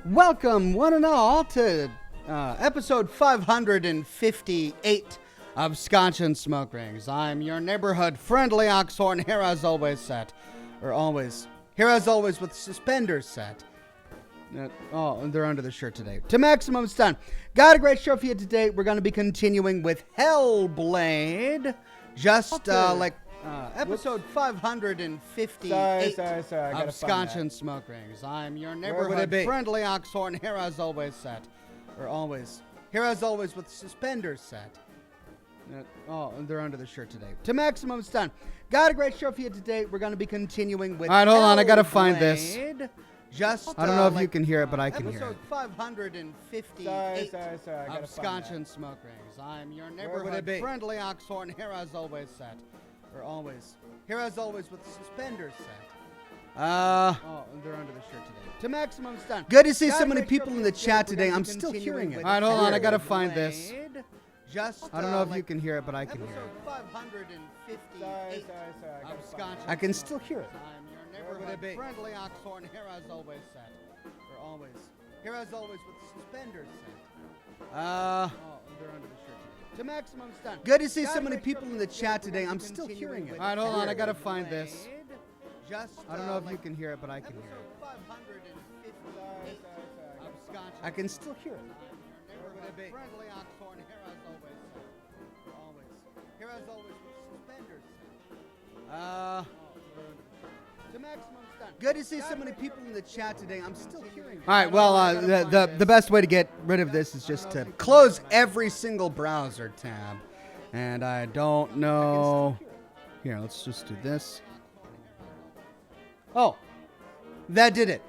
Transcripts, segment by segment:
Welcome, one and all, to episode 558 of Scotch and Smoke Rings. I'm your neighborhood friendly Oxhorn, here as always with suspenders set. Oh, they're under the shirt today. To maximum stun. Got a great show for you today. We're going to be continuing with Hellblade. Episode 558 of Scotch and Smoke Rings. I'm your neighborhood friendly Oxhorn, here as always with suspenders set. Oh, they're under the shirt today. To maximum stun. Got a great show for you today. We're going to be continuing with. All right, hold on. I got to find this. I don't know if you can hear it, but I can hear it. Episode 558 of Scotch and Smoke Rings. I'm your neighborhood friendly Oxhorn, here as always with suspenders set. Oh, they're under the shirt today. To maximum stun. Good to see so many people in the chat today. I'm still hearing it. All right, hold on. I got to find this. I don't know if you can hear it, but I can hear it. 558 of Scotch. I can still hear it. I'm your neighborhood friendly Oxhorn, here as always with suspenders set. Oh, they're under the shirt today. To maximum stun. Good to see so many people in the chat today. I'm still hearing it. All right, hold on. I got to find this. I don't know if you can hear it, but I can hear it. 558 of Scotch. I can still hear it. Friendly Oxhorn, here as always with suspenders set. To maximum stun. Good to see so many people in the chat today. I'm still hearing it. All right, well, the best way to get rid of this is just to close every single browser tab. And I don't know. Here, let's just do this. Oh, that did it.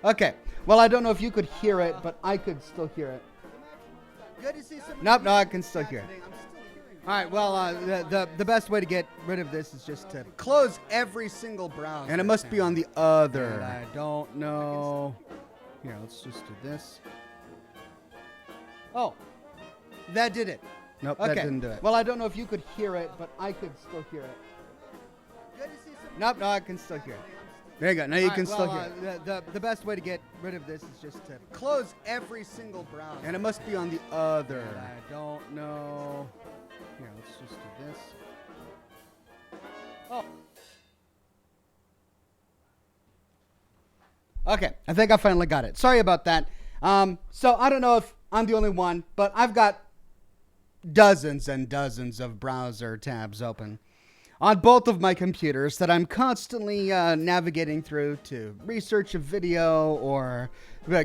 Okay. Well, I don't know if you could hear it, but I could still hear it. Nope, no, I can still hear it. All right, well, the best way to get rid of this is just to close every single browser. And it must be on the other. And I don't know. Here, let's just do this. Oh, that did it. Nope, that didn't do it. Well, I don't know if you could hear it, but I could still hear it. Nope, no, I can still hear it. There you go. Now you can still hear it. The best way to get rid of this is just to close every single browser. And it must be on the other. And I don't know. Here, let's just do this. Oh. Okay, I think I finally got it. Sorry about that. So I don't know if I'm the only one, but I've got dozens and dozens of browser tabs open on both of my computers that I'm constantly navigating through to research a video or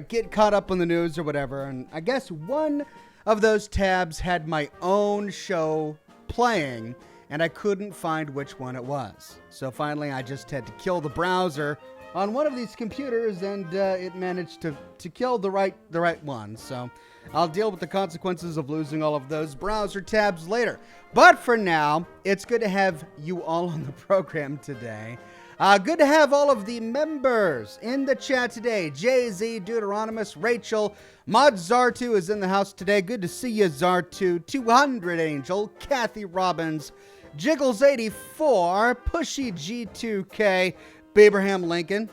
get caught up on the news or whatever. And I guess one of those tabs had my own show playing, and I couldn't find which one it was. So finally, I just had to kill the browser on one of these computers, and it managed to kill the right one. So I'll deal with the consequences of losing all of those browser tabs later. But for now, it's good to have you all on the program today. Good to have all of the members in the chat today. JZ, Deuteronomus, Rachel, Mod Zartu is in the house today. Good to see you, Zartu. 200 Angel, Kathy Robbins, Jiggles84, Pushy G2K, Abraham Lincoln.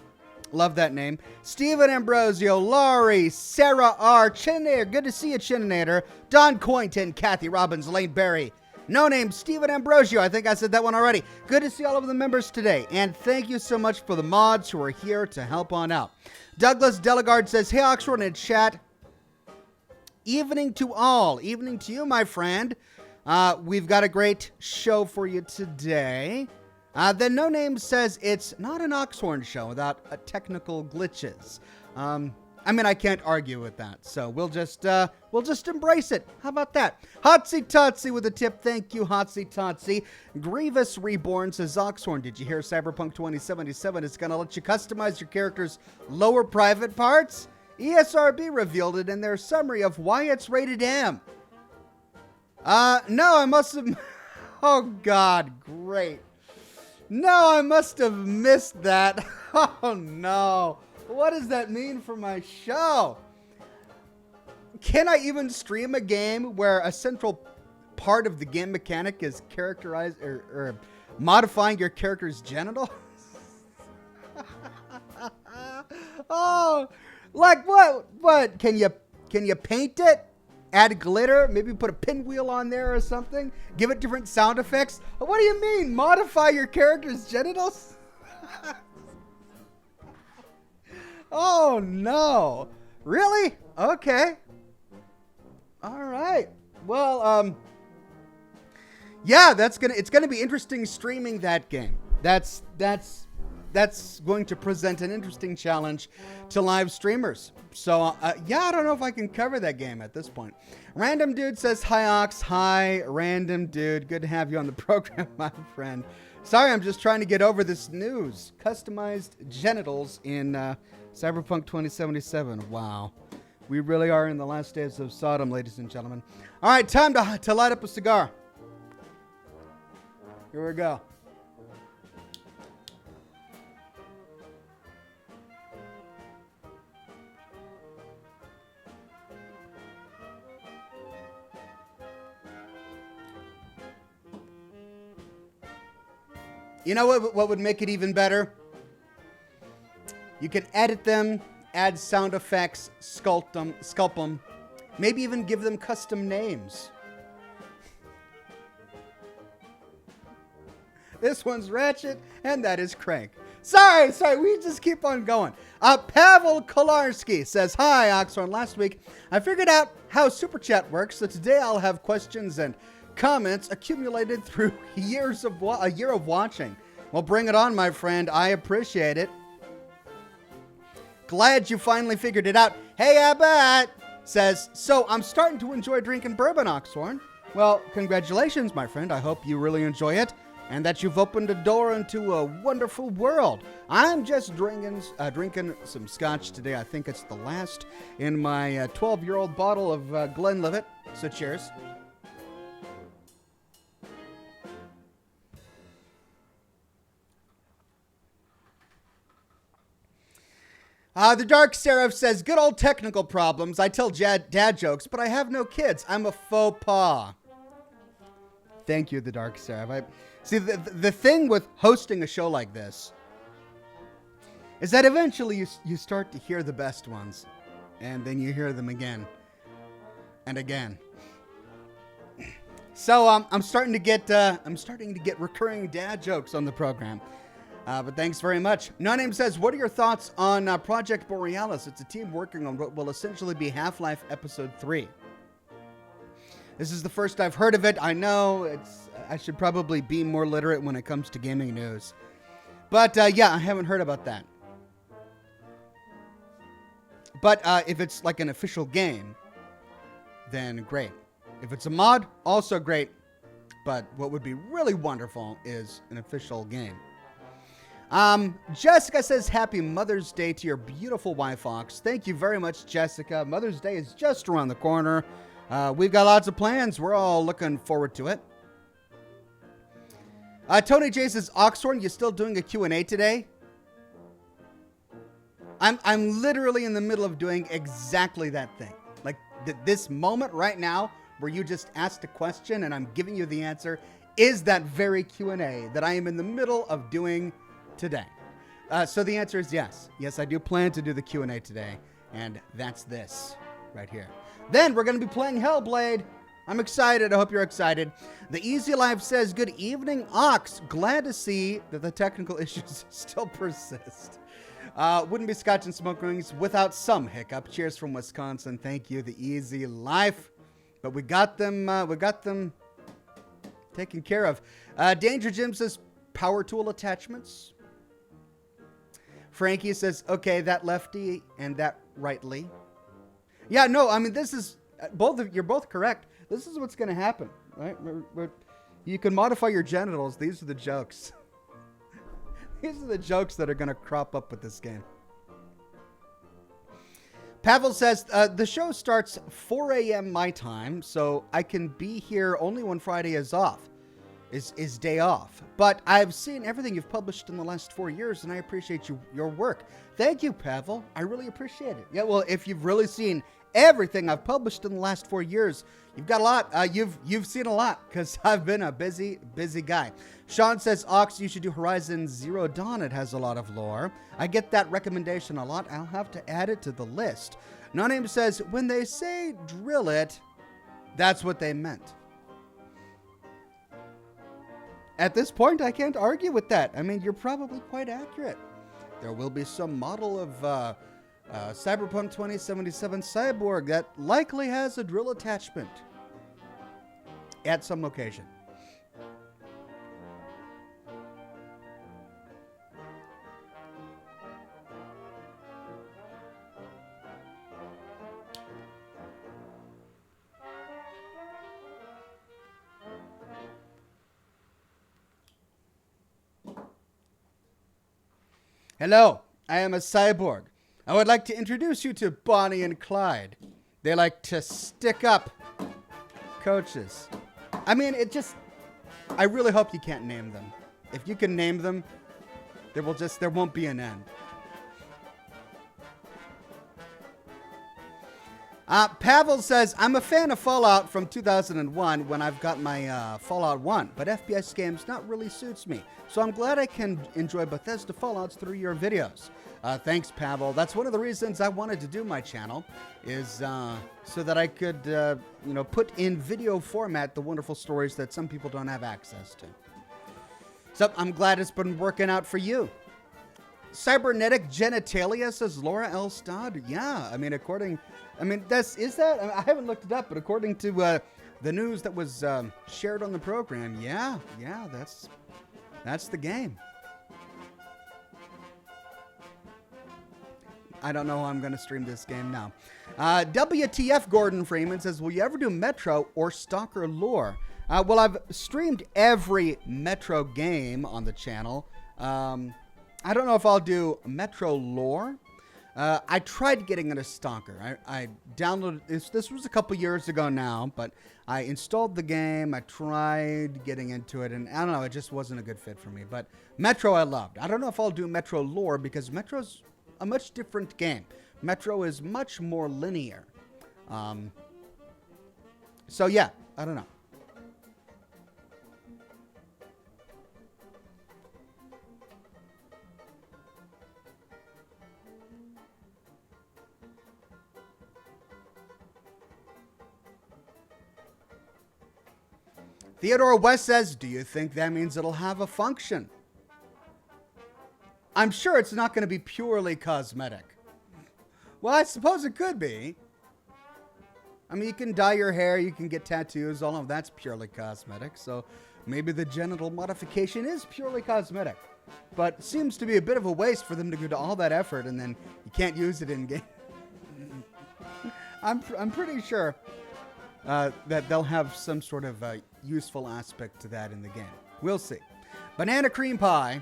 Love that name. Stephen Ambrosio, Laurie, Sarah R, Chinnator. Good to see you, Chinnator. Don Coynton, Kathy Robbins, Lane Berry. No name, Stephen Ambrosio. I think I said that one already. Good to see all of the members today. And thank you so much for the mods who are here to help on out. Douglas Delegard says, hey, Oxford in chat. Evening to all. Evening to you, my friend. We've got a great show for you today. Then No Name says it's not an Oxhorn show without technical glitches. I mean, I can't argue with that, so we'll just embrace it. How about that? Hotsy Totsy with a tip. Thank you, Hotsy Totsy. Grievous Reborn says, Oxhorn, did you hear Cyberpunk 2077 is going to let you customize your character's lower private parts? ESRB revealed it in their summary of why it's rated M. No, I must have... Oh, God, great. No, I must have missed that. Oh, no. What does that mean for my show? Can I even stream a game where a central part of the game mechanic is characterized or modifying your character's genitals? Oh, Like what? What? Can you paint it? Add glitter? Maybe put a pinwheel on there or something? Give it different sound effects? What do you mean? Modify your character's genitals? Oh no. Really? Okay. All right. Well, yeah, it's gonna be interesting streaming that game. That's going to present an interesting challenge to live streamers. So, yeah, I don't know if I can cover that game at this point. Random Dude says, hi, Ox. Hi, Random Dude. Good to have you on the program, my friend. Sorry, I'm just trying to get over this news. Customized genitals in Cyberpunk 2077. Wow. We really are in the last days of Sodom, ladies and gentlemen. All right, time to light up a cigar. Here we go. You know what would make it even better? You can edit them, add sound effects, sculpt them, maybe even give them custom names. This one's Ratchet, and that is Crank. Sorry, we just keep on going. Pavel Kolarski says, hi, Oxhorn. Last week, I figured out how Super Chat works, so today I'll have questions and comments accumulated through a year of watching. Well, bring it on, my friend. I appreciate it. Glad you finally figured it out. Hey, Abbott says, so I'm starting to enjoy drinking bourbon, Oxhorn. Well, congratulations, my friend. I hope you really enjoy it and that you've opened a door into a wonderful world. I'm just drinking some scotch today. I think it's the last in my 12-year-old bottle of Glenlivet. So cheers. The Dark Seraph says, good old technical problems. I tell dad jokes, but I have no kids. I'm a faux pas. Thank you, The Dark Seraph. See, the thing with hosting a show like this is that eventually you start to hear the best ones, and then you hear them again and again. So I'm starting to get recurring dad jokes on the program. But thanks very much. No Name says, what are your thoughts on Project Borealis? It's a team working on what will essentially be Half-Life Episode 3. This is the first I've heard of it. I know I should probably be more literate when it comes to gaming news. But yeah, I haven't heard about that. But if it's like an official game, then great. If it's a mod, also great. But what would be really wonderful is an official game. Jessica says, happy Mother's Day to your beautiful wife, Ox. Thank you very much, Jessica. Mother's Day is just around the corner. We've got lots of plans. We're all looking forward to it. Tony J says, Oxhorn, you still doing a Q&A today? I'm literally in the middle of doing exactly that thing. Like this moment right now where you just asked a question and I'm giving you the answer is that very Q&A that I am in the middle of doing today. So the answer is yes. Yes, I do plan to do the Q&A today. And that's this right here. Then we're going to be playing Hellblade. I'm excited. I hope you're excited. The Easy Life says, good evening, Ox. Glad to see that the technical issues still persist. Wouldn't be Scotch and smoke rings without some hiccup. Cheers from Wisconsin. Thank you, The Easy Life. But we got them taken care of. Danger Jim says, power tool attachments. Frankie says, okay, that lefty and that rightly. Yeah, no, I mean, this is you're both correct. This is what's going to happen, right? You can modify your genitals. These are the jokes. These are the jokes that are going to crop up with this game. Pavel says, the show starts 4 a.m. my time, so I can be here only when Friday is off. is day off. But I've seen everything you've published in the last 4 years, and I appreciate your work. Thank you, Pavel. I really appreciate it. Yeah, well, if you've really seen everything I've published in the last 4 years, you've got a lot. You've seen a lot, because I've been a busy guy. Sean says, Ox, you should do Horizon Zero Dawn. It has a lot of lore. I get that recommendation a lot. I'll have to add it to the list. No Name says, when they say drill it, that's what they meant. At this point, I can't argue with that. I mean, you're probably quite accurate. There will be some model of Cyberpunk 2077 Cyborg that likely has a drill attachment at some location. Hello, I am a cyborg. I would like to introduce you to Bonnie and Clyde. They like to stick up coaches. I mean, I really hope you can't name them. If you can name them, there won't be an end. Pavel says, I'm a fan of Fallout from 2001 when I've got my Fallout 1, but FPS games not really suits me. So I'm glad I can enjoy Bethesda Fallouts through your videos. Thanks, Pavel. That's one of the reasons I wanted to do my channel, is so that I could, put in video format the wonderful stories that some people don't have access to. So I'm glad it's been working out for you. Cybernetic genitalia, says Laura Elstad. Yeah, I mean, I haven't looked it up, but according to the news that was shared on the program, yeah, that's the game. I don't know how I'm going to stream this game now. WTF Gordon Freeman says, will you ever do Metro or Stalker lore? Well, I've streamed every Metro game on the channel. I don't know if I'll do Metro lore. I tried getting into Stalker. I downloaded this was a couple years ago now, but I installed the game. I tried getting into it, and I don't know, it just wasn't a good fit for me. But Metro I loved. I don't know if I'll do Metro lore because Metro's a much different game. Metro is much more linear. So yeah, I don't know. Theodore West says, do you think that means it'll have a function? I'm sure it's not going to be purely cosmetic. Well, I suppose it could be. I mean, you can dye your hair, you can get tattoos, all of that's purely cosmetic. So maybe the genital modification is purely cosmetic. But it seems to be a bit of a waste for them to go to all that effort and then you can't use it in game. I'm pretty sure that they'll have some sort of useful aspect to that in the game. We'll see. Banana Cream Pie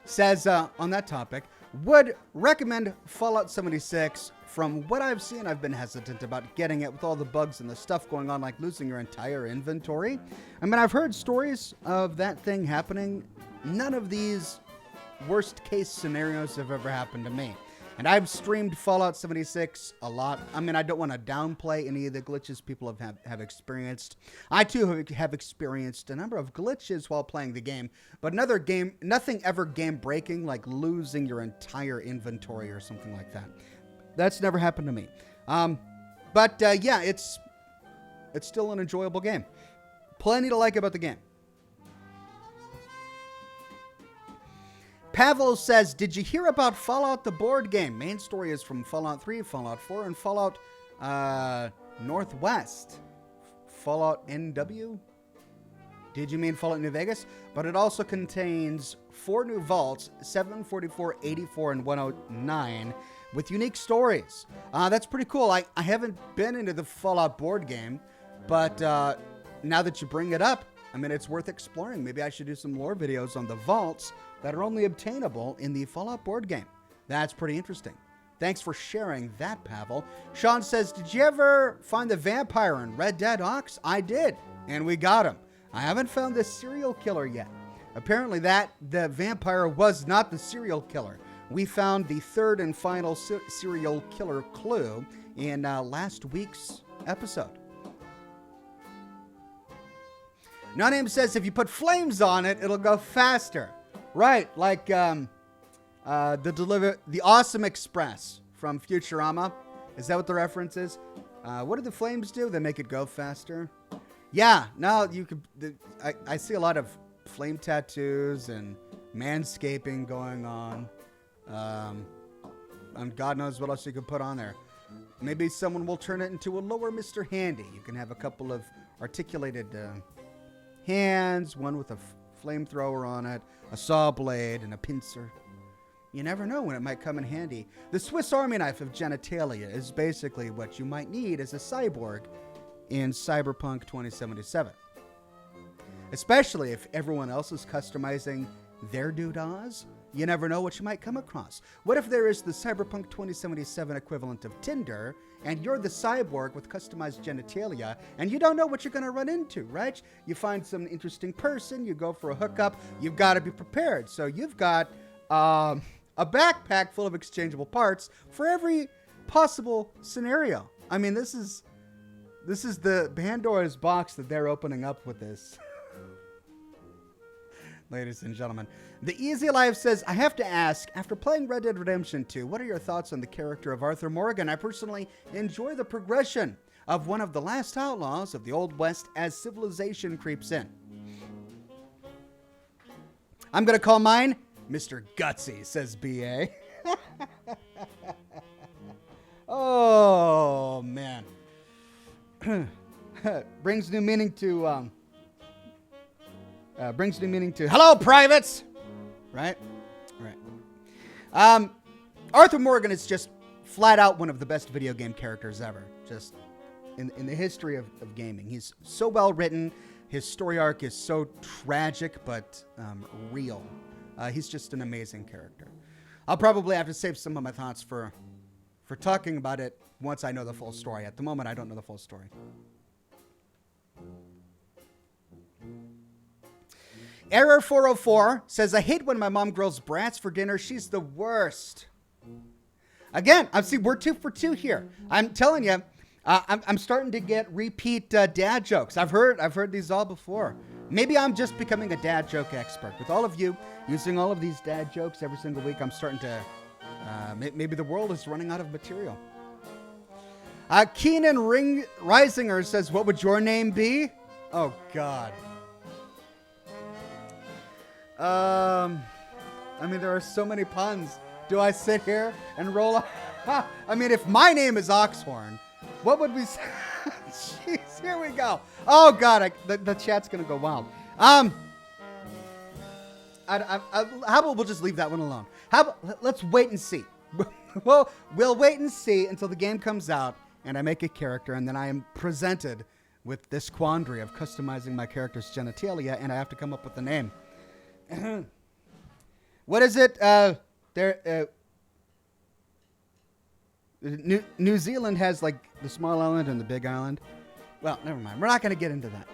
says on that topic, would recommend Fallout 76. From what I've seen, I've been hesitant about getting it with all the bugs and the stuff going on, like losing your entire inventory. I mean, I've heard stories of that thing happening. None of these worst case scenarios have ever happened to me. And I've streamed Fallout 76 a lot. I mean, I don't want to downplay any of the glitches people have experienced. I, too, have experienced a number of glitches while playing the game. But nothing ever game-breaking, like losing your entire inventory or something like that. That's never happened to me. Yeah, it's still an enjoyable game. Plenty to like about the game. Pavel says, did you hear about Fallout the board game? Main story is from Fallout 3, Fallout 4, and Fallout Northwest. Fallout NW? Did you mean Fallout New Vegas? But it also contains 4 new vaults, 7, 44, 84, and 109, with unique stories. That's pretty cool. I haven't been into the Fallout board game, but now that you bring it up, I mean, it's worth exploring. Maybe I should do some lore videos on the vaults that are only obtainable in the Fallout board game. That's pretty interesting. Thanks for sharing that, Pavel. Sean says, did you ever find the vampire in Red Dead Ox? I did, and we got him. I haven't found the serial killer yet. Apparently the vampire was not the serial killer. We found the third and final serial killer clue in last week's episode. No Name says if you put flames on it, it'll go faster. Right, like the Awesome Express from Futurama. Is that what the reference is? What do the flames do? They make it go faster. Yeah, now you could. I see a lot of flame tattoos and manscaping going on. And God knows what else you could put on there. Maybe someone will turn it into a lower Mr. Handy. You can have a couple of articulated hands, one with a flamethrower on it, a saw blade, and a pincer. You never know when it might come in handy. The Swiss Army knife of genitalia is basically what you might need as a cyborg in Cyberpunk 2077. Especially if everyone else is customizing their doodahs. You never know what you might come across. What if there is the Cyberpunk 2077 equivalent of Tinder, and you're the cyborg with customized genitalia, and you don't know what you're going to run into, right? You find some interesting person, you go for a hookup, you've got to be prepared. So you've got a backpack full of exchangeable parts for every possible scenario. I mean, this is the Pandora's box that they're opening up with this. Ladies and gentlemen, The Easy Life says, I have to ask, after playing Red Dead Redemption 2, what are your thoughts on the character of Arthur Morgan? I personally enjoy the progression of one of the last outlaws of the Old West as civilization creeps in. I'm going to call mine Mr. Gutsy, says B.A. Oh, man. Brings new meaning to hello, privates. Right. Arthur Morgan is just flat out one of the best video game characters ever, just in the history of gaming. He's so well written. His story arc is so tragic but real. He's just an amazing character. I'll probably have to save some of my thoughts for talking about it once I know the full story. At the moment, I don't know the full story. Error 404 says, I hate when my mom grills brats for dinner. She's the worst. Again, we're 2 for 2 here. I'm telling you, I'm starting to get repeat dad jokes. I've heard these all before. Maybe I'm just becoming a dad joke expert. With all of you using all of these dad jokes every single week, I'm starting to, maybe the world is running out of material. Keenan Reisinger says, what would your name be? Oh, God. I mean, there are so many puns. Do I sit here and roll up? I mean, if my name is Oxhorn, what would we say? Jeez, here we go. Oh, God, the chat's going to go wild. How about we'll just leave that one alone? Let's wait and see. Well, we'll wait and see until the game comes out and I make a character, and then I am presented with this quandary of customizing my character's genitalia, and I have to come up with a name. What is it? New Zealand has like the small island and the big island. Well, never mind. We're not going to get into that.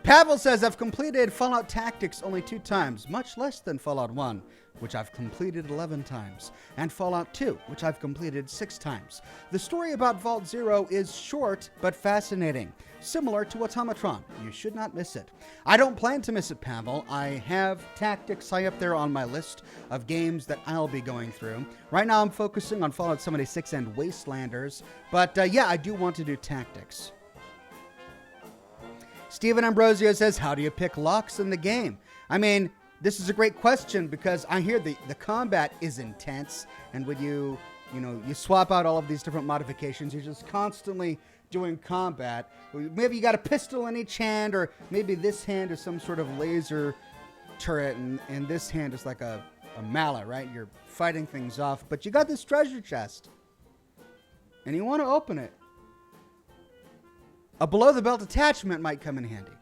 Pavel says, I've completed Fallout Tactics only 2 times, much less than Fallout 1, which I've completed 11 times, and Fallout 2, which I've completed 6 times. The story about Vault Zero is short but fascinating, similar to Automatron. You should not miss it. I don't plan to miss it, Pavel. I have Tactics high up there on my list of games that I'll be going through. Right now I'm focusing on Fallout 76 and Wastelanders, but yeah, I do want to do Tactics. Stephen Ambrosio says, how do you pick locks in the game? I mean, this is a great question because I hear the combat is intense, and when you swap out all of these different modifications, you're just constantly doing combat. Maybe you got a pistol in each hand, or maybe this hand is some sort of laser turret, and this hand is like a mallet, right? You're fighting things off, but you got this treasure chest, and you want to open it. A below-the-belt attachment might come in handy.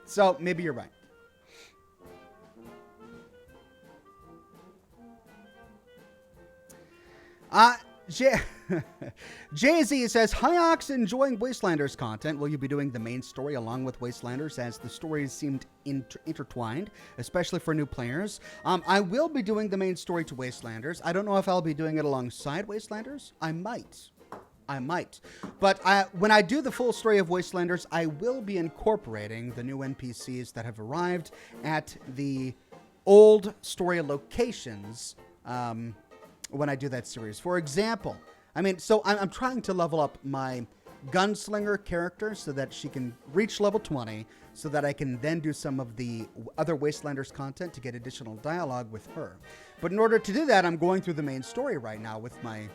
So maybe you're right. J- Jay-Z says, "Hi Ox, enjoying Wastelanders content. Will you be doing the main story along with Wastelanders as the stories seemed intertwined, especially for new players?" I will be doing the main story to Wastelanders. I don't know if I'll be doing it alongside Wastelanders. I might. But when I do the full story of Wastelanders, I will be incorporating the new NPCs that have arrived at the old story locations when I do that series. For example, so I'm trying to level up my gunslinger character so that she can reach level 20, so that I can then do some of the other Wastelanders content to get additional dialogue with her. But in order to do that, I'm going through the main story right now with my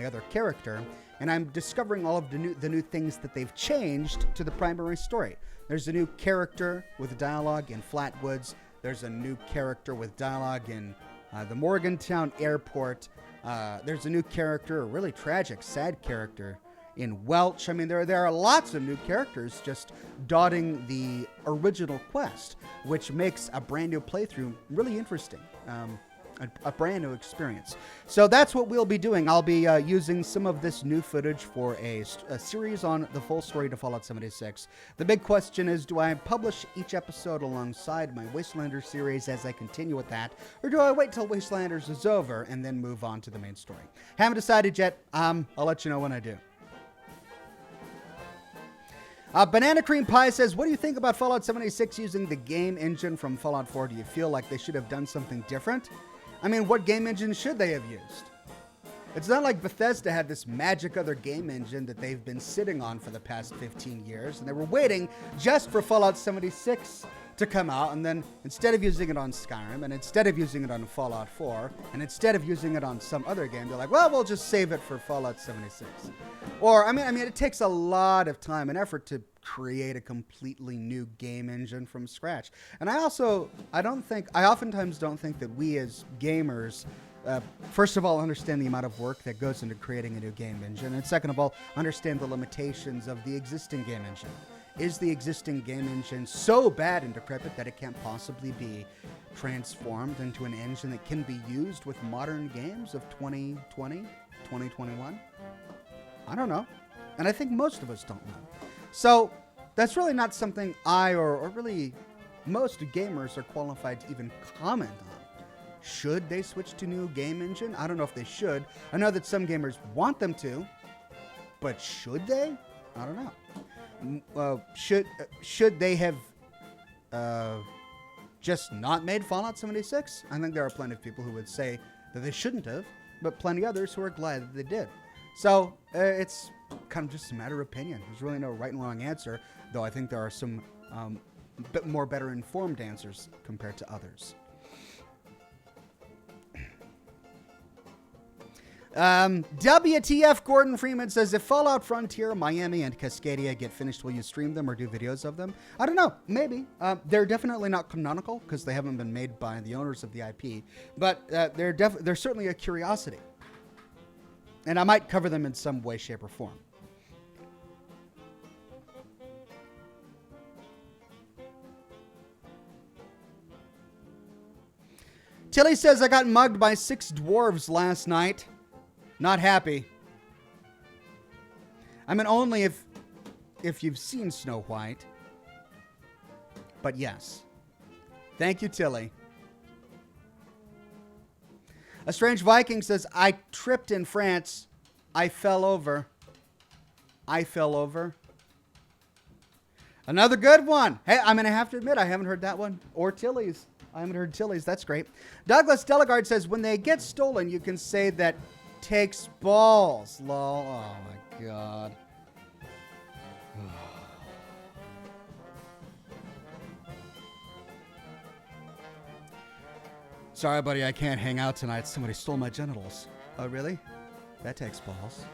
other character, and I'm discovering all of the new things that they've changed to the primary story. There's a new character with dialogue in Flatwoods. There's a new character with dialogue in the Morgantown Airport. There's a new character, a really tragic, sad character in Welch. There are lots of new characters just dotting the original quest, which makes a brand new playthrough really interesting. A brand new experience. So that's what we'll be doing. I'll be using some of this new footage for a series on the full story to Fallout 76. The big question is, do I publish each episode alongside my Wastelanders series as I continue with that, or do I wait till Wastelanders is over and then move on to the main story? Haven't decided yet. I'll let you know when I do. Banana Cream Pie says, "What do you think about Fallout 76 using the game engine from Fallout 4? Do you feel like they should have done something different?" What game engine should they have used? It's not like Bethesda had this magic other game engine that they've been sitting on for the past 15 years, and they were waiting just for Fallout 76 to come out, and then instead of using it on Skyrim, and instead of using it on Fallout 4, and instead of using it on some other game, they're like, well, we'll just save it for Fallout 76. Or, it takes a lot of time and effort to create a completely new game engine from scratch. And I oftentimes don't think that we as gamers, first of all, understand the amount of work that goes into creating a new game engine, and second of all, understand the limitations of the existing game engine. Is the existing game engine so bad and decrepit that it can't possibly be transformed into an engine that can be used with modern games of 2020, 2021? I don't know. And I think most of us don't know. So that's really not something I or really most gamers are qualified to even comment on. Should they switch to new game engine? I don't know if they should. I know that some gamers want them to, but should they? I don't know. Should they have just not made Fallout 76? I think there are plenty of people who would say that they shouldn't have, but plenty others who are glad that they did. So it's kind of just a matter of opinion. There's really no right and wrong answer, though I think there are some bit more better informed answers compared to others. WTF Gordon Freeman says, "If Fallout Frontier, Miami, and Cascadia get finished, will you stream them or do videos of them?" I don't know. Maybe. They're definitely not canonical because they haven't been made by the owners of the IP, but they're certainly a curiosity. And I might cover them in some way, shape, or form. Tilly says, "I got mugged by 6 dwarves last night. Not happy." Only if you've seen Snow White. But yes. Thank you, Tilly. A Strange Viking says, "I tripped in France. I fell over." Another good one. Hey, I'm going to have to admit, I haven't heard that one. Or Tilly's. I haven't heard Tilly's. That's great. Douglas Delegard says, "When they get stolen, you can say that takes balls." Lol. Oh, my God. Sorry, buddy, I can't hang out tonight. Somebody stole my genitals. Oh, really? That takes balls.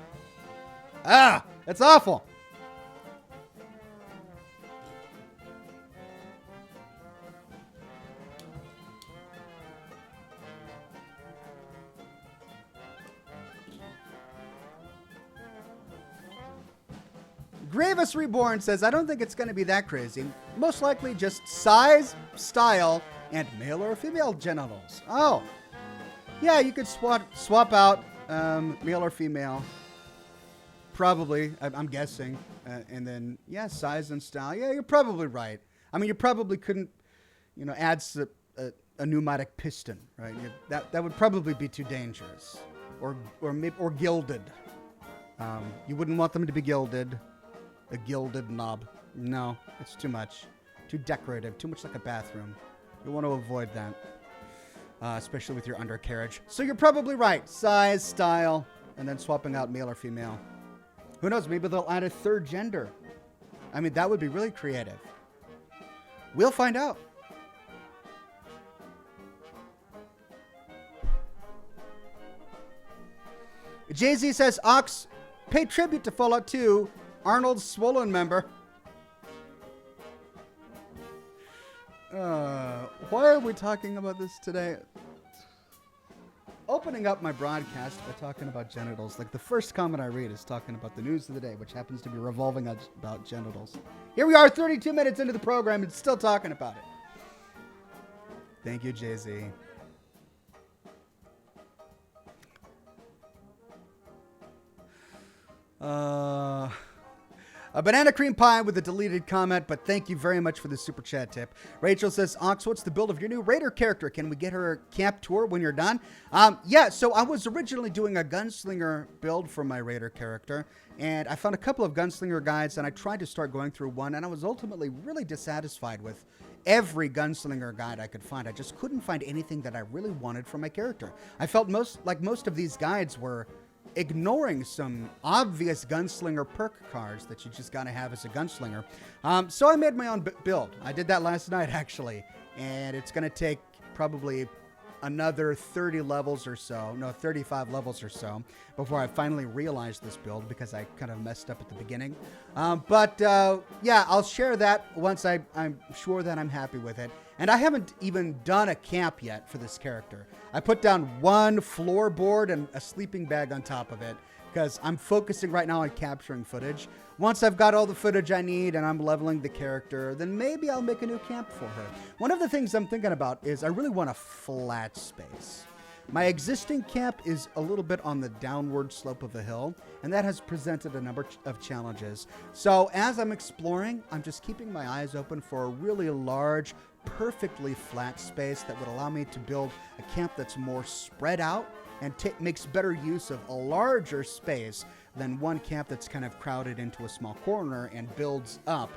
Ah, it's awful. Grievous Reborn says, "I don't think it's going to be that crazy. Most likely just size, style, and male or female genitals." Oh. Yeah, you could swap out male or female. Probably, I'm guessing. And then, yeah, size and style. Yeah, you're probably right. I mean, you probably couldn't, add a pneumatic piston, right? That would probably be too dangerous. Or gilded. You wouldn't want them to be gilded. A gilded knob. No, it's too much. Too decorative. Too much like a bathroom. You want to avoid that. Especially with your undercarriage. So you're probably right. Size, style, and then swapping out male or female. Who knows? Maybe they'll add a third gender. I mean, that would be really creative. We'll find out. Jay-Z says, Ox, pay tribute to Fallout 2, Arnold's swollen member. Why are we talking about this today? Opening up my broadcast by talking about genitals. Like, the first comment I read is talking about the news of the day, which happens to be revolving about genitals. Here we are, 32 minutes into the program, and still talking about it. Thank you, Jay-Z. A banana cream pie with a deleted comment, but thank you very much for the super chat tip. Rachel says, Ox, what's the build of your new Raider character? Can we get her a camp tour when you're done? Yeah, so I was originally doing a gunslinger build for my Raider character, and I found a couple of gunslinger guides, and I tried to start going through one, and I was ultimately really dissatisfied with every gunslinger guide I could find. I just couldn't find anything that I really wanted for my character. I felt most of these guides were ignoring some obvious gunslinger perk cards that you just gotta have as a gunslinger. So I made my own build. I did that last night, actually, and it's gonna take probably another 35 levels or so before I finally realized this build, because I kind of messed up at the beginning. Yeah, I'll share that once I'm sure that I'm happy with it. And I haven't even done a camp yet for this character. I put down one floorboard and a sleeping bag on top of it, because I'm focusing right now on capturing footage. Once I've got all the footage I need and I'm leveling the character, then maybe I'll make a new camp for her. One of the things I'm thinking about is I really want a flat space. My existing camp is a little bit on the downward slope of a hill, and that has presented a number of challenges. So as I'm exploring, I'm just keeping my eyes open for a really large, perfectly flat space that would allow me to build a camp that's more spread out and makes better use of a larger space than one camp that's kind of crowded into a small corner and builds up,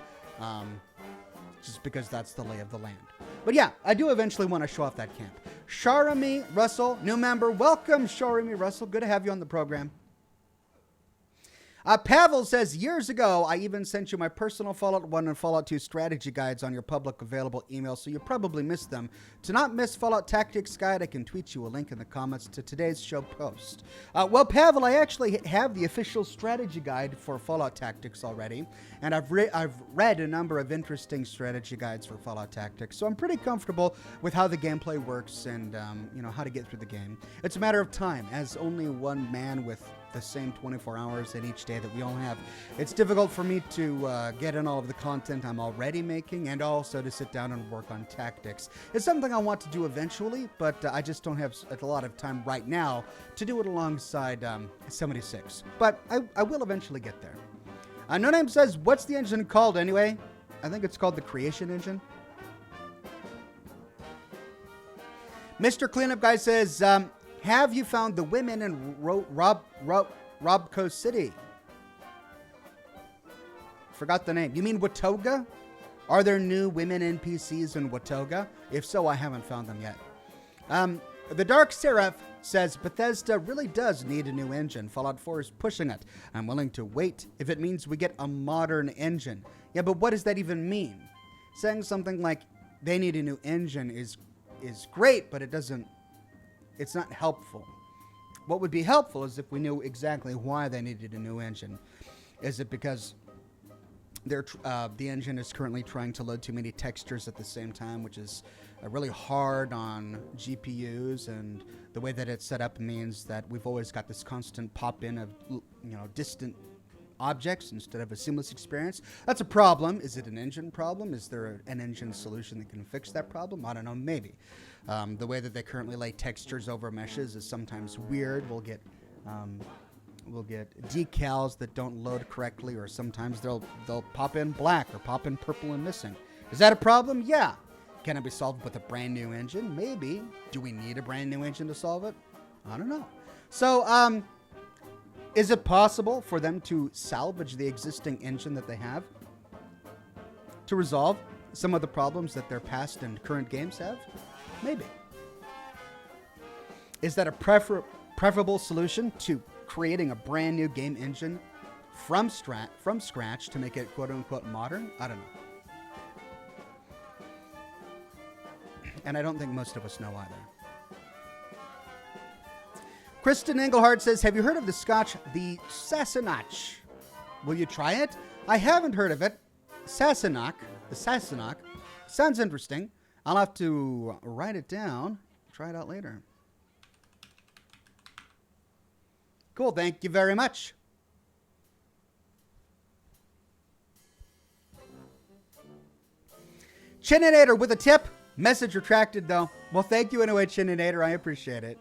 just because that's the lay of the land. But yeah, I do eventually want to show off that camp. Sharami Russell, new member. Welcome, Sharami Russell. Good to have you on the program. Pavel says, years ago, I even sent you my personal Fallout 1 and Fallout 2 strategy guides on your public available email, so you probably missed them. To not miss Fallout Tactics guide, I can tweet you a link in the comments to today's show post. Well, Pavel, I actually have the official strategy guide for Fallout Tactics already, and I've read a number of interesting strategy guides for Fallout Tactics, so I'm pretty comfortable with how the gameplay works and how to get through the game. It's a matter of time, as only one man with the same 24 hours in each day that we all have. It's difficult for me to get in all of the content I'm already making, and also to sit down and work on tactics. It's something I want to do eventually, but I just don't have a lot of time right now to do it alongside 76. But I will eventually get there. No Name says, what's the engine called anyway? I think it's called the Creation Engine. Mr. Cleanup Guy says, have you found the women in Robco City? Forgot the name. You mean Watoga? Are there new women NPCs in Watoga? If so, I haven't found them yet. The Dark Seraph says, Bethesda really does need a new engine. Fallout 4 is pushing it. I'm willing to wait if it means we get a modern engine. Yeah, but what does that even mean? Saying something like they need a new engine is great, but it's not helpful. What would be helpful is if we knew exactly why they needed a new engine. Is it because the engine is currently trying to load too many textures at the same time, which is really hard on GPUs, and the way that it's set up means that we've always got this constant pop-in of distant objects instead of a seamless experience? That's a problem. Is it an engine problem? Is there an engine solution that can fix that problem? I don't know, maybe. The way that they currently lay textures over meshes is sometimes weird. We'll get We'll get decals that don't load correctly, or sometimes they'll pop in black or pop in purple and missing. Is that a problem? Yeah. Can it be solved with a brand new engine? Maybe. Do we need a brand new engine to solve it? I don't know. So, is it possible for them to salvage the existing engine that they have to resolve some of the problems that their past and current games have? Maybe. Is that a preferable solution to creating a brand new game engine from scratch to make it quote-unquote modern? I don't know. And I don't think most of us know either. Kristen Engelhardt says, have you heard of the Scotch, the Sassenach? Will you try it? I haven't heard of it. The Sassenach. Sounds interesting. I'll have to write it down. Try it out later. Cool, thank you very much. Chininator with a tip. Message retracted, though. Well, thank you anyway, Chininator. I appreciate it.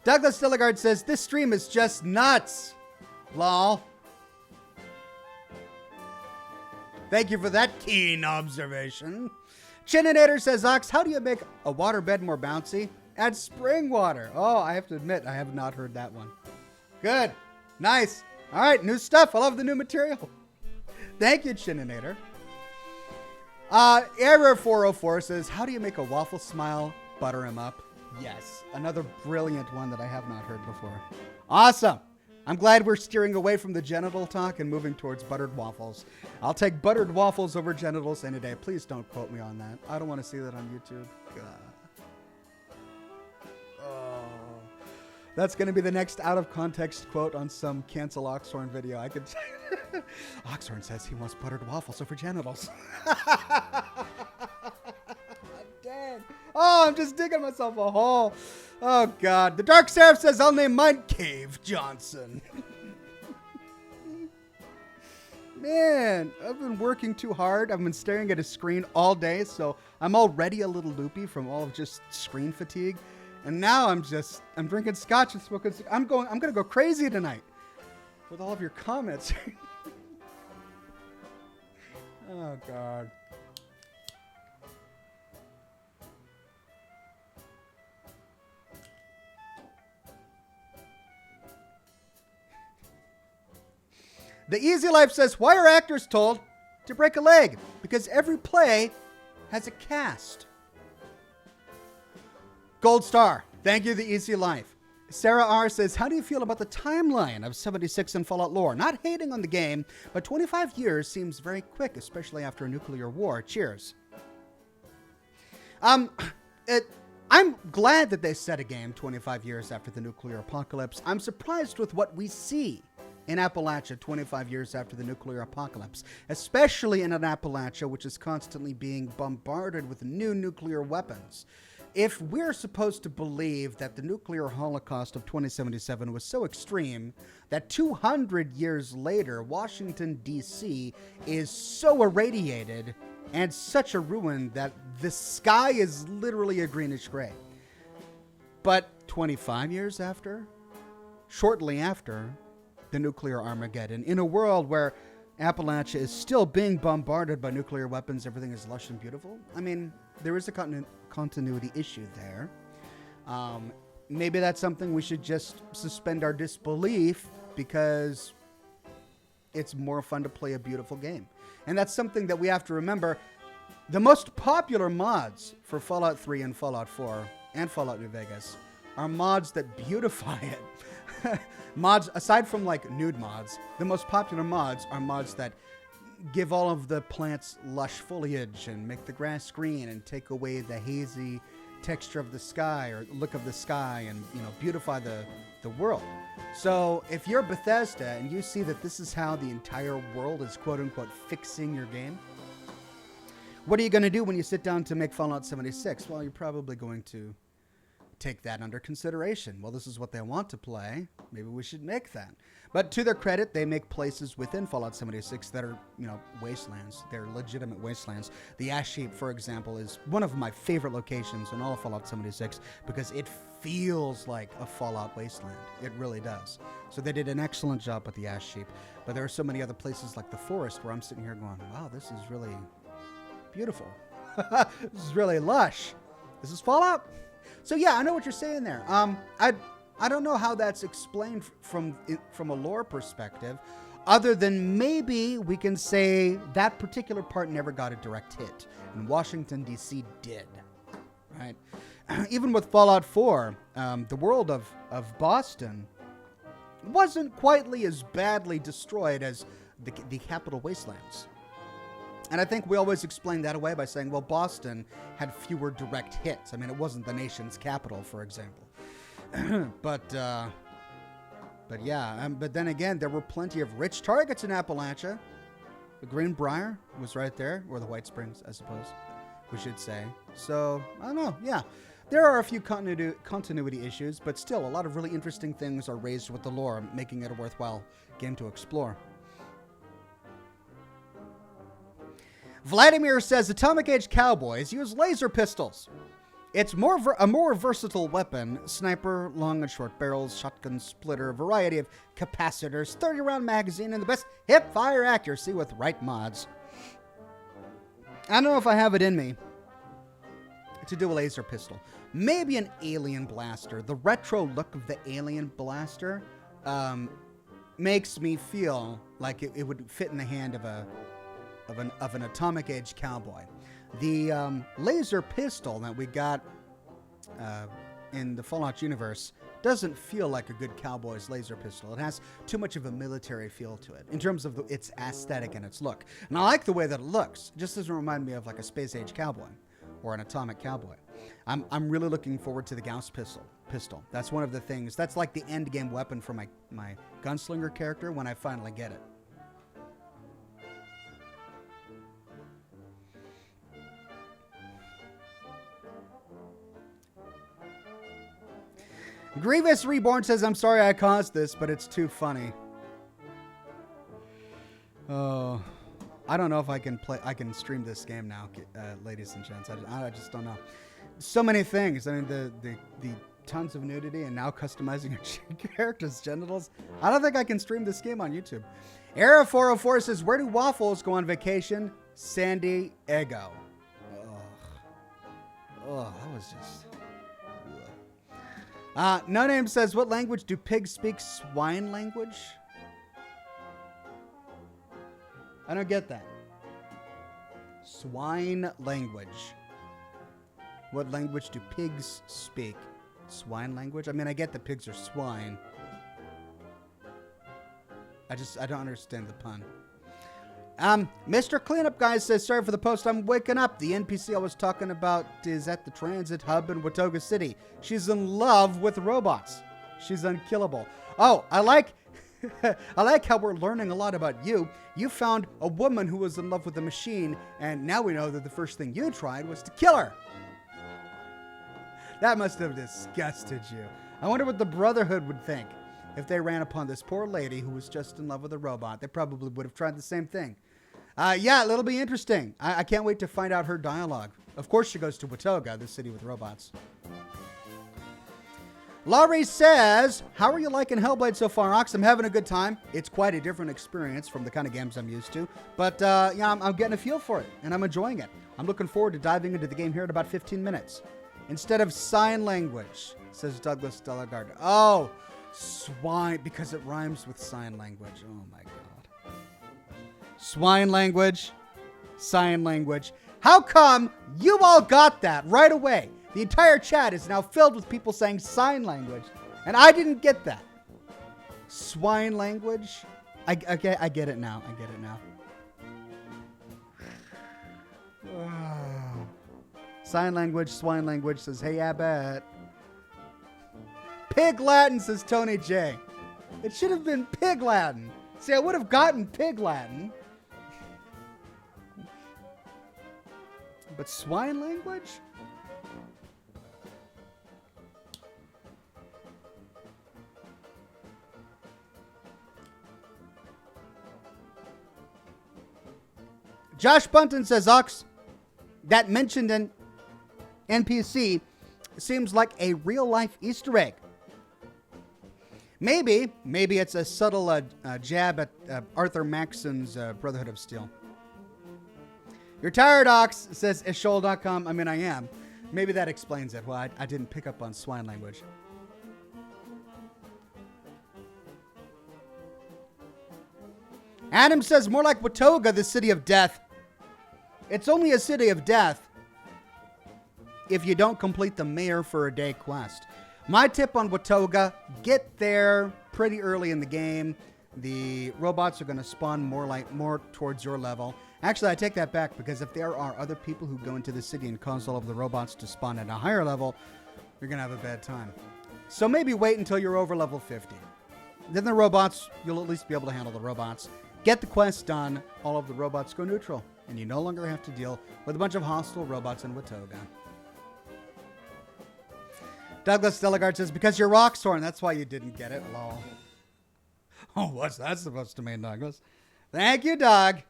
Douglas Stilligard says, this stream is just nuts. Lol. Thank you for that keen observation. Chininator says, Ox, how do you make a waterbed more bouncy? Add spring water. Oh, I have to admit, I have not heard that one. Good. Nice. All right, new stuff. I love the new material. Thank you, Chininator. Error404 says, how do you make a waffle smile, butter him up? Yes. Another brilliant one that I have not heard before. Awesome. I'm glad we're steering away from the genital talk and moving towards buttered waffles. I'll take buttered waffles over genitals any day. Please don't quote me on that. I don't want to see that on YouTube. God. That's going to be the next out-of-context quote on some cancel Oxhorn video. I could. Oxhorn says he wants buttered waffles over genitals. Dang. Oh, I'm just digging myself a hole. Oh, God. The Dark Seraph says, I'll name mine Cave Johnson. Man, I've been working too hard. I've been staring at a screen all day, so I'm already a little loopy from all of just screen fatigue. And now I'm drinking scotch and smoking. I'm going to go crazy tonight with all of your comments. Oh, God. The Easy Life says, why are actors told to break a leg? Because every play has a cast. Gold star. Thank you, The Easy Life. Sarah R. says, how do you feel about the timeline of 76 and Fallout lore? Not hating on the game, but 25 years seems very quick, especially after a nuclear war. Cheers. I'm glad that they set a game 25 years after the nuclear apocalypse. I'm surprised with what we see in Appalachia 25 years after the nuclear apocalypse, especially in an Appalachia which is constantly being bombarded with new nuclear weapons. If we're supposed to believe that the nuclear holocaust of 2077 was so extreme that 200 years later, Washington, D.C. is so irradiated and such a ruin that the sky is literally a greenish gray. But 25 years after, shortly after the nuclear Armageddon, in a world where Appalachia is still being bombarded by nuclear weapons, everything is lush and beautiful. I mean, there is a continuity issue there. Maybe that's something we should just suspend our disbelief because it's more fun to play a beautiful game. And that's something that we have to remember. The most popular mods for Fallout 3 and Fallout 4 and Fallout New Vegas are mods that beautify it. Mods, aside from like nude mods, the most popular mods are mods that give all of the plants lush foliage and make the grass green and take away the hazy texture of the sky or look of the sky and, you know, beautify the world. So if you're Bethesda and you see that this is how the entire world is quote unquote fixing your game, what are you going to do when you sit down to make Fallout 76? Well, you're probably going to take that under consideration. Well, this is what they want to play. Maybe we should make that. But to their credit, they make places within Fallout 76 that are, you know, wastelands. They're legitimate wastelands. The Ash Heap, for example, is one of my favorite locations in all of Fallout 76 because it feels like a Fallout wasteland. It really does. So they did an excellent job with the ash sheep. But there are so many other places like the forest where I'm sitting here going, wow, this is really beautiful. This is really lush. This is Fallout. So yeah, I know what you're saying there. I don't know how that's explained from a lore perspective, other than maybe we can say that particular part never got a direct hit, and Washington, D.C. did, right? Even with Fallout 4, the world of Boston wasn't quite as badly destroyed as the capital wastelands. And I think we always explain that away by saying, well, Boston had fewer direct hits. I mean, it wasn't the nation's capital, for example. But yeah, but then again, there were plenty of rich targets in Appalachia. The Greenbrier was right there, or the White Springs, I suppose we should say. So, I don't know, yeah. There are a few continuity issues, but still, a lot of really interesting things are raised with the lore, making it a worthwhile game to explore. Vladimir says Atomic Age cowboys use laser pistols. It's a more versatile weapon. Sniper, long and short barrels, shotgun splitter, variety of capacitors, 30-round magazine, and the best hip-fire accuracy with right mods. I don't know if I have it in me to do a laser pistol. Maybe an alien blaster. The retro look of the alien blaster makes me feel like it would fit in the hand of an Atomic Age cowboy. The laser pistol that we got in the Fallout universe doesn't feel like a good cowboy's laser pistol. It has too much of a military feel to it in terms of its aesthetic and its look. And I like the way that it looks. It just doesn't remind me of like a space age cowboy or an atomic cowboy. I'm really looking forward to the Gauss pistol. That's one of the things. That's like the end game weapon for my gunslinger character when I finally get it. Grievous Reborn says, I'm sorry I caused this, but it's too funny. Oh, I don't know if I can stream this game now, ladies and gents. I just don't know. So many things. I mean, the tons of nudity and now customizing your character's genitals. I don't think I can stream this game on YouTube. Era 404 says, where do waffles go on vacation? San Diego. Oh, that was just... No Name says, what language do pigs speak? Swine language? I don't get that. Swine language. What language do pigs speak? Swine language? I mean, I get that pigs are swine. I don't understand the pun. Mr. Cleanup Guy says, sorry for the post, I'm waking up. The NPC I was talking about is at the transit hub in Watauga City. She's in love with robots. She's unkillable. Oh, I like how we're learning a lot about you. You found a woman who was in love with a machine, and now we know that the first thing you tried was to kill her. That must have disgusted you. I wonder what the Brotherhood would think if they ran upon this poor lady who was just in love with a robot. They probably would have tried the same thing. Yeah, it'll be interesting. I can't wait to find out her dialogue. Of course she goes to Watauga, the city with robots. Laurie says, how are you liking Hellblade so far, Ox? I'm having a good time. It's quite a different experience from the kind of games I'm used to. But yeah, I'm getting a feel for it, and I'm enjoying it. I'm looking forward to diving into the game here in about 15 minutes. Instead of sign language, says Douglas Delegard. Oh, swine, because it rhymes with sign language. Oh, my God. Swine language, sign language. How come you all got that right away? The entire chat is now filled with people saying sign language, and I didn't get that. Swine language? I get it now. I get it now. Sign language, swine language says, hey, I bet. Pig Latin says Tony J. It should have been Pig Latin. See, I would have gotten Pig Latin. But swine language? Josh Bunton says, Ox, that mentioned an NPC seems like a real-life Easter egg. Maybe it's a subtle jab at Arthur Maxon's Brotherhood of Steel. You're tired, Ox, says Ishol.com. I mean, I am. Maybe that explains it. Well, I didn't pick up on swine language. Adam says, more like Watoga, the city of death. It's only a city of death if you don't complete the Mayor for a Day quest. My tip on Watoga, get there pretty early in the game. The robots are going to spawn more towards your level. Actually, I take that back, because if there are other people who go into the city and cause all of the robots to spawn at a higher level, you're going to have a bad time. So maybe wait until you're over level 50. Then the robots, you'll at least be able to handle the robots. Get the quest done, all of the robots go neutral, and you no longer have to deal with a bunch of hostile robots in Watoga. Douglas Delegard says, because you're Oxhorn, that's why you didn't get it. Lol. Oh, what's that supposed to mean, Douglas? Thank you, Doug.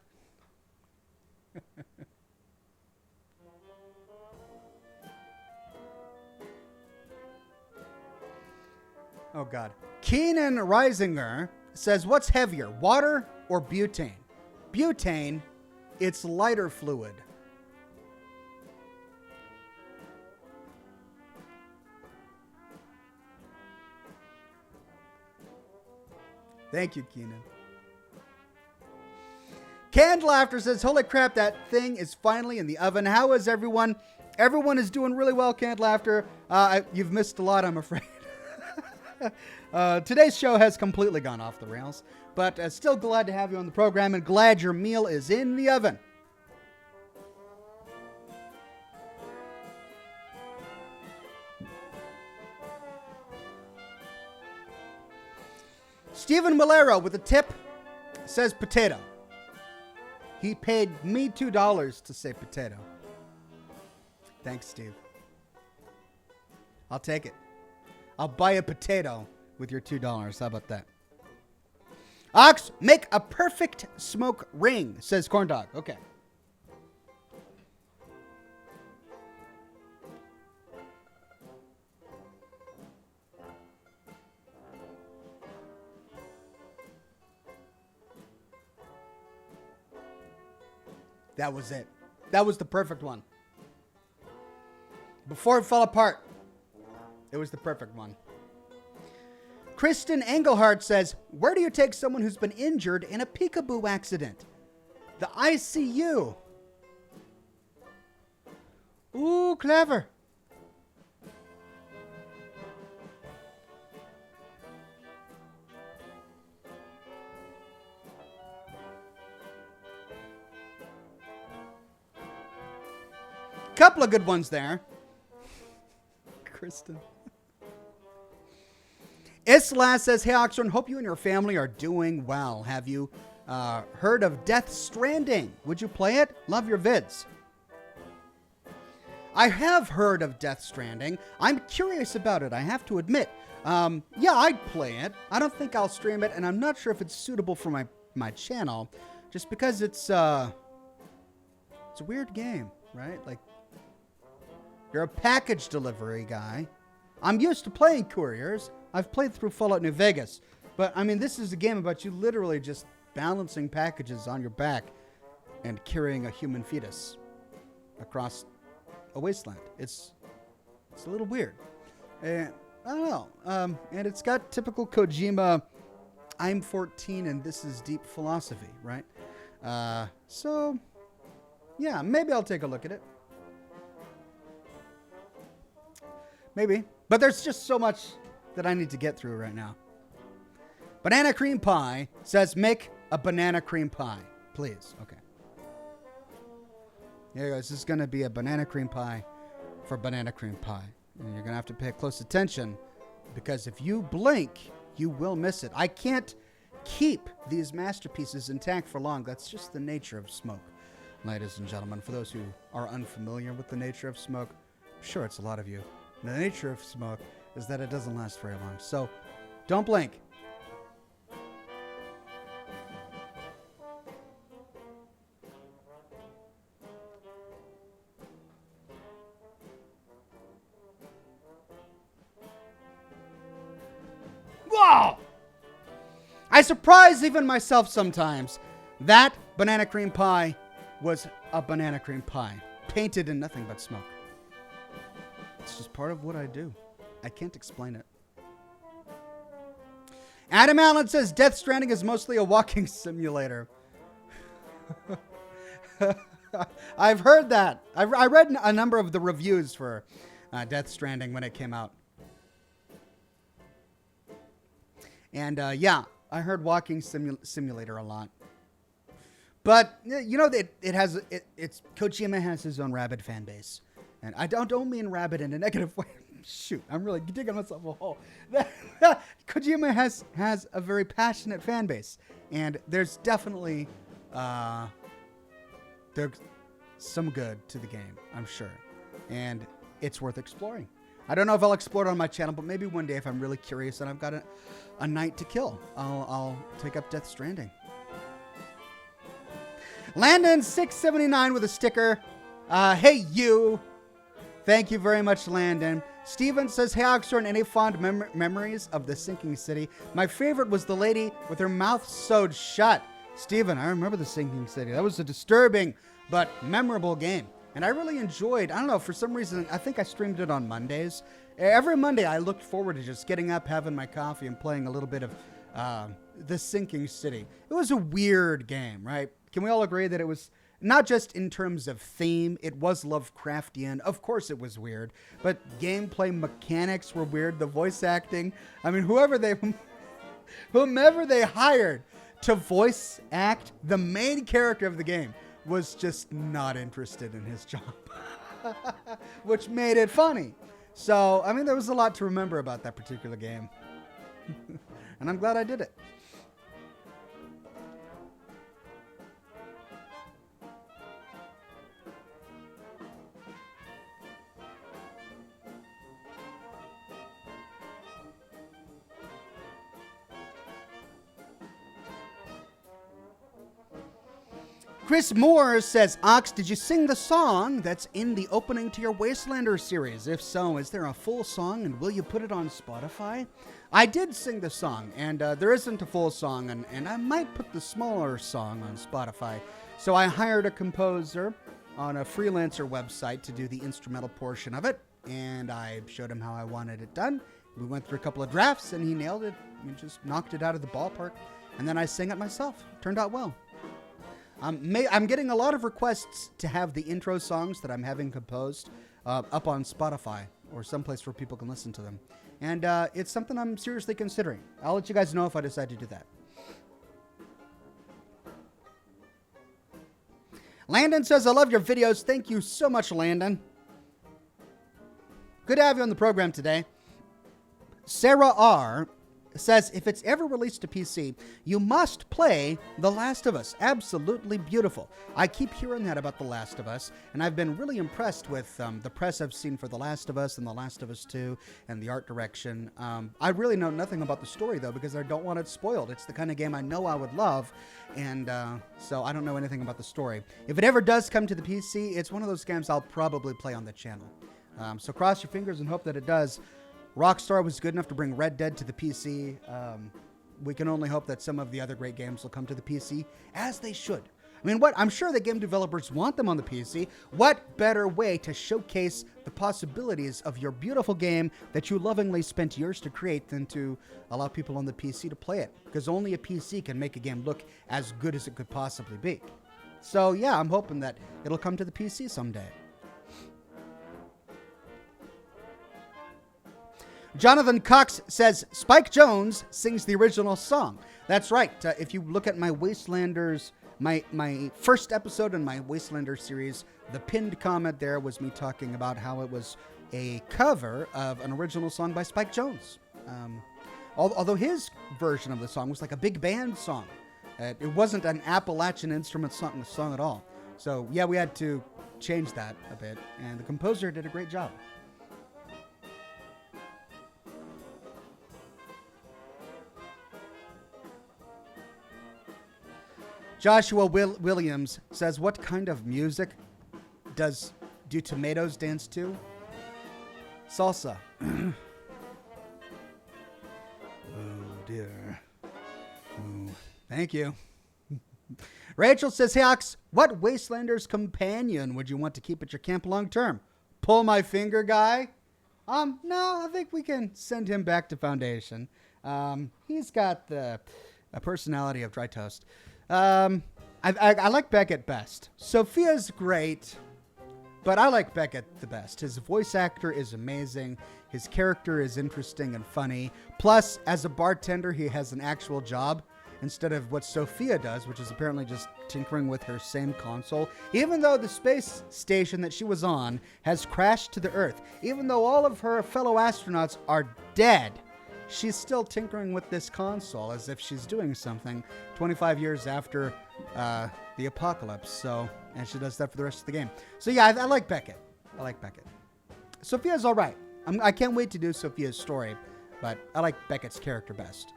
Oh, God. Keenan Reisinger says, what's heavier, water or butane? Butane, it's lighter fluid. Thank you, Keenan. Canned Laughter says, holy crap, that thing is finally in the oven. How is everyone? Everyone is doing really well, Canned Laughter. You've missed a lot, I'm afraid. Today's show has completely gone off the rails, but still glad to have you on the program and glad your meal is in the oven. Stephen Malero with a tip says potato. He paid me $2 to say potato. Thanks, Steve. I'll take it. I'll buy a potato with your $2. How about that? Ox, make a perfect smoke ring, says Corndog. Okay. That was it. That was the perfect one. Before it fell apart, it was the perfect one. Kristen Engelhardt says, where do you take someone who's been injured in a peekaboo accident? The ICU. Ooh, clever. Couple of good ones there. Kristen. Isla says, hey, Oxhorn, hope you and your family are doing well. Have you heard of Death Stranding? Would you play it? Love your vids. I have heard of Death Stranding. I'm curious about it, I have to admit. Yeah, I'd play it. I don't think I'll stream it, and I'm not sure if it's suitable for my channel, just because it's a weird game, right? Like, you're a package delivery guy. I'm used to playing couriers. I've played through Fallout New Vegas. But, I mean, this is a game about you literally just balancing packages on your back and carrying a human fetus across a wasteland. It's a little weird. And I don't know. And it's got typical Kojima, I'm 14 and this is deep philosophy, right? So, yeah, maybe I'll take a look at it. Maybe. But there's just so much that I need to get through right now. Banana Cream Pie says, make a banana cream pie. Please. Okay. Here goes. This is going to be a banana cream pie for banana cream pie. And you're going to have to pay close attention because if you blink, you will miss it. I can't keep these masterpieces intact for long. That's just the nature of smoke, ladies and gentlemen. For those who are unfamiliar with the nature of smoke, I'm sure it's a lot of you. The nature of smoke is that it doesn't last very long. So don't blink. Whoa! I surprise even myself sometimes. That banana cream pie was a banana cream pie, painted in nothing but smoke. It's just part of what I do. I can't explain it. Adam Allen says Death Stranding is mostly a walking simulator. I've heard that. I read a number of the reviews for Death Stranding when it came out. And yeah, I heard walking simulator a lot. But you know, it's Kojima has his own rabid fan base, and I don't mean rabid in a negative way. Shoot, I'm really digging myself a hole. Kojima has a very passionate fan base, and there's definitely there's some good to the game, I'm sure, and it's worth exploring. I don't know if I'll explore it on my channel, but maybe one day if I'm really curious and I've got a night to kill, I'll take up Death Stranding. Landon679 with a sticker. Hey, you. Thank you very much, Landon. Steven says, hey, Oxhorn, any fond memories of the sinking city? My favorite was the lady with her mouth sewed shut. Steven, I remember the sinking city. That was a disturbing but memorable game. And I really enjoyed, I don't know, for some reason, I think I streamed it on Mondays. Every Monday, I looked forward to just getting up, having my coffee, and playing a little bit of the sinking city. It was a weird game, right? Can we all agree that it was not just in terms of theme, it was Lovecraftian. Of course it was weird, but gameplay mechanics were weird. The voice acting, I mean, whomever they hired to voice act the main character of the game was just not interested in his job, which made it funny. So, I mean, there was a lot to remember about that particular game. And I'm glad I did it. Chris Moore says, Ox, did you sing the song that's in the opening to your Wastelander series? If so, is there a full song, and will you put it on Spotify? I did sing the song, and there isn't a full song, and I might put the smaller song on Spotify. So I hired a composer on a freelancer website to do the instrumental portion of it, and I showed him how I wanted it done. We went through a couple of drafts, and he nailed it. He just knocked it out of the ballpark, and then I sang it myself. Turned out well. I'm getting a lot of requests to have the intro songs that I'm having composed up on Spotify or someplace where people can listen to them. And it's something I'm seriously considering. I'll let you guys know if I decide to do that. Landon says, I love your videos. Thank you so much, Landon. Good to have you on the program today. Sarah R. says, if it's ever released to PC, you must play The Last of Us. Absolutely beautiful. I keep hearing that about The Last of Us, and I've been really impressed with the press I've seen for The Last of Us and The Last of Us 2 and the art direction. I really know nothing about the story, though, because I don't want it spoiled. It's the kind of game I know I would love, and so I don't know anything about the story. If it ever does come to the PC, it's one of those games I'll probably play on the channel. So cross your fingers and hope that it does. Rockstar was good enough to bring Red Dead to the PC. We can only hope that some of the other great games will come to the PC, as they should. I mean, I'm sure that game developers want them on the PC. What better way to showcase the possibilities of your beautiful game that you lovingly spent years to create than to allow people on the PC to play it? Because only a PC can make a game look as good as it could possibly be. So yeah, I'm hoping that it'll come to the PC someday. Jonathan Cox says, Spike Jonze sings the original song. That's right. If you look at my Wastelanders, my first episode in my Wastelander series, the pinned comment there was me talking about how it was a cover of an original song by Spike Jonze. Although his version of the song was like a big band song. It wasn't an Appalachian instrument song at all. So yeah, we had to change that a bit, and the composer did a great job. Joshua Williams says, what kind of music do tomatoes dance to? Salsa. Ooh. dear. Ooh, thank you. Rachel says, hey, Ox, what Wastelander's companion would you want to keep at your camp long term? Pull my finger guy? No, I think we can send him back to Foundation. He's got the personality of dry toast. I like Beckett best. Sophia's great, but I like Beckett the best. His voice actor is amazing. His character is interesting and funny. Plus, as a bartender, he has an actual job instead of what Sophia does, which is apparently just tinkering with her same console. Even though the space station that she was on has crashed to the Earth, even though all of her fellow astronauts are dead, she's still tinkering with this console as if she's doing something 25 years after the apocalypse. So, and she does that for the rest of the game. So yeah, I like Beckett. I like Beckett. Sophia's all right. I can't wait to do Sophia's story, but I like Beckett's character best.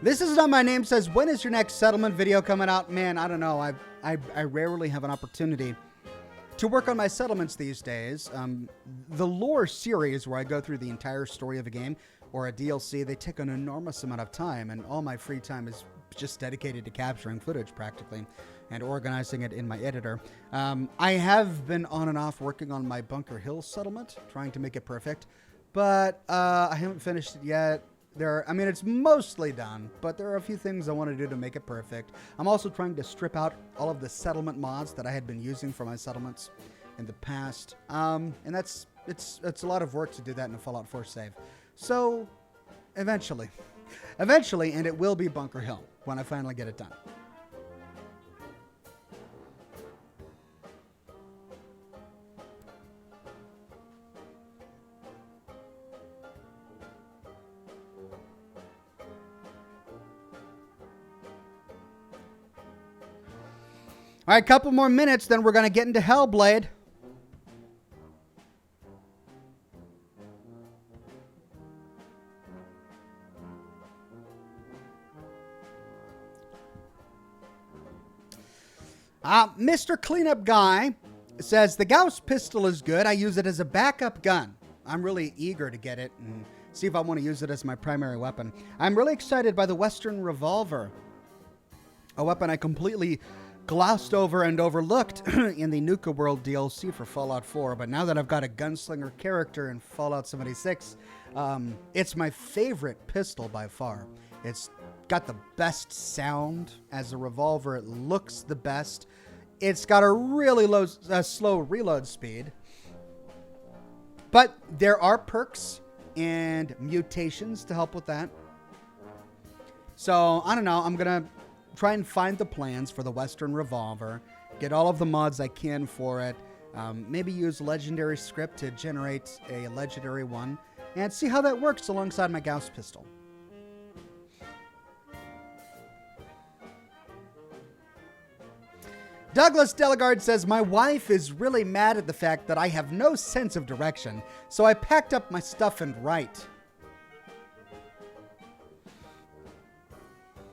This is not my name. Says, when is your next settlement video coming out? Man, I don't know. I rarely have an opportunity to work on my settlements these days. The lore series, where I go through the entire story of a game or a DLC, they take an enormous amount of time, and all my free time is just dedicated to capturing footage practically and organizing it in my editor. I have been on and off working on my Bunker Hill settlement, trying to make it perfect, but I haven't finished it yet. It's mostly done, but there are a few things I want to do to make it perfect. I'm also trying to strip out all of the settlement mods that I had been using for my settlements in the past. And it's a lot of work to do that in a Fallout 4 save. So, eventually, and it will be Bunker Hill when I finally get it done. All right, a couple more minutes, then we're going to get into Hellblade. Mr. Cleanup Guy says, the Gauss pistol is good. I use it as a backup gun. I'm really eager to get it and see if I want to use it as my primary weapon. I'm really excited by the Western Revolver, a weapon I completely glossed over and overlooked in the Nuka World DLC for Fallout 4, but now that I've got a gunslinger character in Fallout 76, it's my favorite pistol by far. It's got the best sound as a revolver. It looks the best. It's got a really slow reload speed, but there are perks and mutations to help with that. So I don't know. I'm gonna try and find the plans for the Western Revolver, get all of the mods I can for it, maybe use Legendary Script to generate a legendary one, and see how that works alongside my Gauss pistol. Douglas Delegard says, my wife is really mad at the fact that I have no sense of direction, so I packed up my stuff and write.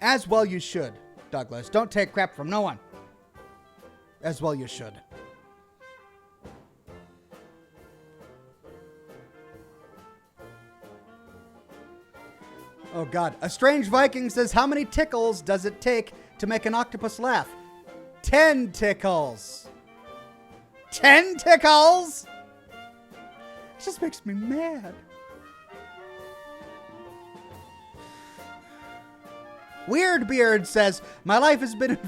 As well you should, Douglas. Don't take crap from no one. As well you should. Oh God. A Strange Viking says, how many tickles does it take to make an octopus laugh? 10 tickles. 10 tickles? It just makes me mad. Weirdbeard says, my life has been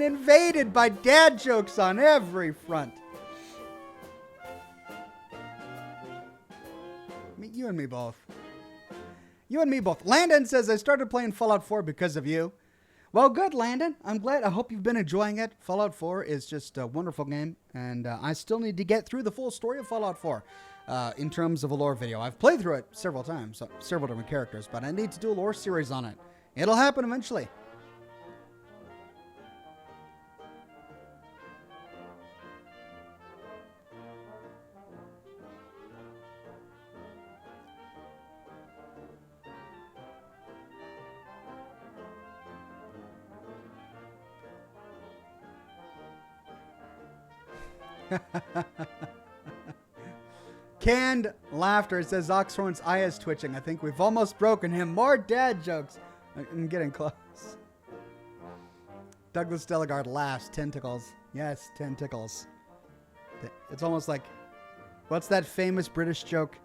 invaded by dad jokes on every front. You and me both. You and me both. Landon says, I started playing Fallout 4 because of you. Well, good, Landon. I'm glad. I hope you've been enjoying it. Fallout 4 is just a wonderful game, and I still need to get through the full story of Fallout 4. In terms of a lore video. I've played through it several times, several different characters, but I need to do a lore series on it. It'll happen eventually. Canned laughter. It says Oxhorn's eye is twitching. I think we've almost broken him. More dad jokes. I'm getting close. Douglas Delegard laughs. Tentacles. Yes, tentacles. It's almost like, what's that famous British joke?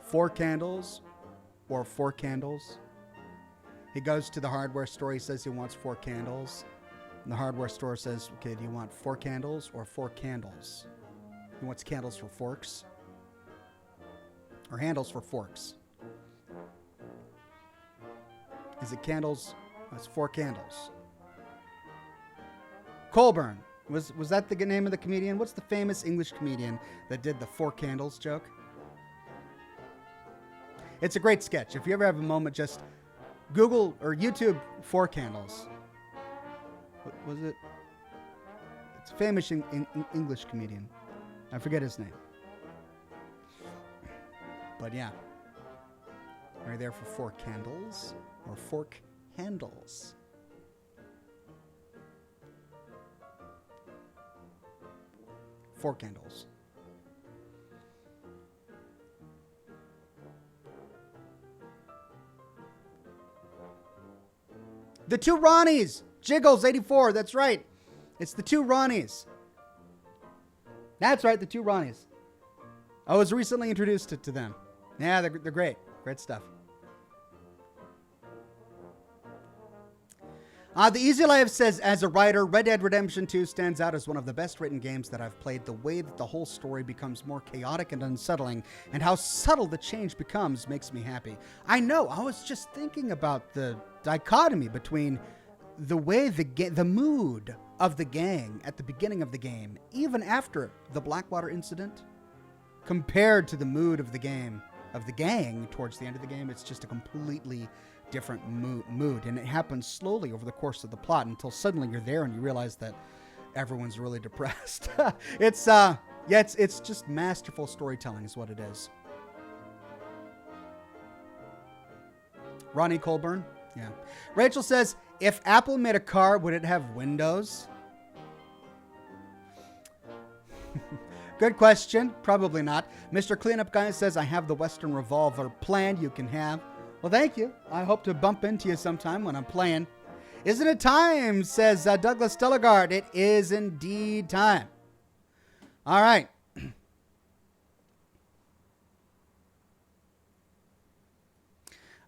Four candles or four candles. He goes to the hardware store. He says he wants 4 candles. And the hardware store says, okay, do you want 4 candles or 4 candles? He wants candles for forks. Or handles for forks. Is it candles? That's 4 candles. Colburn. Was that the name of the comedian? What's the famous English comedian that did the 4 candles joke? It's a great sketch. If you ever have a moment, just Google or YouTube 4 candles. What was it? It's a famous English comedian. I forget his name. But yeah. Are you there for 4 candles or fork handles? Four candles. The 2 Ronnies. Jiggles 84. That's right. It's the 2 Ronnies. That's right. The 2 Ronnies. I was recently introduced to them. Yeah, they're great. Great stuff. The Easy Life says, as a writer, Red Dead Redemption 2 stands out as one of the best written games that I've played. The way that the whole story becomes more chaotic and unsettling, and how subtle the change becomes, makes me happy. I know. I was just thinking about the dichotomy between the way the mood of the gang at the beginning of the game, even after the Blackwater incident, compared to the mood of the gang towards the end of the game. It's just a completely different mood, and it happens slowly over the course of the plot until suddenly you're there and you realize that everyone's really depressed. It's just masterful storytelling is what it is. Ronnie Colburn. Yeah. Rachel says, if Apple made a car, would it have windows? Good question. Probably not. Mr. Cleanup Guy says, I have the Western Revolver planned. You can have. Well, thank you. I hope to bump into you sometime when I'm playing. Isn't it time? Says Douglas Delegard. It is indeed time. All right.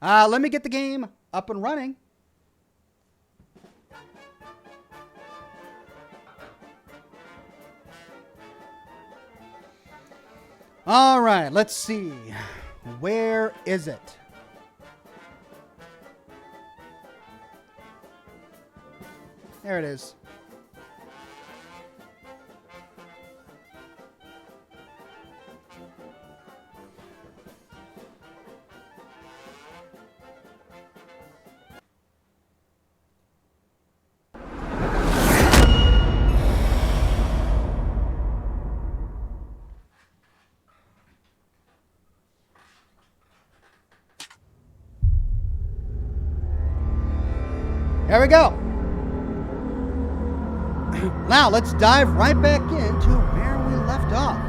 Let me get the game up and running. All right, let's see. Where is it? There it is. There we go. Now let's dive right back into where we left off.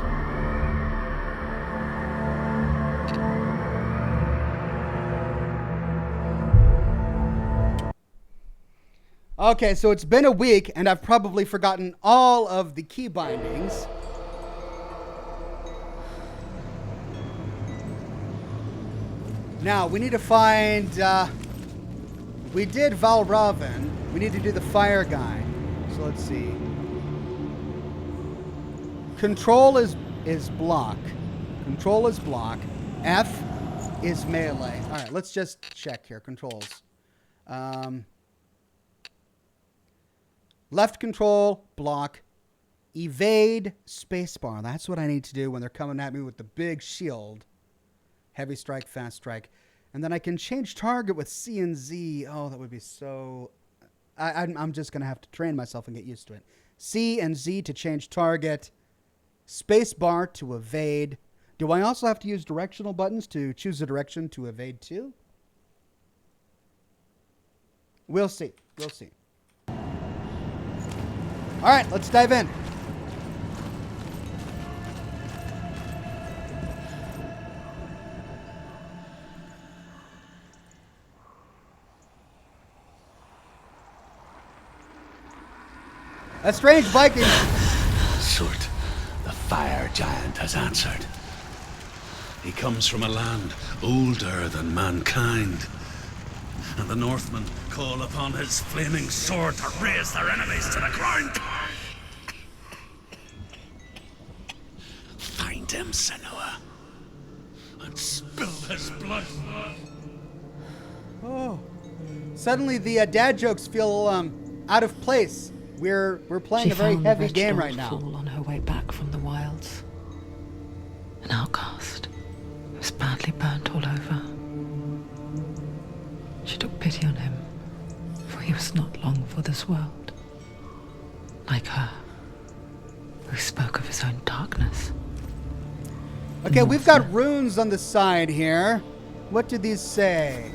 Okay, so it's been a week and I've probably forgotten all of the key bindings. Now we need to find, we did Valravan. We need to do the fire guy. So let's see. Control is block. Control is block. F is melee. All right, let's just check here. Controls. Left control, block. Evade, spacebar. That's what I need to do when they're coming at me with the big shield. Heavy strike, fast strike. And then I can change target with C and Z. Oh, that would be so... I'm just going to have to train myself and get used to it. C and Z to change target. Space bar to evade. Do I also have to use directional buttons to choose a direction to evade to? We'll see. We'll see. All right, let's dive in. A strange Viking. Surt, the fire giant has answered. He comes from a land older than mankind. And the Northmen call upon his flaming sword to raise their enemies to the ground. Find him, Senua, and spill his blood. Oh. Suddenly the dad jokes feel out of place. We're playing a very heavy game right now. Fool on her way back from the wilds. An outcast. Was badly burnt all over. She took pity on him, for he was not long for this world. Like her, who spoke of his own darkness. Okay, we've got runes on the side here. What do these say?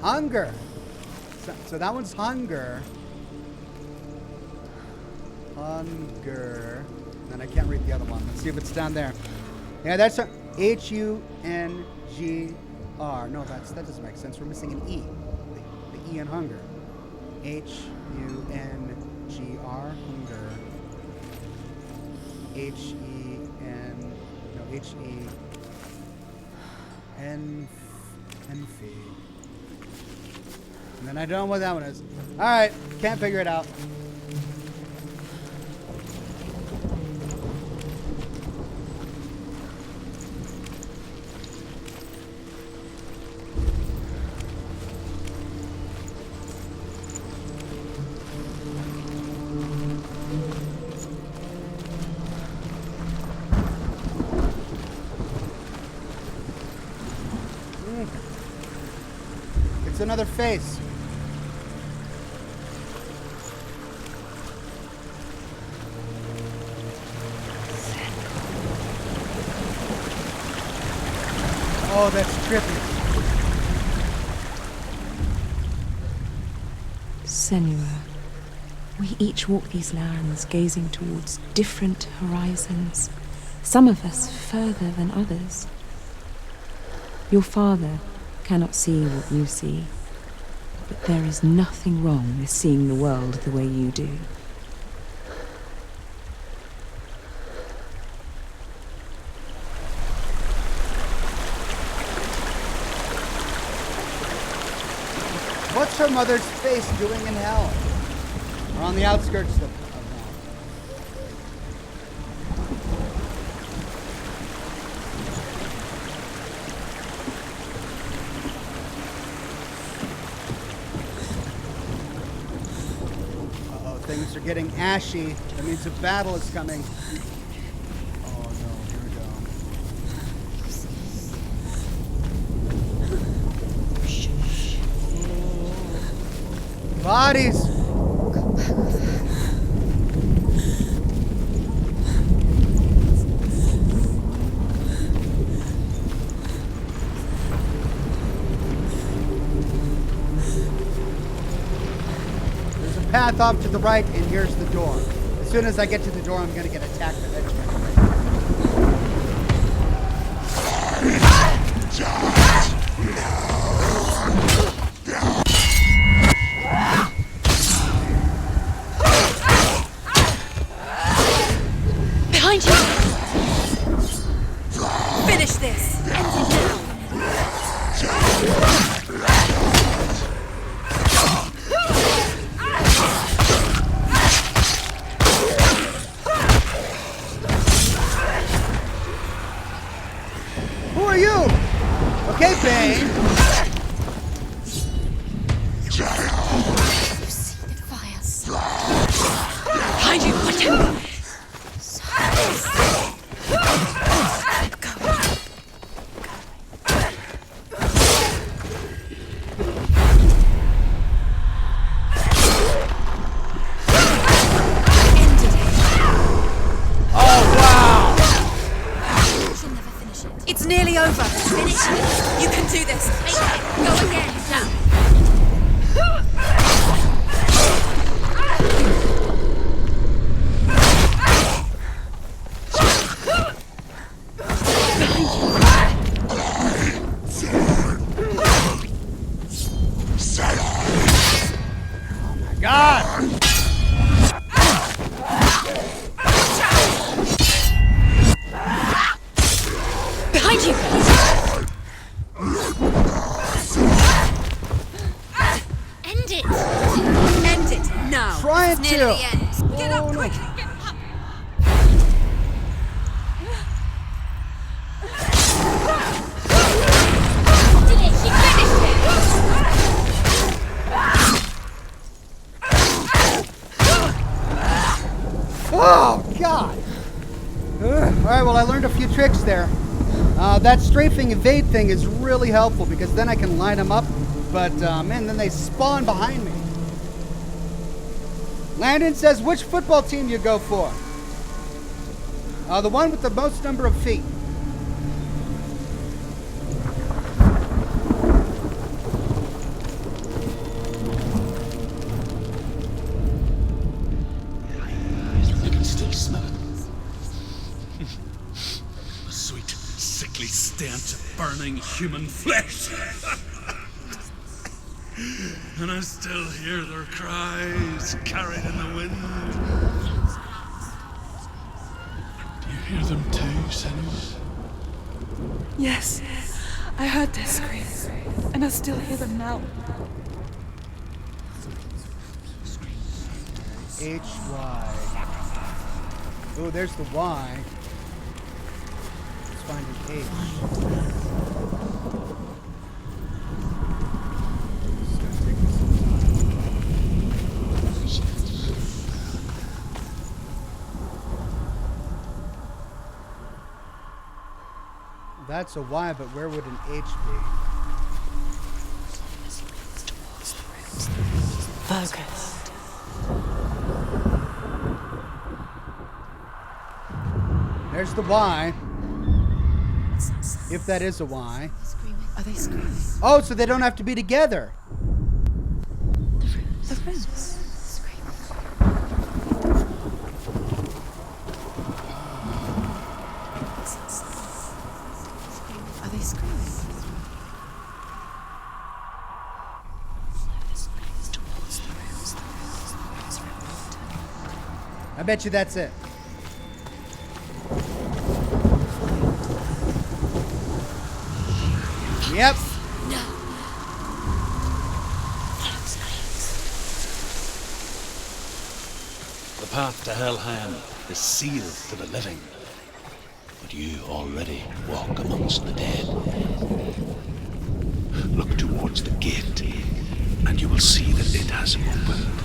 Hunger. So that one's hunger. Hunger. And I can't read the other one. Let's see if it's down there. Yeah, that's H-U-N-G-R. No, that doesn't make sense. We're missing an E. The E in hunger. H-U-N-G-R. Hunger. H-E-N. No, H-E-N. Enfi. And then I don't know what that one is. Alright, can't figure it out. It's another face. Oh, that's trippy. Senua, we each walk these lands gazing towards different horizons, some of us further than others. Your father cannot see what you see, but there is nothing wrong with seeing the world the way you do. What's her mother's face doing in hell? We're on the outskirts of hell. Uh-oh, things are getting ashy. That means a battle is coming. Oh no, here we go. Bodies! There's a path off to the right, and here's the door. As soon as I get to the door, I'm gonna get attacked eventually. Behind you! Finish this! End it now! Who are you? Okay, Bane. It's nearly over. Finish it. You can do this. Take it. Go again. Down. Behind you! End it! End it now! Try It's it near to. the end. Get up no. quick! Get up! Did it! She finished it! Oh, God! Alright, well, I learned a few tricks there. That strafing evade thing is really helpful because then I can line them up, but, man, then they spawn behind me. Landon says, which football team you go for? The one with the most number of feet. You can still smell it. The sweet, sickly stench of burning human flesh. And I still hear their cries carried in the wind. Do you hear them too, Sinews? Yes, I heard their screams, and I still hear them now. H-Y. Oh, there's the Y. Let's find an H. That's a Y, but where would an H be? Focus. There's the Y. If that is a Y. Are they screaming? Oh, so they don't have to be together. The friends. Are they screaming? I bet you that's it. Yep. The path to Helheim is sealed to the living. But you already walk amongst the dead. Look towards the gate, and you will see that it has opened.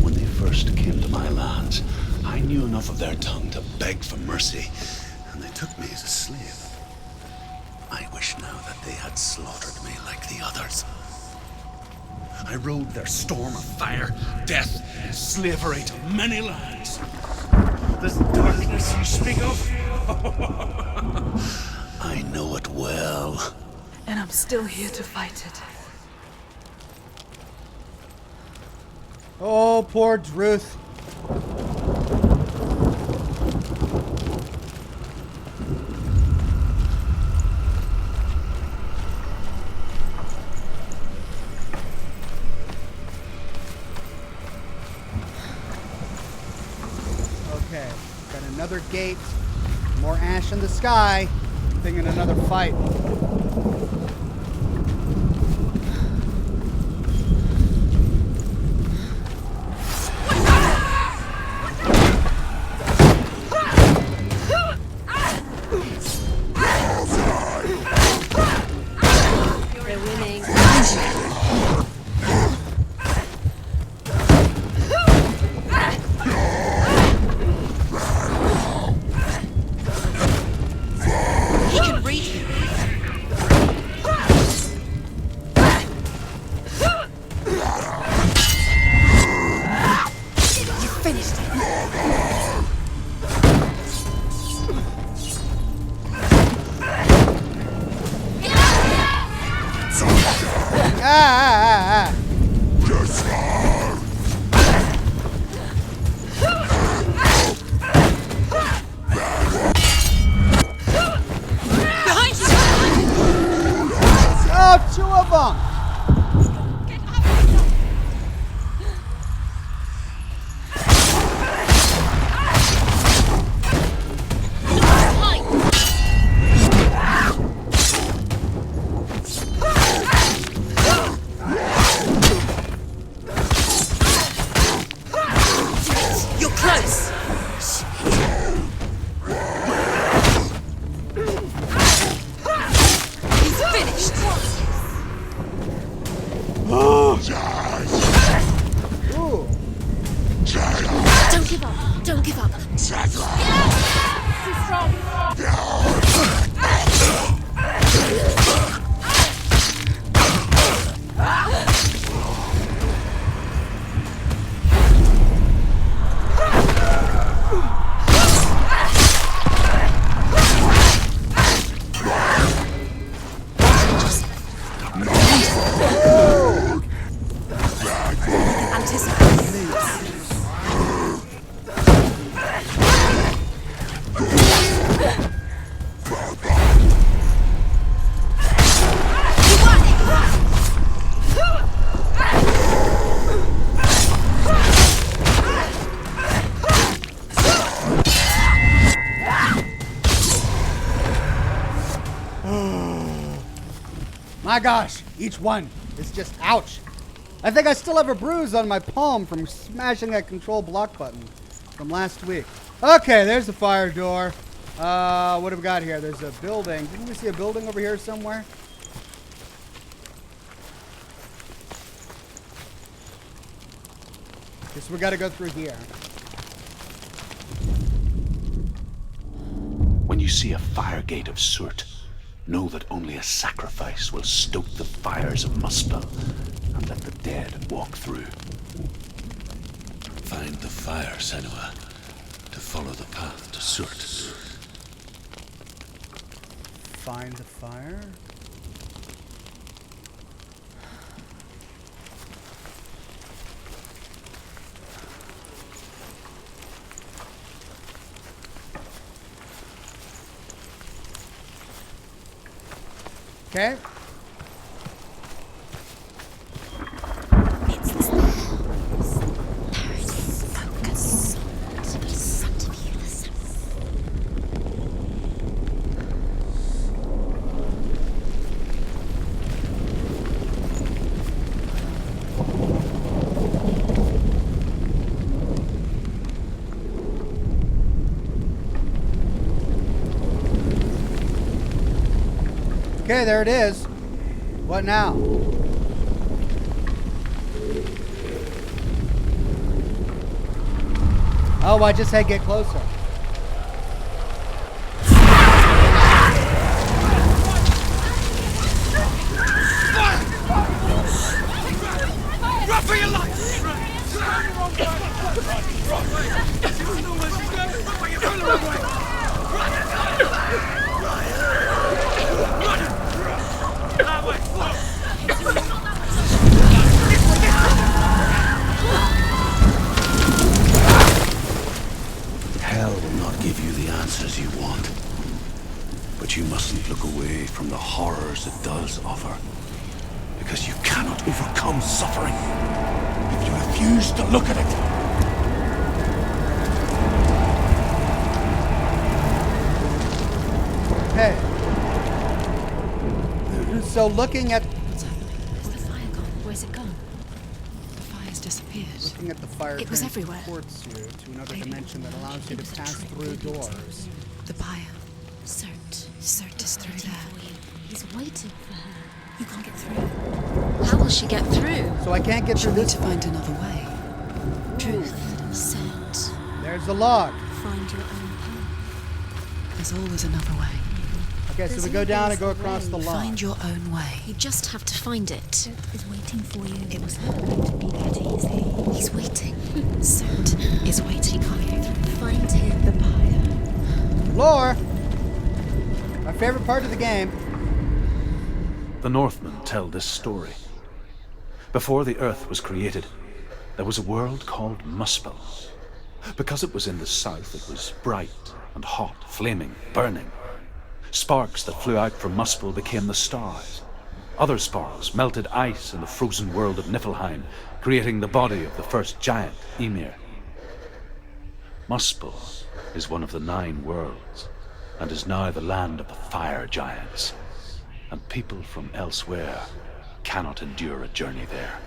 When they first came to my lands, I knew enough of their tongue to beg for mercy, and they took me as a slave. I wish now that they had slaughtered me like the others. I rode their storm of fire, death, and slavery to many lands. This darkness you speak of, I know it well. And I'm still here to fight it. Oh, poor Druce. Okay, got another gate. More ash in the sky. Thinking another fight. Ah! Behind you! Oh, two of them! You're close! He's finished! Ooh. Don't give up! Don't give up! Anticipate moves. My gosh, each one is just ouch. I think I still have a bruise on my palm from smashing that control block button from last week. Okay, there's the fire door. What have we got here? There's a building. Didn't we see a building over here somewhere? Guess we gotta go through here. When you see a fire gate of soot, know that only a sacrifice will stoke the fires of Muspel and let the dead walk through. Find the fire, Senua, to follow the path to soot. Find the fire. Okay. It's there. There it is. Focus. To the front of you, listen. Okay, there it is. What now? Oh, I just said get closer. Run for your life! Hell will not give you the answers you want. But you mustn't look away from the horrors it does offer. Because you cannot overcome suffering if you refuse to look at it. Okay. So looking at What's the fire gone? Where's it gone? The fire's disappeared. looking at the fire It was everywhere. transports you to another Maybe dimension that allows you to it was a pass trick. through doors. The pyre. Cert. Cert is through Waiting there. for you. He's waiting for her. You can't get through. How will she get through? So I can't get She'll through need this. to find another way. Truth. Cert. There's the log. Find your own path. There's always another way. Okay, so There's we go down and go always a across way. the log. Find your own way. You just have to find it. Cert is waiting for you. It was not going to be that easy. He's waiting. Cert Is waiting for you. Find him. The pyre. Lore! My favorite part of the game. The Northmen tell this story. Before the earth was created, there was a world called Muspel. Because it was in the south, it was bright and hot, flaming, burning. Sparks that flew out from Muspel became the stars. Other sparks melted ice in the frozen world of Niflheim, creating the body of the first giant, Ymir. Muspel is one of the 9 worlds, and is now the land of the fire giants. And people from elsewhere cannot endure a journey there.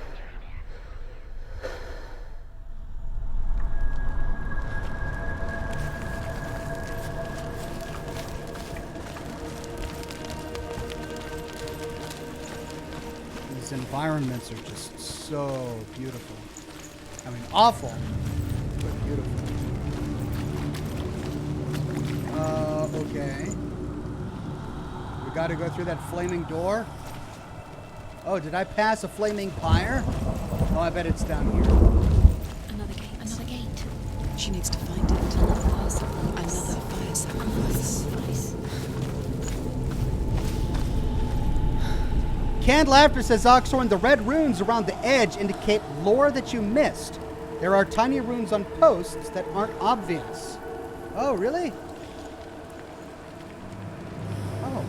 These environments are just so beautiful. I mean, awful, but beautiful. Okay. We gotta go through that flaming door. Oh, did I pass a flaming pyre? Oh, I bet it's down here. Another gate. Another gate. She needs to find it. Another fire sacrifice. Canned Laughter says, Oxhorn, the red runes around the edge indicate lore that you missed. There are tiny runes on posts that aren't obvious. Oh, really? Oh.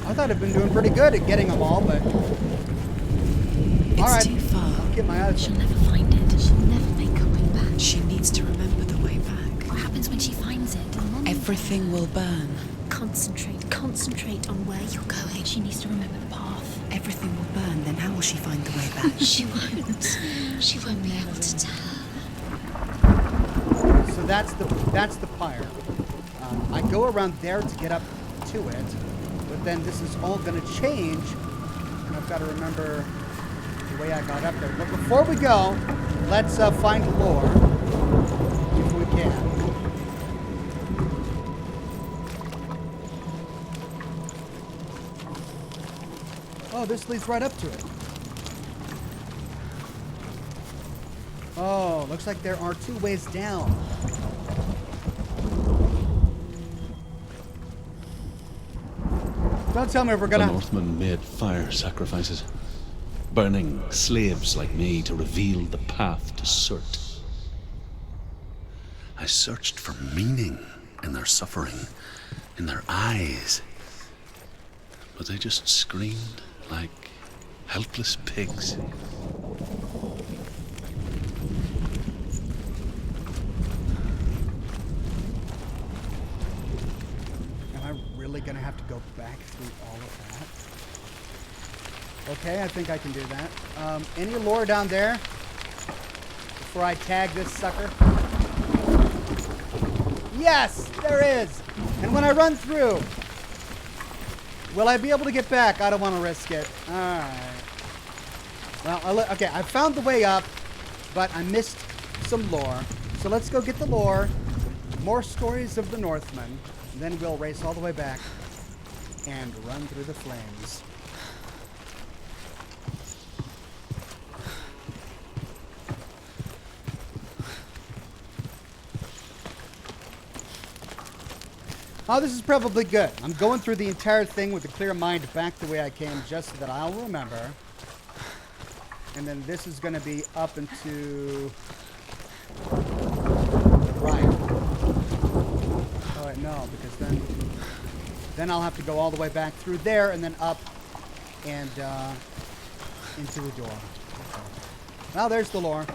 I thought I'd been doing pretty good at getting them all, but... It's all right. too far. I'll get my eyes. She'll never find it. She'll never make her way back. She needs to remember the way back. What happens when she finds it? And then Everything will burn. Concentrate on where you're going. She needs to remember the path. Everything will burn, then how will she find the way back? She won't. She won't be able to tell. So that's the pyre. I go around there to get up to it, but then this is all going to change, and I've got to remember the way I got up there. But before we go, let's find lore, if we can. Oh, this leads right up to it. Oh, looks like there are 2 ways down. Don't tell me we're The gonna... Northmen made fire sacrifices, burning slaves like me to reveal the path to Surt. I searched for meaning in their suffering, in their eyes, but they just screamed like helpless pigs. Am I really gonna have to go back through all of that? Okay, I think I can do that. Any lore down there before I tag this sucker? Yes, there is. And when I run through, will I be able to get back? I don't want to risk it. All right. Well, okay, I found the way up, but I missed some lore. So let's go get the lore, more stories of the Northmen, and then we'll race all the way back and run through the flames. Oh, this is probably good. I'm going through the entire thing with a clear mind back the way I came, just so that I'll remember. And then this is going to be up into... right. Oh, wait, no, because then I'll have to go all the way back through there and then up and into the door. Okay. Well, there's the lore.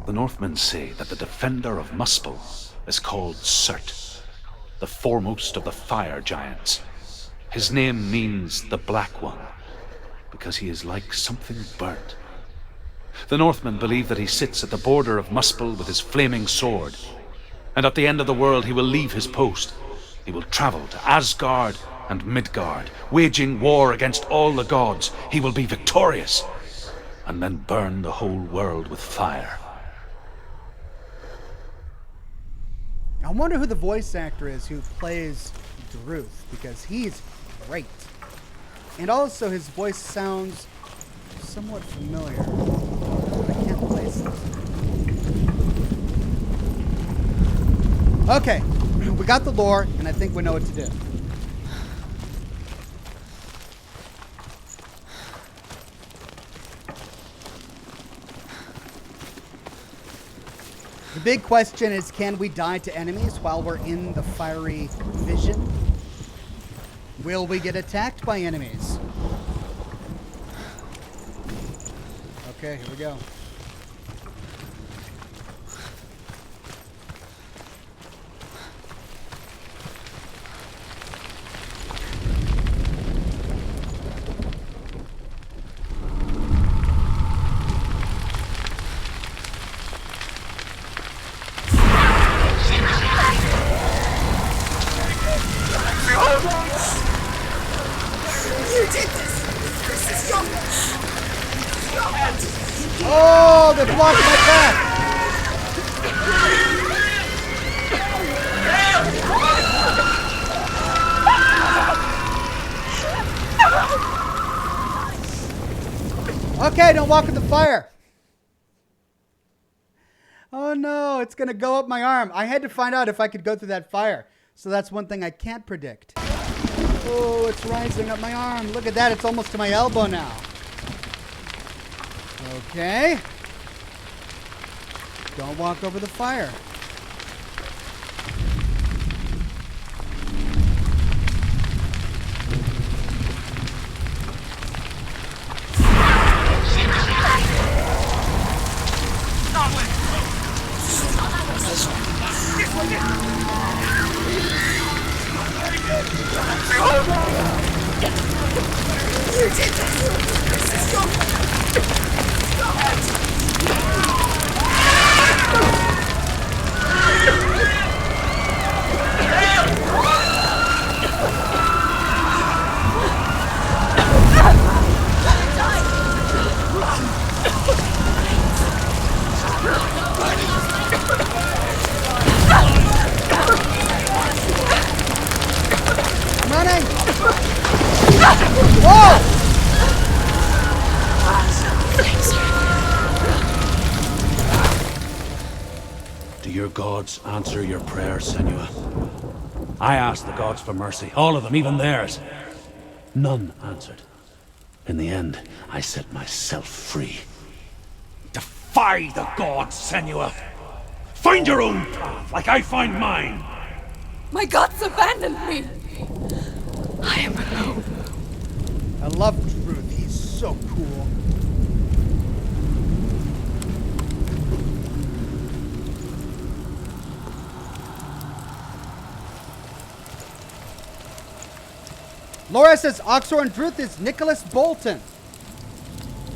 The Northmen say that the defender of Muspel is called Surt, the foremost of the fire giants. His name means the Black One, because he is like something burnt. The Northmen believe that he sits at the border of Muspel with his flaming sword, and at the end of the world he will leave his post. He will travel to Asgard and Midgard, waging war against all the gods. He will be victorious, and then burn the whole world with fire. I wonder who the voice actor is who plays Druce, because he's great. And also his voice sounds somewhat familiar. I can't place it. Okay, we got the lore, and I think we know what to do. The big question is, can we die to enemies while we're in the fiery vision? Will we get attacked by enemies? Okay, here we go. Oh, they blocked my path! Okay, don't walk in the fire. Oh no, it's gonna go up my arm. I had to find out if I could go through that fire. So that's one thing I can't predict. Oh, it's rising up my arm. Look at that, it's almost to my elbow now. Okay. Don't walk over the fire. Do your gods answer your prayers, Senua? I asked the gods for mercy, all of them, even theirs. None answered. In the end, I set myself free. Defy the gods, Senua! Find your own path, like I find mine! My gods abandoned me! I am alone. I love Druce. He's so cool. Laura says Oxhorn Druce is Nicholas Bolton.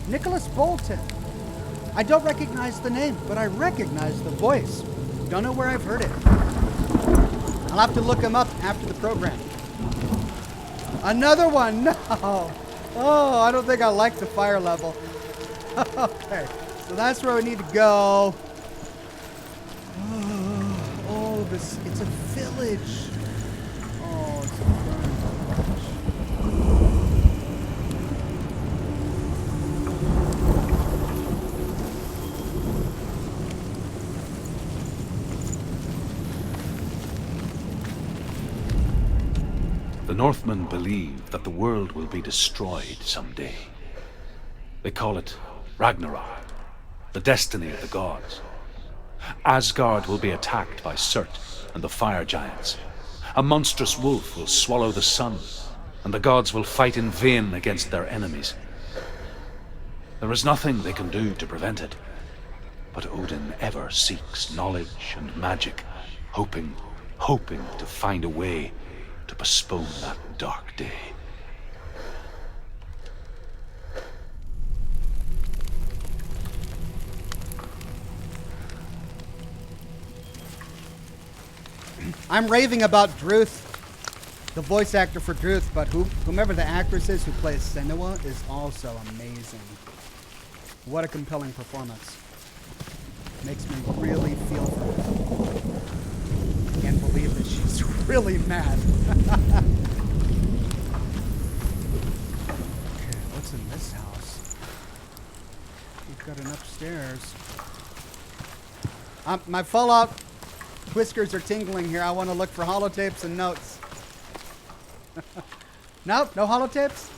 Nicholas Bolton. I don't recognize the name, but I recognize the voice. Don't know where I've heard it. I'll have to look him up after the program. Another one. No. Oh, I don't think I like the fire level. Okay, so that's where we need to go. Oh, this, it's a village. Oh, it's a village. The Northmen believe that the world will be destroyed someday. They call it Ragnarok, the destiny of the gods. Asgard will be attacked by Surt and the fire giants. A monstrous wolf will swallow the sun, and the gods will fight in vain against their enemies. There is nothing they can do to prevent it, but Odin ever seeks knowledge and magic, hoping to find a way to postpone that dark day. I'm raving about Druce, the voice actor for Druce, but whomever the actress is who plays Senua is also amazing. What a compelling performance. Makes me really feel for her. Can't believe that she's really mad. Okay, what's in this house? We've got an upstairs. My Fallout whiskers are tingling here. I want to look for holotapes and notes. Nope, no holotapes?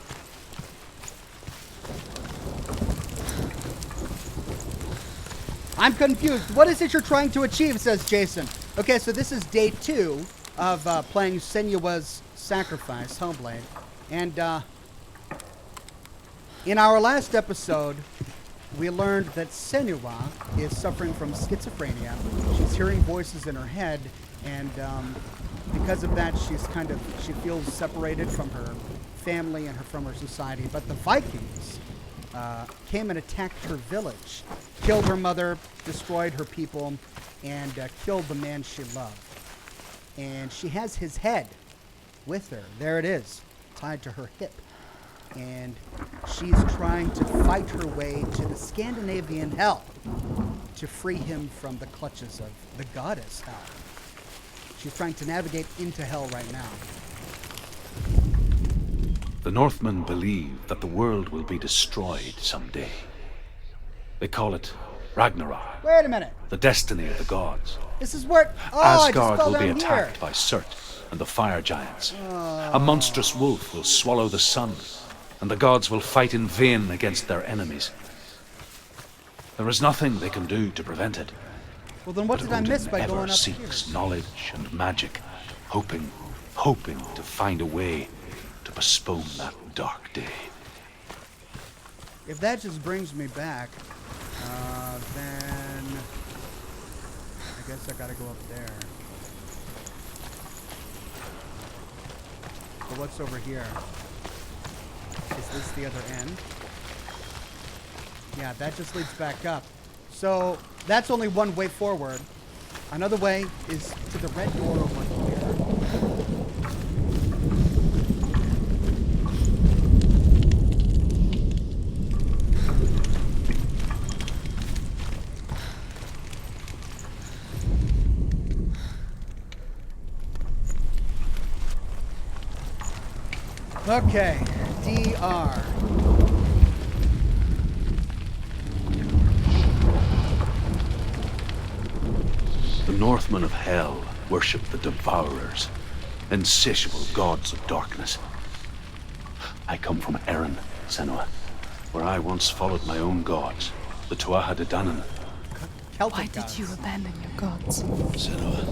I'm confused. What is it you're trying to achieve, says Jason. Okay, so this is day 2 of playing Senua's Sacrifice, Hellblade. And in our last episode, we learned that Senua is suffering from schizophrenia. She's hearing voices in her head, and because of that, she feels separated from her family and from her society. But the Vikings came and attacked her village, killed her mother, destroyed her people, and killed the man she loved. And she has his head with her. There it is, tied to her hip. And she's trying to fight her way to the Scandinavian hell to free him from the clutches of the goddess hell. She's trying to navigate into hell right now. The Northmen believe that the world will be destroyed someday. They call it Ragnarok, Wait a minute. the destiny of the gods. This is where... Oh, I just Asgard fell will be down attacked here. by Surt and the fire giants. A monstrous wolf will swallow the sun, and the gods will fight in vain against their enemies. There is nothing they can do to prevent it. Well, then what But did I miss Odin by ever going up seeks here? knowledge and magic, hoping to find a way to postpone that dark day. If that just brings me back, then I guess I gotta go up there. But what's over here? Is this the other end? Yeah, that just leads back up. So that's only one way forward. Another way is to the red door over here. Okay, DR. The Northmen of Hell worship the Devourers, insatiable gods of darkness. I come from Erin, Senua, where I once followed my own gods, the Tuatha De Danann. Celtic Why did gods. you abandon your gods? Senua,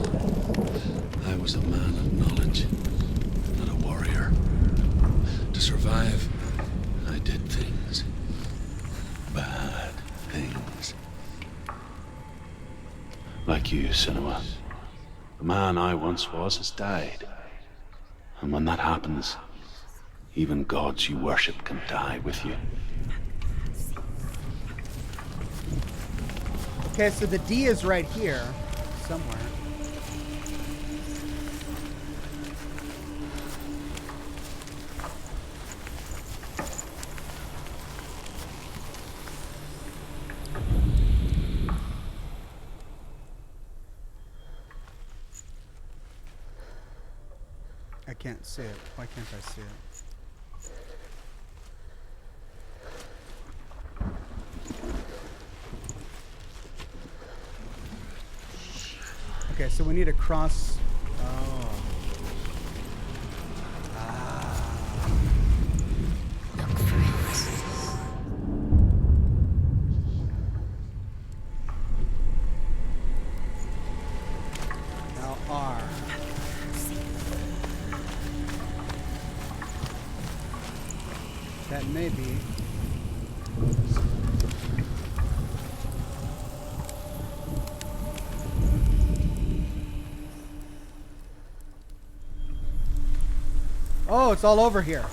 I was a man of knowledge, not a warrior. To survive, I did things. Bad things. Like you, Senua. The man I once was has died. And when that happens, even gods you worship can die with you. Okay, so the D is right here, somewhere. I can't see it. Why can't I see it? Okay, so we need to cross. Oh. Now R. That may be. Oh, it's all over here.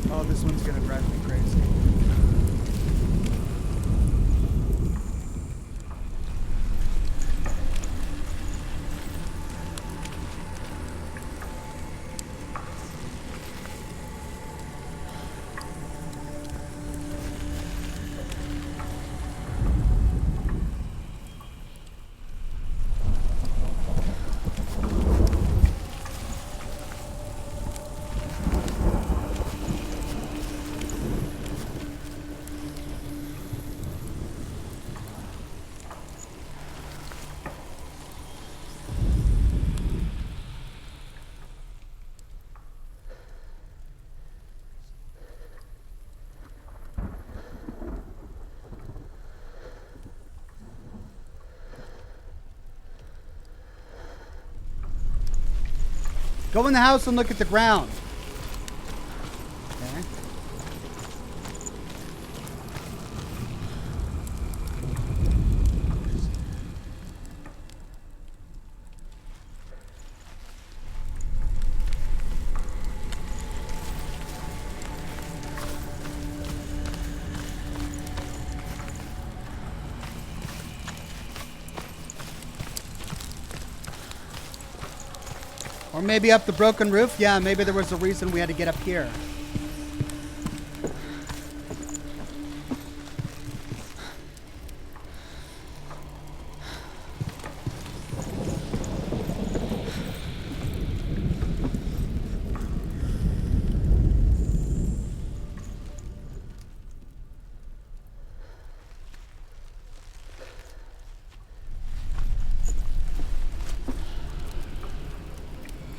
Oh, this one's gonna drive me crazy. Go in the house and look at the ground. Okay. Or maybe up the broken roof? Yeah, maybe there was a reason we had to get up here.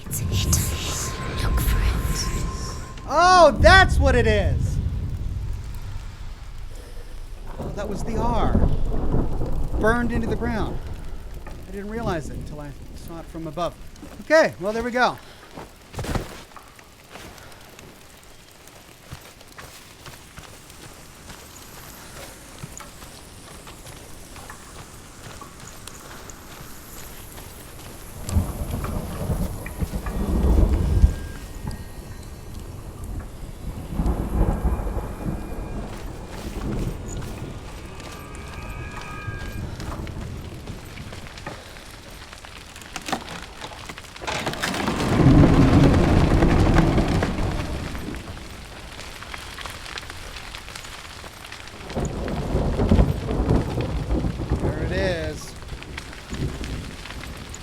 It's hidden. Look for it. Oh, that's what it is. Oh, that was the R. Burned into the ground. I didn't realize it until I saw it from above. Okay, well, there we go.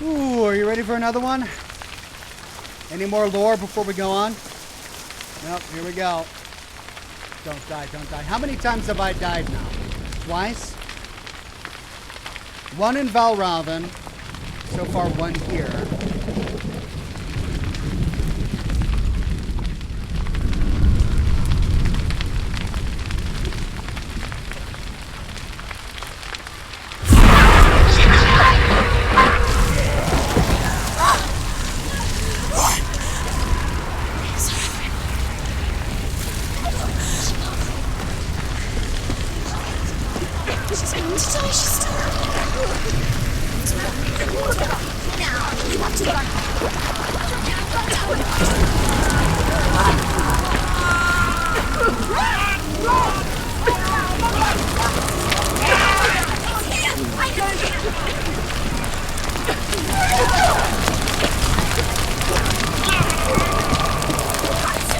Ooh, are you ready for another one? Any more lore before we go on? Nope, here we go. Don't die, don't die. How many times have I died now? Twice? One in Valravn. So far, one here.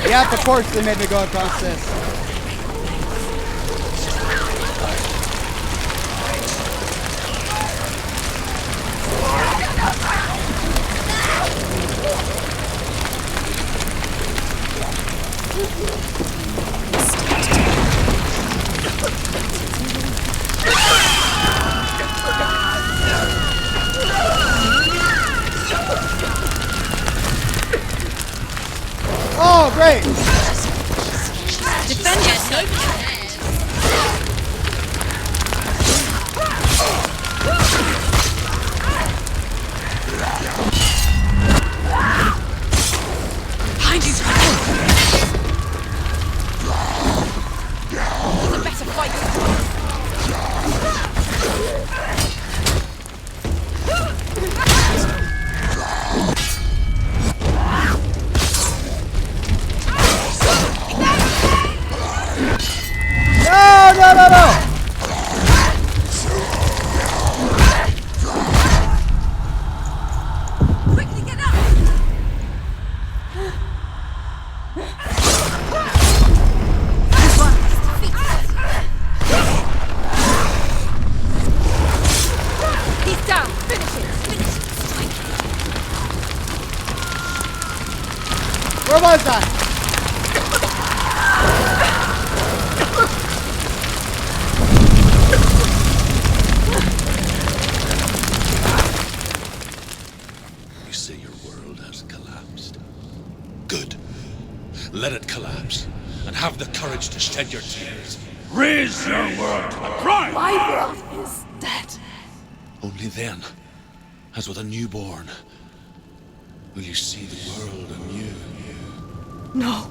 Yeah, of course they made me go across this. Oh, great! Defend yourself. Behind you! There's a better fight. No! Quickly get up! This one is defeated. He's down. Finish it. Finish it. Where was I? Let it collapse, and have the courage to shed your tears. Raise your world to the prime! My world is dead. Only then, as with a newborn, Will you see the world anew? No,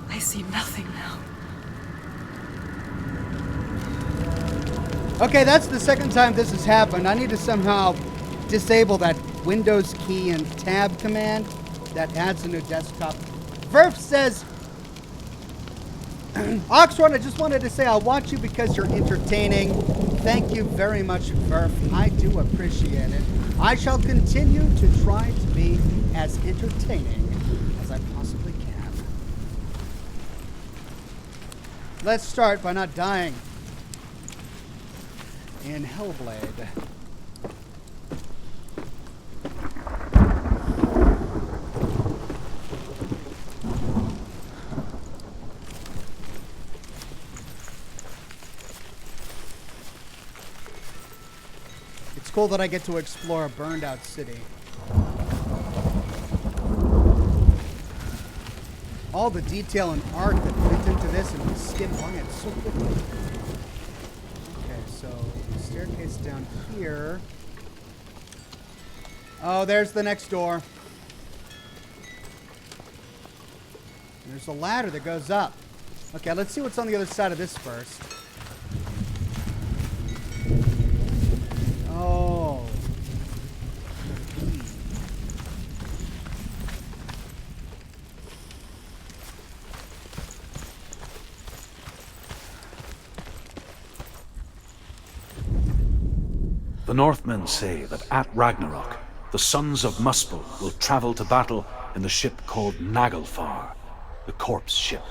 I see nothing now. Okay, that's the second time this has happened. I need to somehow disable that Windows key and tab command that adds a new desktop. Verf says, Oxhorn, I just wanted to say I watch you because you're entertaining. Thank you very much, Verf. I do appreciate it. I shall continue to try to be as entertaining as I possibly can. Let's start by not dying in Hellblade. It's cool that I get to explore a burned out city. All the detail and art that went into this and skimmed on it so quickly. Okay, so staircase down here. Oh, there's the next door. There's a ladder that goes up. Okay, let's see what's on the other side of this first. Oh. The Northmen say that at Ragnarok, the sons of Muspel will travel to battle in the ship called Naglfar, the corpse ship.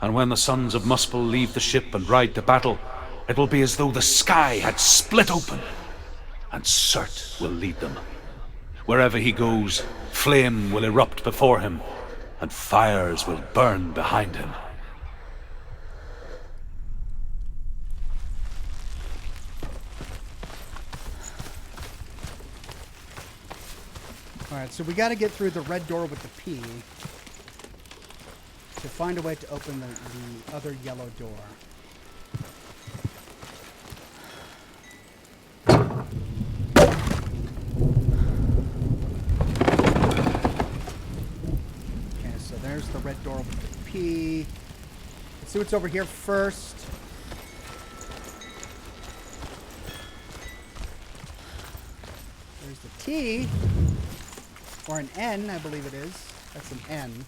And when the sons of Muspel leave the ship and ride to battle, it will be as though the sky had split open, and Surt will lead them. Wherever he goes, flame will erupt before him, and fires will burn behind him. Alright, so we gotta get through the red door with the P to find a way to open the other yellow door. Okay, so there's the red door with the P. Let's see what's over here first. There's the T. Or an N, I believe it is. That's an N.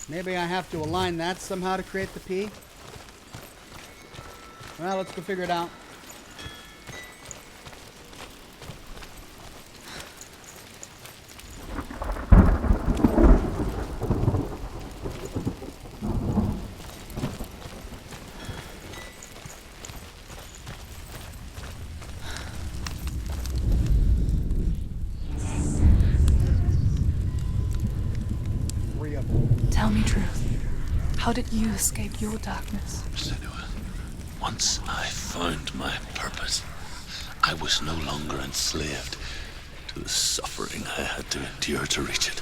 Maybe I have to align that somehow to create the P. Well, let's go figure it out. Tell me truth. How did you escape your darkness? Senua, once I found my purpose, I was no longer enslaved to the suffering I had to endure to reach it.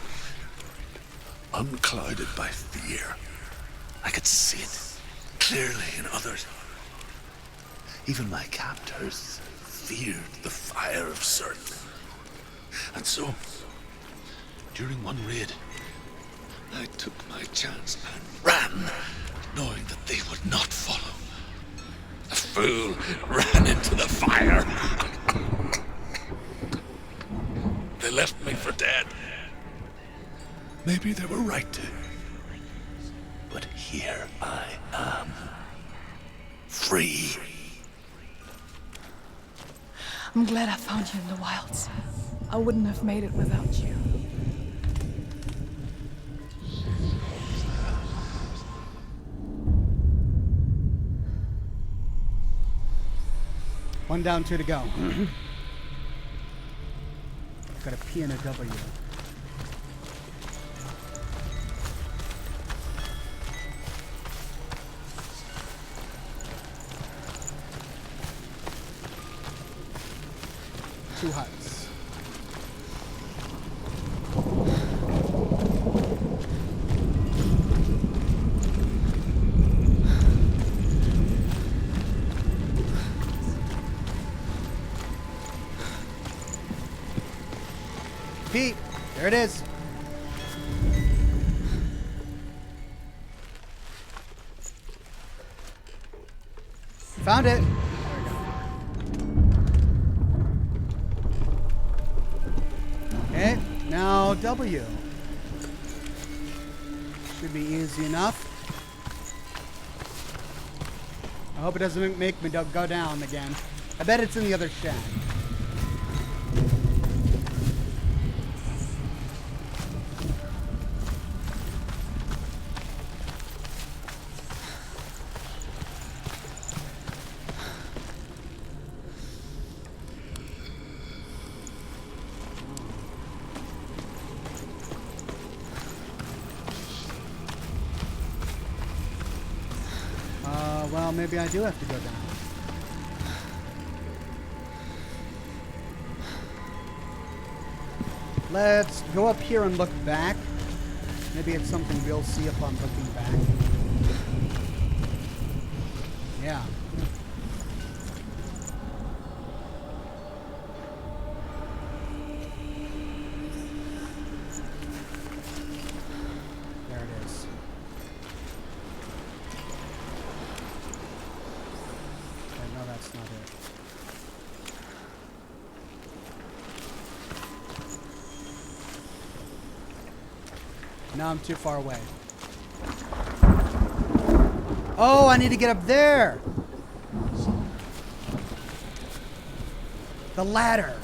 Unclouded by fear, I could see it clearly in others. Even my captors feared the fire of Surt. And so, during one raid, I took my chance and ran, knowing that they would not follow. The fool ran into the fire. They left me for dead. Maybe they were right to. But here I am. Free. I'm glad I found you in the wilds. I wouldn't have made it without you. One down, two to go. Got a P and a W. Two huts. TP. There it is. Found it. Okay, now W. Should be easy enough. I hope it doesn't make me go down again. I bet it's in the other shack. Well, maybe I do have to go down. Let's go up here and look back. Maybe it's something we'll see if I'm looking back. Yeah. There it is. No, that's not it. Now I'm too far away. Oh, I need to get up there. The ladder.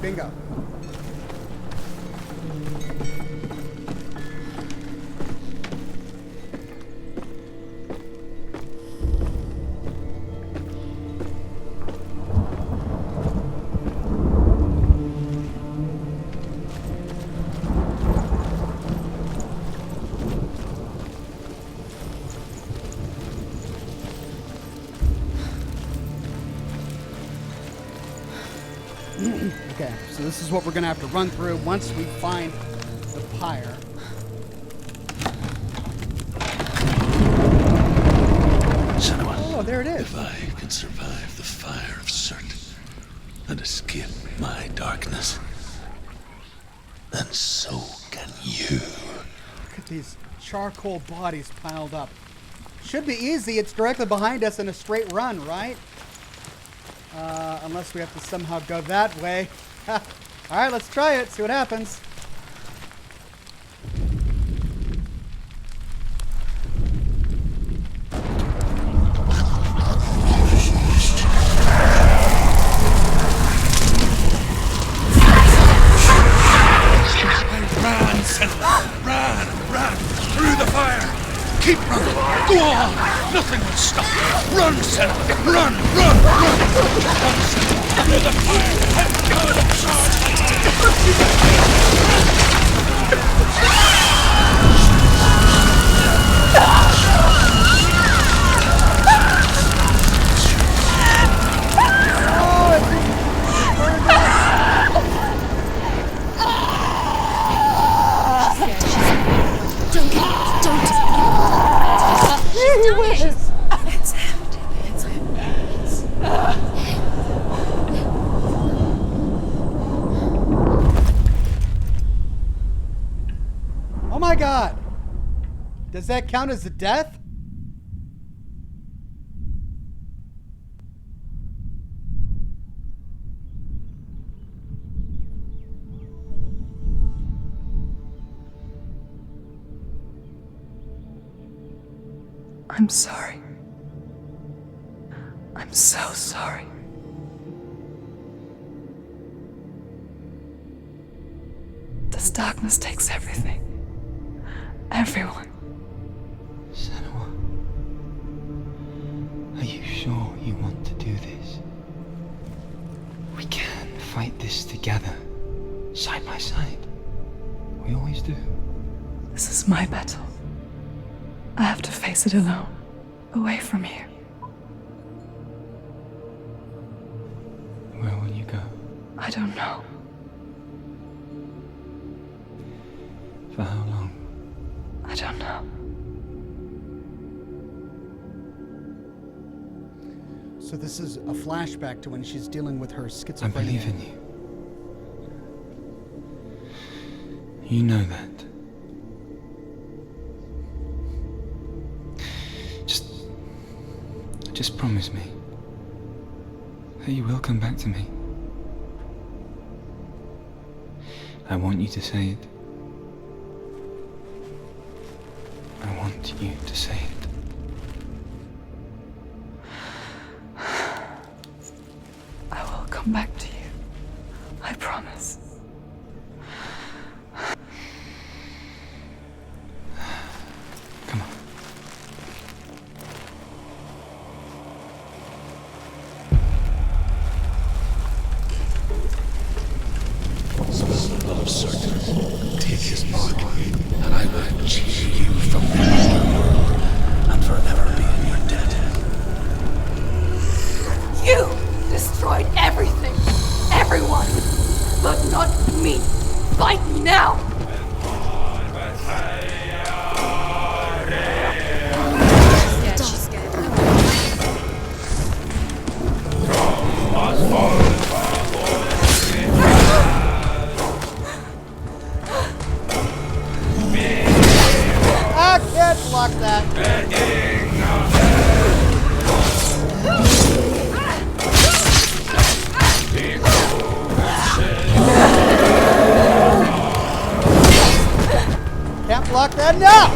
Bingo. Okay, so this is what we're gonna have to run through once we find the pyre. Oh, there it is. If I can survive the fire of Surt and escape my darkness, then so can you. Look at these charcoal bodies piled up. Should be easy. It's directly behind us in a straight run, right? Unless we have to somehow go that way. Alright, let's try it. See what happens. Run, Sentinel! Run! Through the fire! Keep running! Go on! Nothing will stop you! Run, Sentinel! Run! Run, Sentinel! Through the fire! And go to Oh my god! Does that count as a death? I'm sorry. I'm so sorry. This darkness takes everything. Everyone. Senua. this together, side by side. We always do. This is my battle. I have to face it alone, away from you. Where will you go? I don't know. For how long? I don't know. So this is a flashback to when she's dealing with her I schizophrenia. believe in you. You know that. Just promise me that you will come back to me. I want you to say it. I want you to say it. I will come back to you. I promise. Come on. Son of certain, take his mark, and I will cheer you from the underworld and forever be in your debt. You destroyed everything, everyone, but not me. Fight now! She's scared. I can't block that. Can't block that now.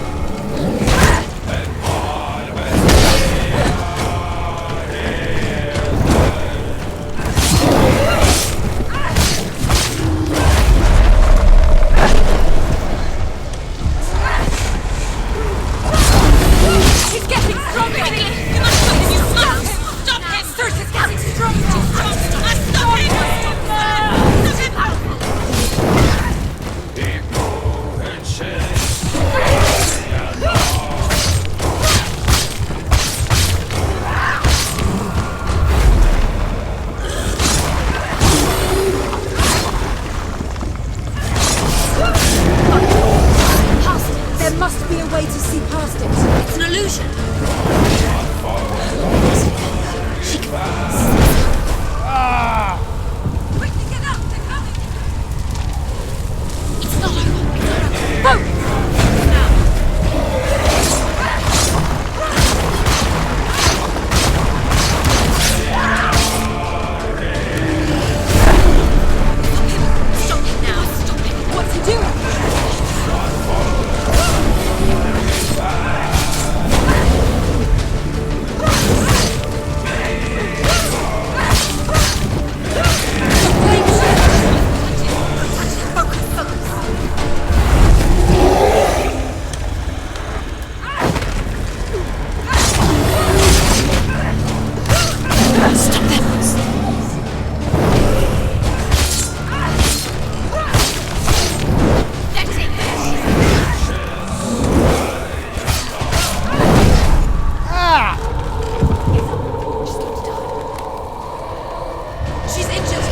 He's getting stronger! You must stop him! You must stop him! Druce is getting stronger! Stop him! Past it! There must be a way to see past it. It's an illusion. She can... Quickly get up! They're coming! It's not over. Focus! Now! Stop it now! Stop it! What's he doing? She's injured.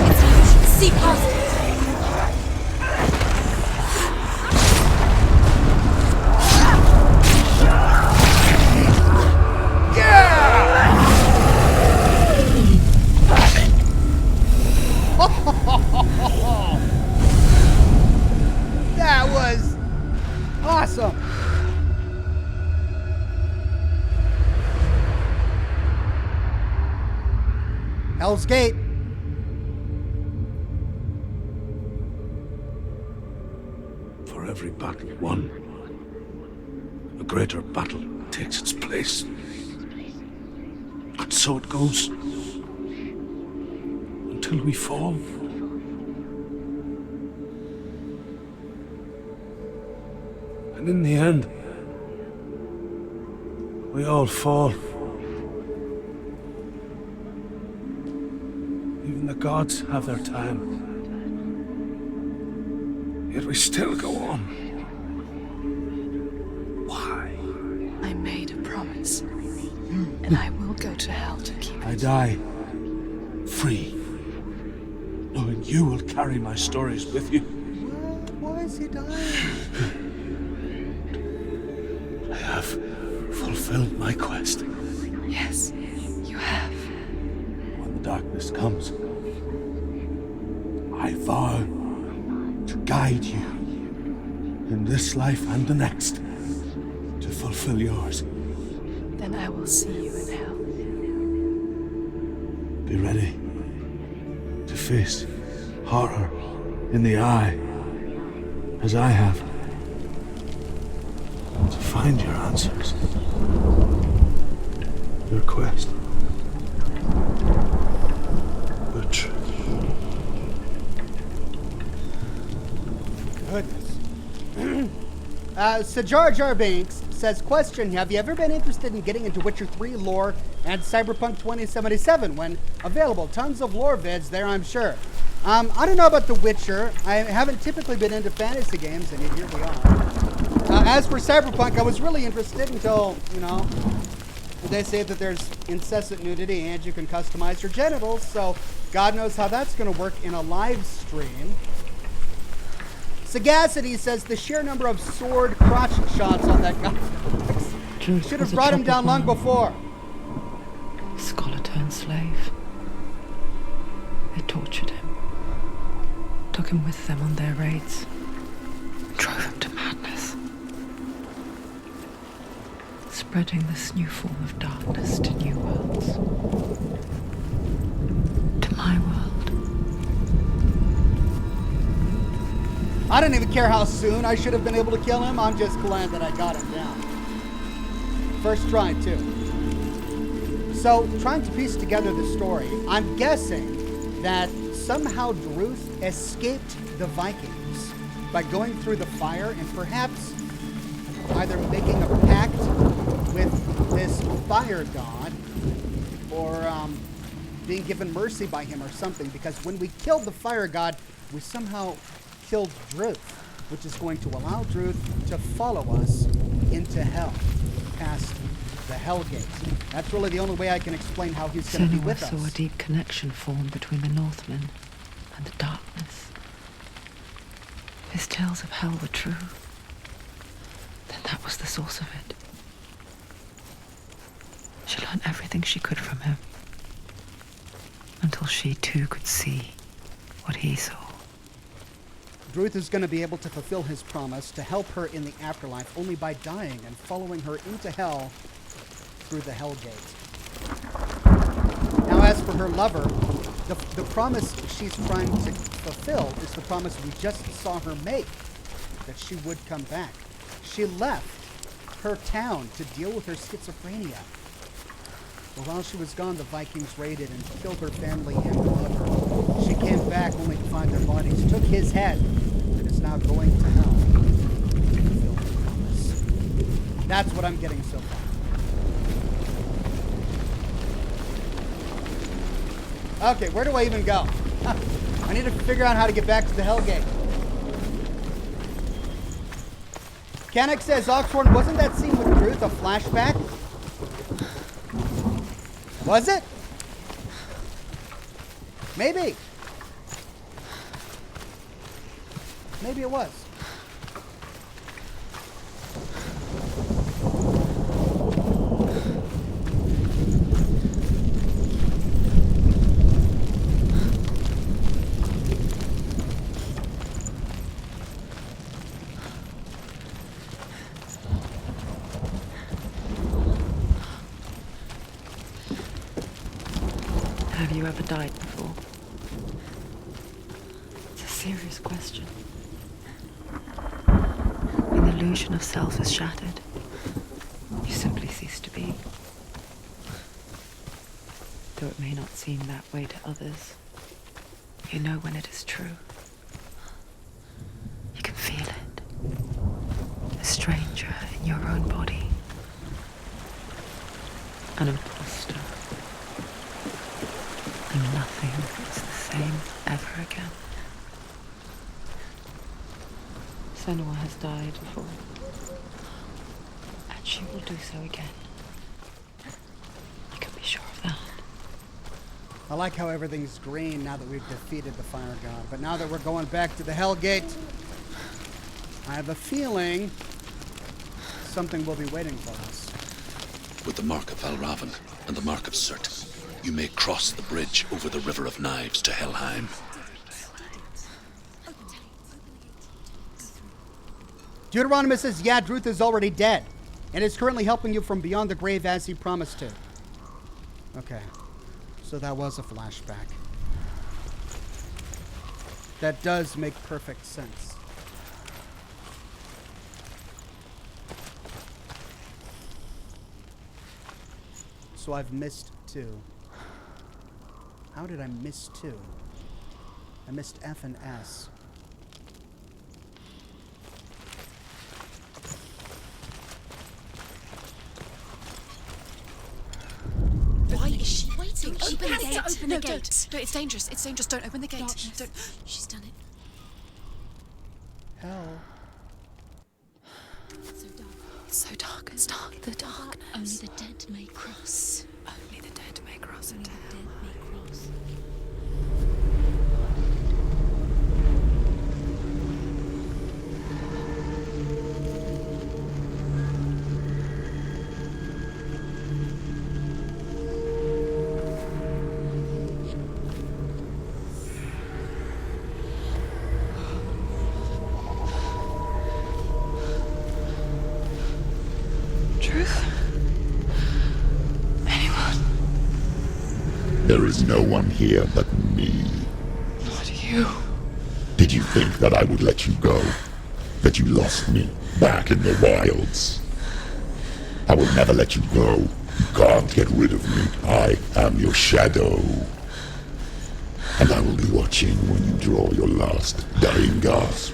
It's an illusion. See past it. That was awesome. Hell's Gate. For every battle won, a greater battle takes its place. And so it goes. Until we fall. And in the end, we all fall. Even the gods have their time. Yet we still go on. Why? I made a promise, and I will go to hell to keep it. I die free, knowing you will carry my stories with you. Why is he dying? I have fulfilled my quest. Yes, you have. When the darkness comes, I vow to guide you in this life and the next to fulfill yours. Then I will see you in hell. Be ready to face horror in the eye, as I have, to find your answers. Your quest. The truth. Goodness. So Jar Jar Binks says, question, have you ever been interested in getting into Witcher 3 lore and Cyberpunk 2077 when available? Tons of lore vids there, I'm sure. I don't know about The Witcher. I haven't typically been into fantasy games, and here we are. As for Cyberpunk, I was really interested until, they say that there's incessant nudity and you can customize your genitals, so God knows how that's going to work in a live stream. Sagacity says the sheer number of sword crotch shots on that guy should have brought him down long before. Scholar turned slave. They tortured him, took him with them on their raids, drove him to madness, spreading this new form of darkness to new worlds, to my world. I don't even care how soon I should have been able to kill him. I'm just glad that I got him down. First try, too. So, trying to piece together the story, I'm guessing that somehow Druce escaped the Vikings by going through the fire and perhaps either making a pact with this fire god or being given mercy by him or something, because when we killed the fire god, we somehow killed Druce, which is going to allow Druce to follow us into hell, past the Hellgate. That's really the only way I can explain how he's going to be with us. I saw a deep connection form between the Northmen and the darkness. His tales of hell were true. Then that was the source of it. She learned everything she could from him, until she too could see what he saw. Druce is going to be able to fulfill his promise to help her in the afterlife only by dying and following her into hell through the Hellgate. Now, as for her lover, the promise she's trying to fulfill is the promise we just saw her make, that she would come back. She left her town to deal with her schizophrenia. But while she was gone, the Vikings raided and killed her family and her lover. She came back only to find their bodies, took his head, and is now going to hell to fulfill her promise. That's what I'm getting so far. Okay, where do I even go? I need to figure out how to get back to the Hellgate. Canuck says, Oxhorn, wasn't that scene with Druce a flashback? Was it? Maybe. Maybe it was. Have you ever died before? It's a serious question. When the illusion of self is shattered, you simply cease to be. Though it may not seem that way to others, you know when it is true. You can feel it. A stranger in your own body. An imposter. And nothing is the same. same ever again. Senua has died before, and she will do so again. I can be sure of that. I like how everything's green now that we've defeated the fire god. But now that we're going back to the Hellgate, I have a feeling something will be waiting for us. With the mark of Valravan and the mark of Surt, you may cross the bridge over the River of Knives to Helheim. Deuteronomy says, yeah, Druce is already dead and is currently helping you from beyond the grave as he promised to. Okay. So that was a flashback. That does make perfect sense. So I've missed 2. How did I miss 2? I missed F and S. Why is she waiting? Open the gate. Open the gate. Don't. No, it's dangerous. It's dangerous. Don't open the gate. Darkness. Don't. She's done it. Hell. It's so dark. It's so dark. It's dark. The darkness. Only the dead may cross. Only the dead may cross Only into the hell. dead may cross. Truth? Anyone? There is no one here but me. Not you. Did you think that I would let you go? That you lost me back in the wilds? I will never let you go. You can't get rid of me. I am your shadow. And I will be watching when you draw your last dying gasp.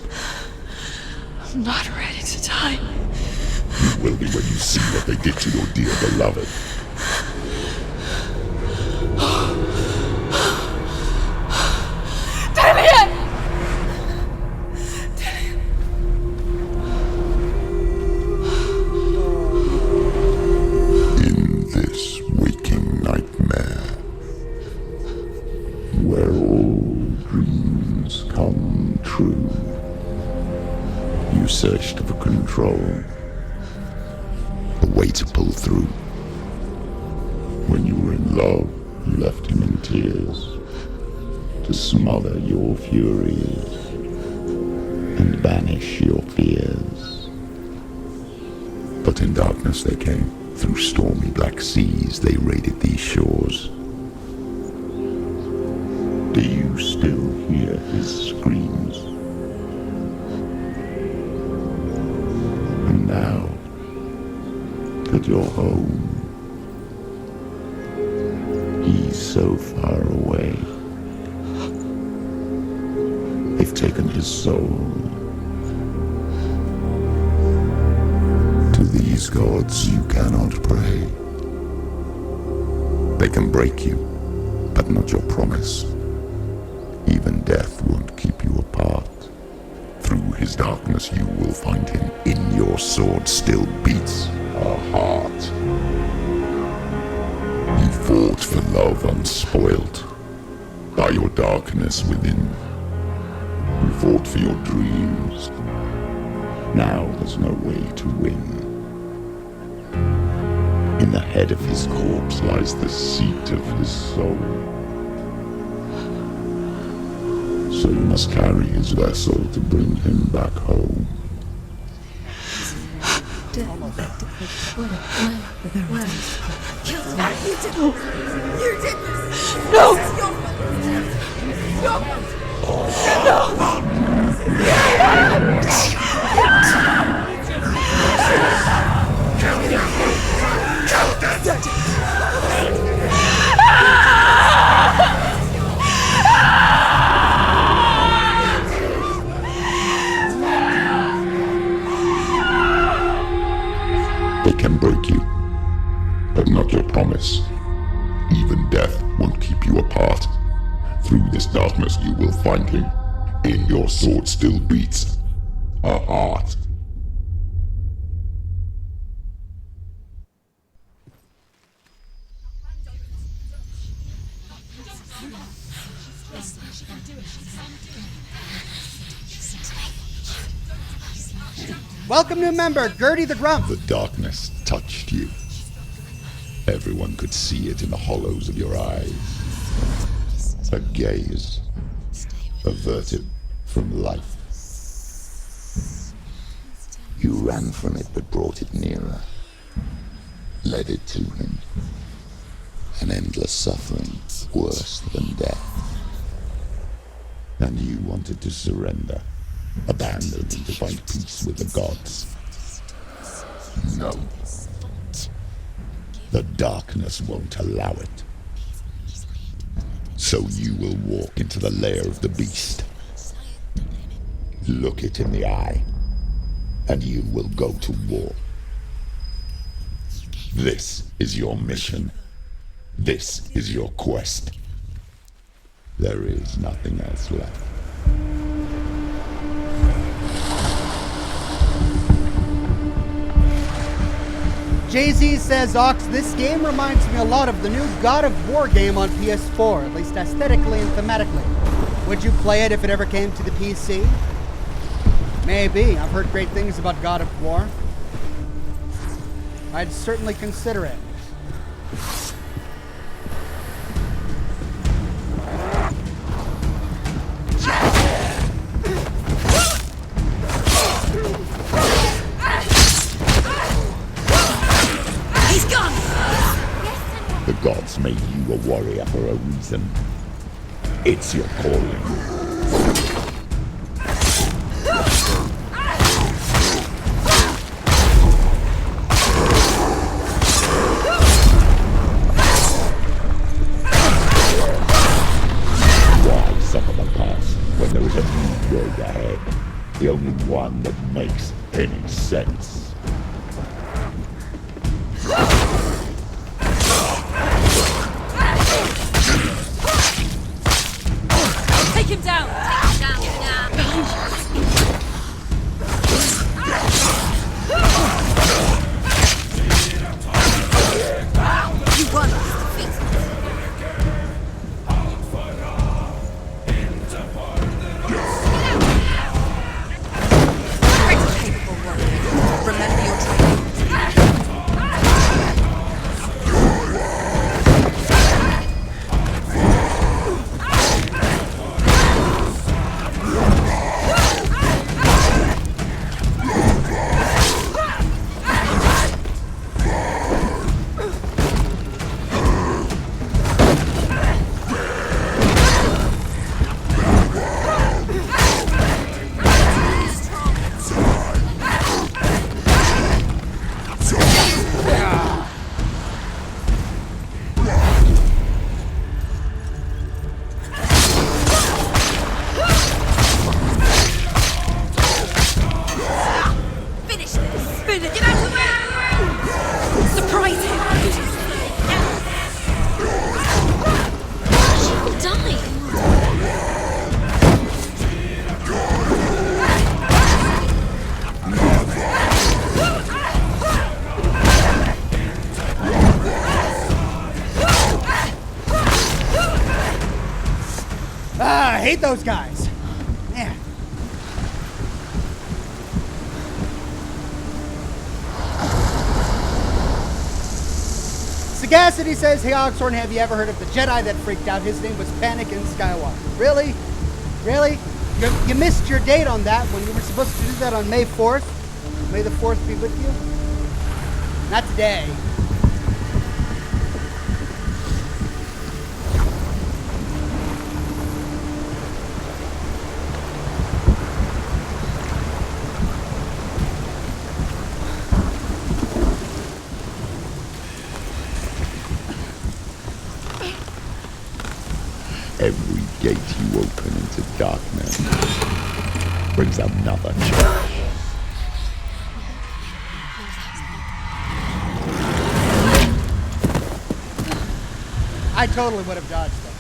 I'm not ready to die. You will be when you see what they did to your dear beloved. In this waking nightmare, where all dreams come true, you searched for control, a way to pull through. When you were in love, you left him in tears, to smother your furies and banish your fears. But in darkness they came, through stormy black seas they raided these shores. Do you still hear his screams? And now that you're home, he's so far away. They've taken his soul. To these gods you cannot pray. They can break you, but not your promise. Even death won't keep you apart. Through his darkness you will find him. In your sword still beats a heart. You fought for love unspoilt by your darkness within. You fought for your dreams. Now there's no way to win. In the head of his corpse lies the seat of his soul. So you must carry his vessel to bring him back home. They can break you, but not your promise. Even death won't keep you apart. Through this darkness you will find him. In your sword still beats a heart. Welcome new member, Gertie the Grump. The darkness touched you. Everyone could see it in the hollows of your eyes. A gaze averted from life. You ran from it but brought it nearer. Led it to him. An endless suffering, worse than death. And you wanted to surrender. Abandoned to find peace with the gods. No. The darkness won't allow it. So you will walk into the lair of the beast. Look it in the eye, and you will go to war. This is your mission. This is your quest. There is nothing else left. Jay-Z says, Ox, this game reminds me a lot of the new God of War game on PS4, at least aesthetically and thematically. Would you play it if it ever came to the PC? Maybe. I've heard great things about God of War. I'd certainly consider it. The gods made you a warrior for a reason. It's your calling. Why suffer the past when there is a new road ahead? The only one that makes any sense. Take him down! You won! Remember your training. I hate those guys. Man. Sagacity says, hey Oxhorn, have you ever heard of the Jedi that freaked out? His name was Anakin Skywalker. Really? Really? You missed your date on that when you were supposed to do that on May 4th. May the 4th be with you. Not today. Every gate you open into darkness brings another challenge. I totally would have dodged them.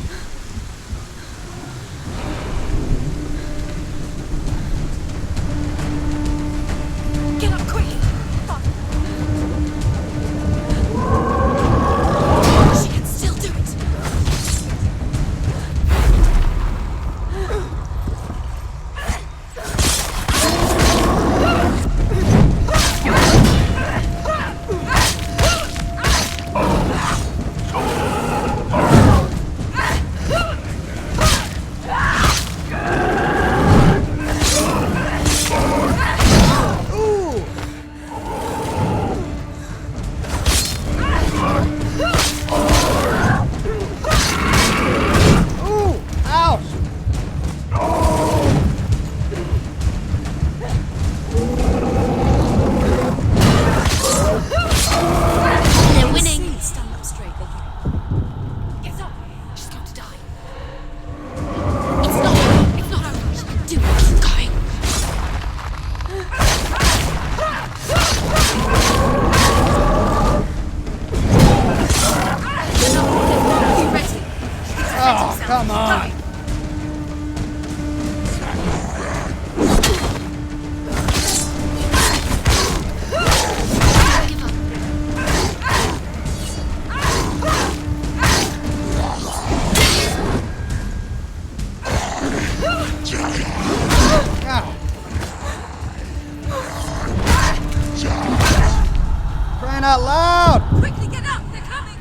out loud! Quickly get up! They're coming!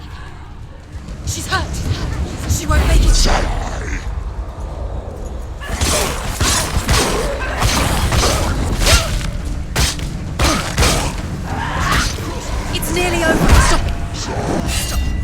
She's hurt! She won't make it! It's nearly over! Stop it! Stop!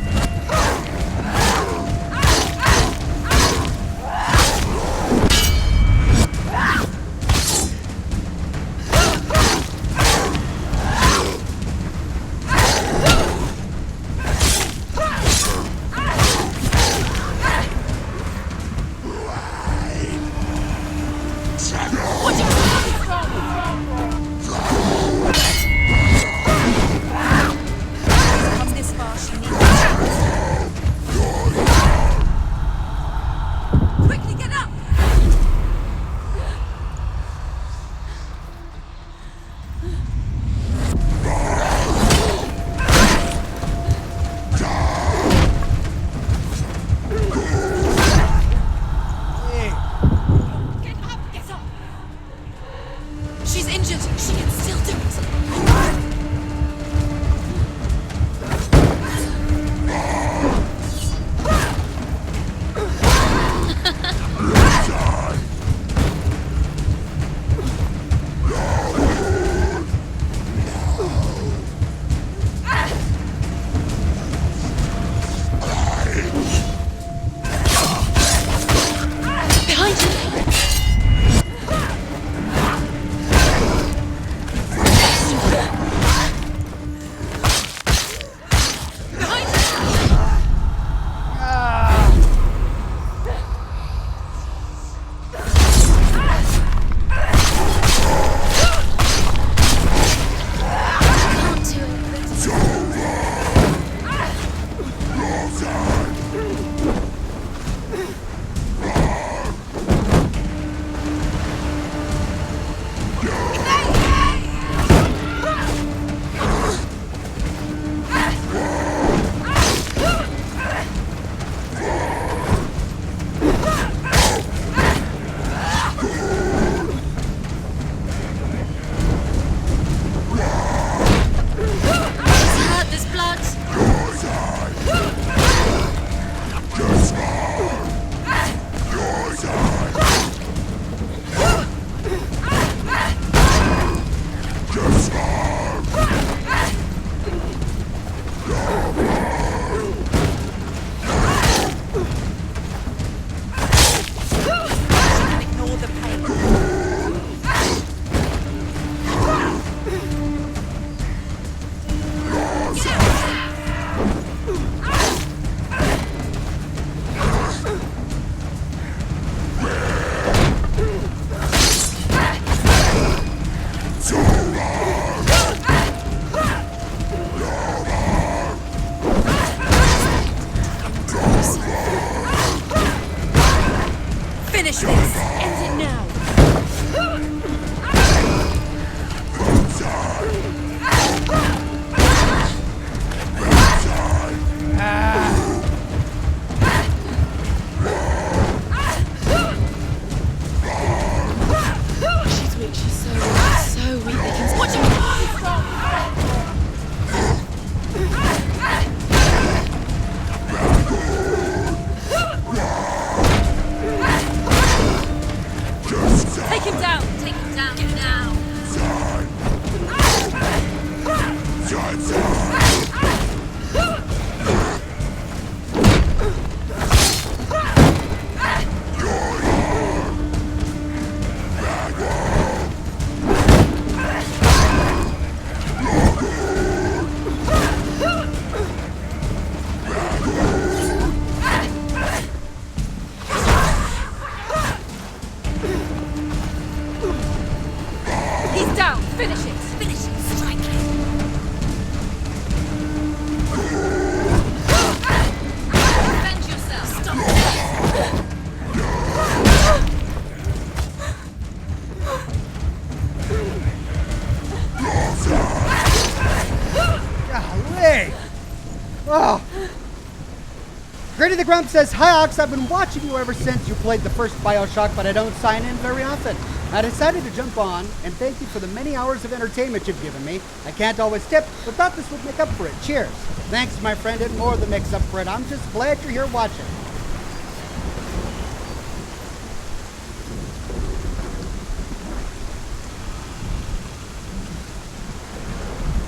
Gritty the Grump says, "Hi Ox, I've been watching you ever since you played the first Bioshock, but I don't sign in very often. I decided to jump on, and thank you for the many hours of entertainment you've given me. I can't always tip, but thought this would make up for it. Cheers." Thanks, my friend, it more than makes up for it. I'm just glad you're here watching.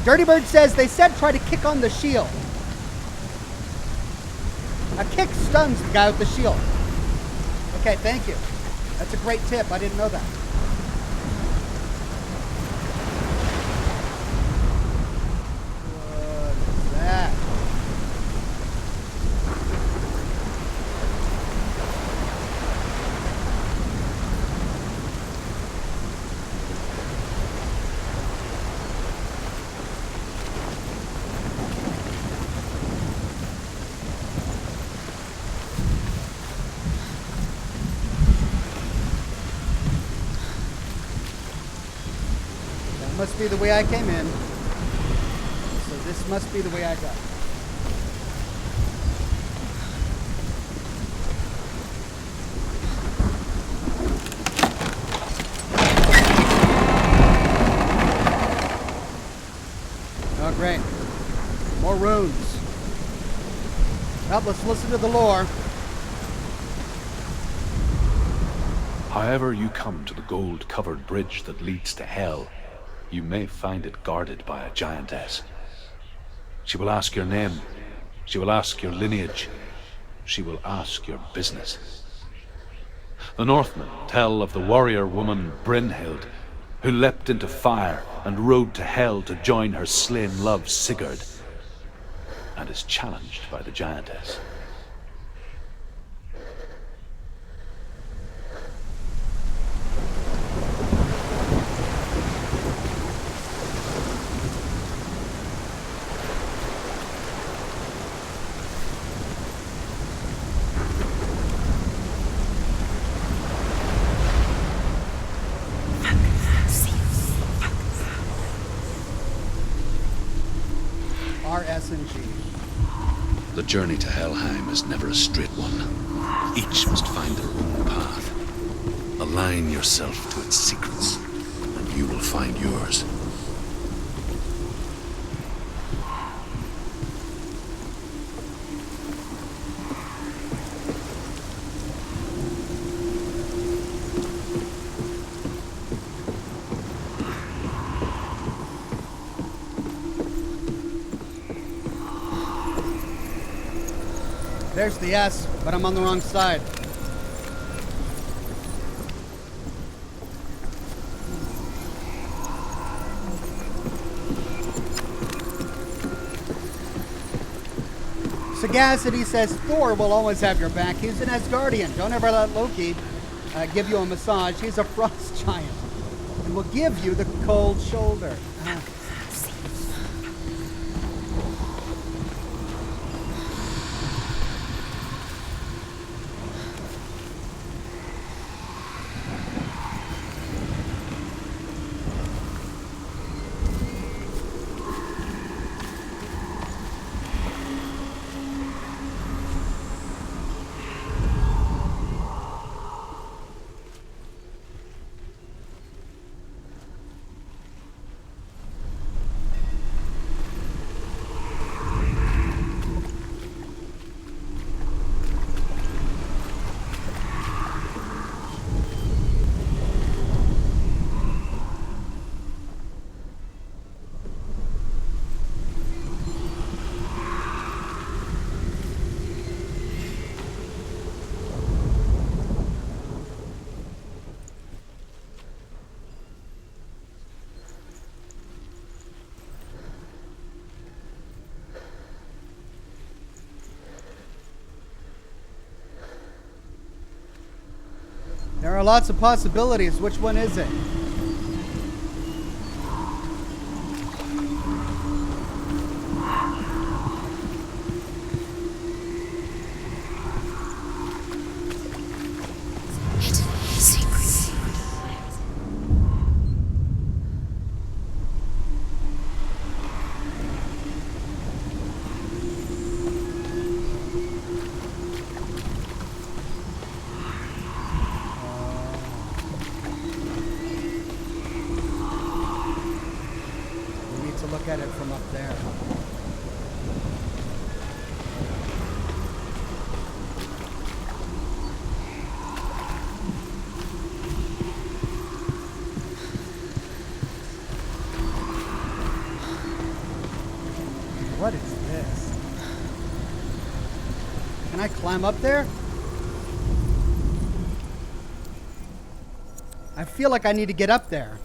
Dirty Bird says, "They said try to kick on the shield. A kick stuns the guy with the shield." Okay, thank you. That's a great tip. I didn't know that. What is that? Must be the way I came in. So this must be the way I go. Oh, great. More runes. Well, let's listen to the lore. However you come to the gold-covered bridge that leads to hell, you may find it guarded by a giantess. She will ask your name. She will ask your lineage. She will ask your business. The Northmen tell of the warrior woman Brynhild, who leapt into fire and rode to hell to join her slain love Sigurd, and is challenged by the giantess. The journey to Helheim is never a straight one. Each must find their own path. Align yourself to its secrets, and you will find yours. There's the S, but I'm on the wrong side. Sagacity says, "Thor will always have your back. He's an Asgardian. Don't ever let Loki give you a massage. He's a frost giant and will give you the cold shoulder." There are lots of possibilities. Which one is it? climb up there. What is this? Can I climb up there? I feel like I need to get up there.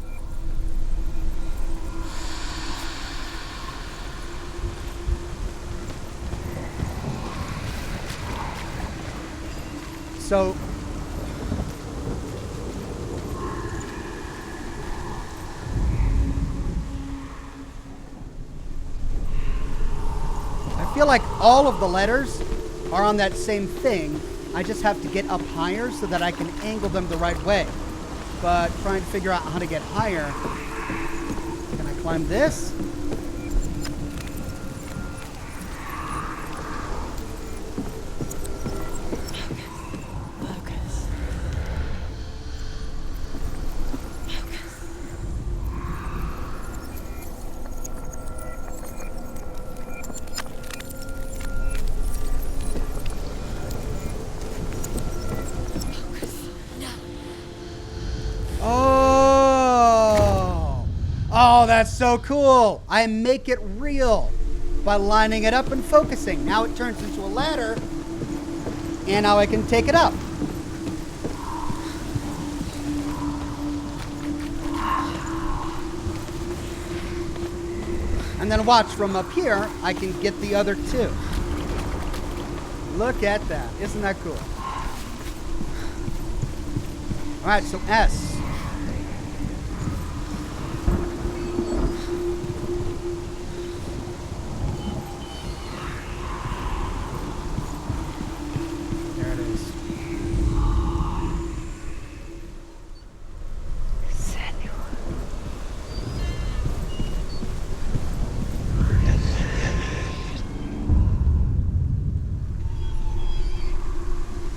So I feel like all of the letters are on that same thing. I just have to get up higher so that I can angle them the right way. But trying to figure out how to get higher. Can I climb this? Oh, that's so cool. I make it real by lining it up and focusing. Now it turns into a ladder, and now I can take it up. And then watch, from up here, I can get the other two. Look at that. Isn't that cool? All right, so S.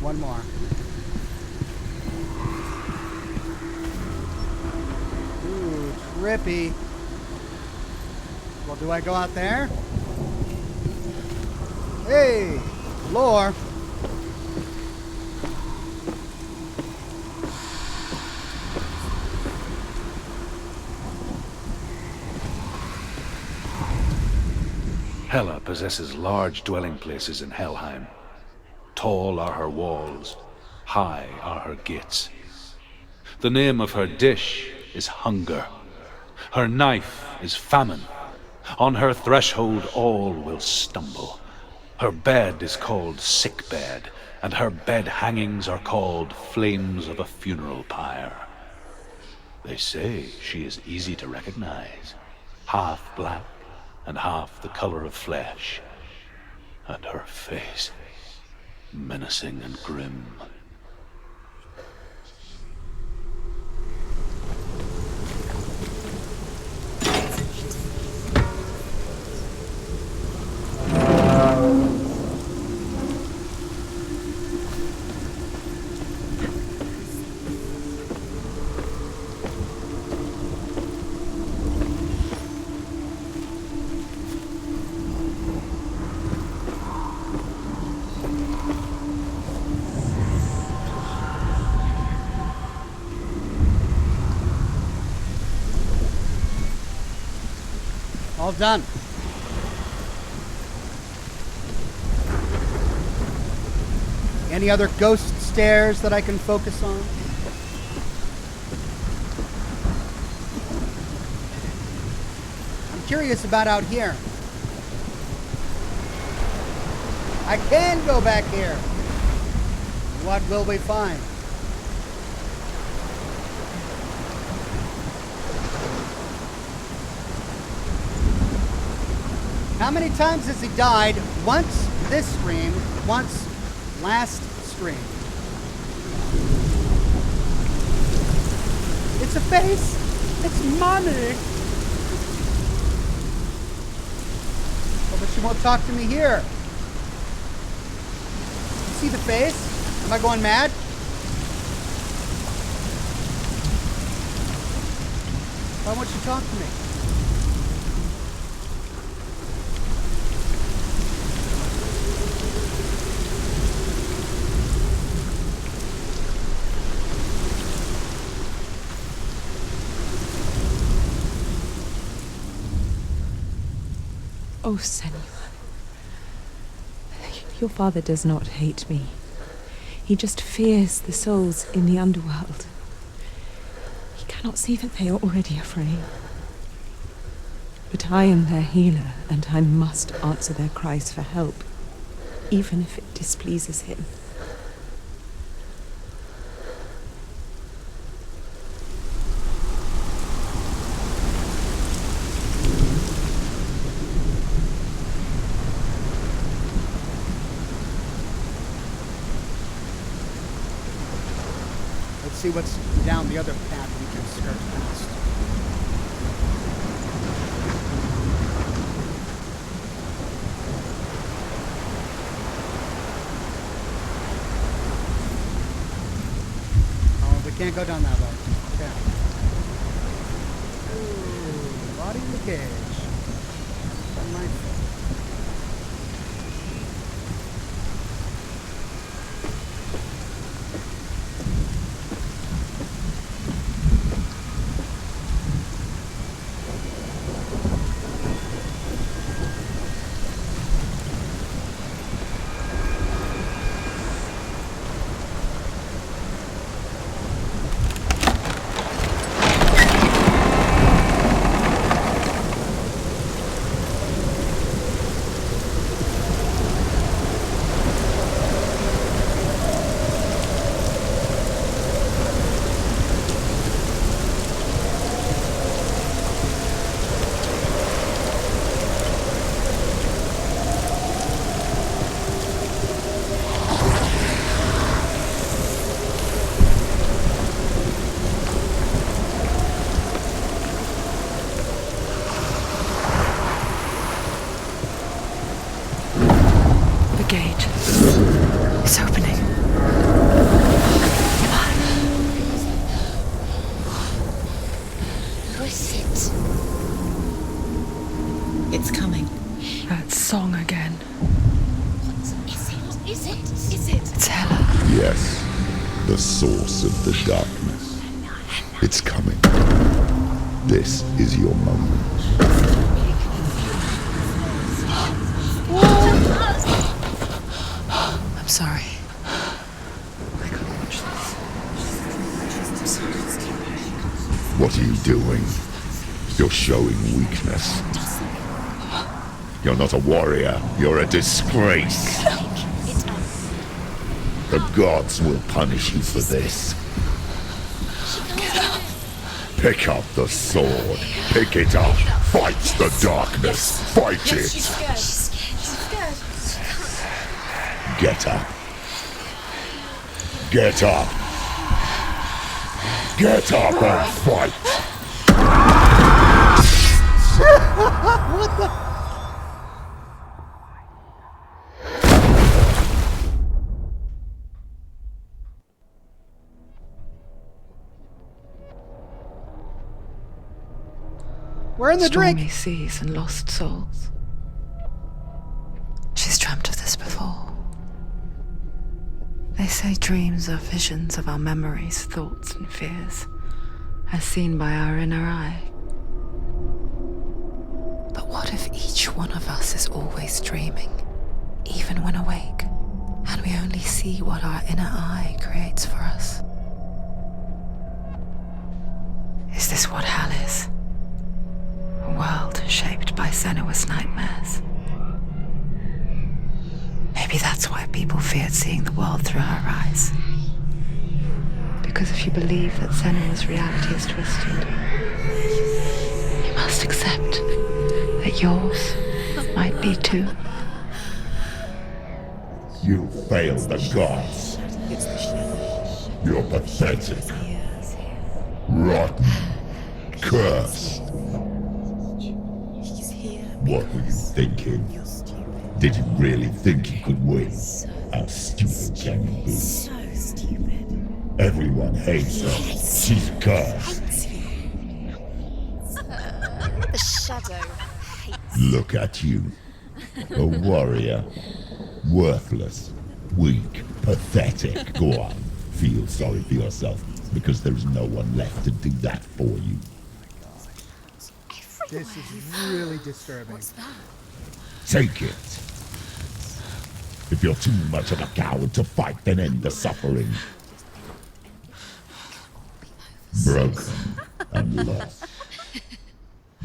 One more. Ooh, trippy. Well, do I go out there? Hey, lore. Hela possesses large dwelling places in Helheim. Tall are her walls, high are her gates. The name of her dish is hunger. Her knife is famine. On her threshold all will stumble. Her bed is called sick bed, and her bed hangings are called flames of a funeral pyre. They say she is easy to recognize, half black and half the color of flesh, and her face menacing and grim. All done. Any other ghost stairs that I can focus on? I'm curious about out here. I can go back here. What will we find? How many times has he died? Once this stream, once last stream. It's a face. It's money. Oh, but she won't talk to me here. You see the face? Am I going mad? Why won't she talk to me? Oh, Senua. Your father does not hate me. He just fears the souls in the underworld. He cannot see that they are already afraid. But I am their healer, and I must answer their cries for help, even if it displeases him. Let's see what's down the other path we can skirt past. Oh, we can't go down that road. Okay. Ooh, body in the cage. Unlikely. Gate. It's opening. Who is it? It's coming. That song again. What is it? Is it? Is it? It's Hela. Yes, the source of the darkness. It's coming. This is your moment. I'm sorry. I can't watch this. What are you doing? You're showing weakness. You're not a warrior. You're a disgrace. The gods will punish you for this. Pick up the sword. Pick it up. Fight the darkness. Fight it. Get up. Get up. Get up and fight. What the? We're in the Stormy drink. seas and lost souls. She's dreamt of this before. They say dreams are visions of our memories, thoughts, and fears, as seen by our inner eye. But what if each one of us is always dreaming, even when awake, and we only see what our inner eye creates for us? Is this what hell is? A world shaped by Senua's nightmares. Maybe that's why people feared seeing the world through her eyes. Because if you believe that Senua's reality is twisted, you must accept that yours might be too. You failed the gods. You're pathetic. Rotten. Cursed. What were you thinking? Did you really think you could win? How stupid can you be? So stupid. Everyone hates her. She's cursed. The shadow hates. Look at you. A warrior. Worthless. Weak. Pathetic. Go on. Feel sorry for yourself, because there's no one left to do that for you. This is really disturbing. What's that? Take it. If you're too much of a coward to fight, then end the suffering. Broken and lost.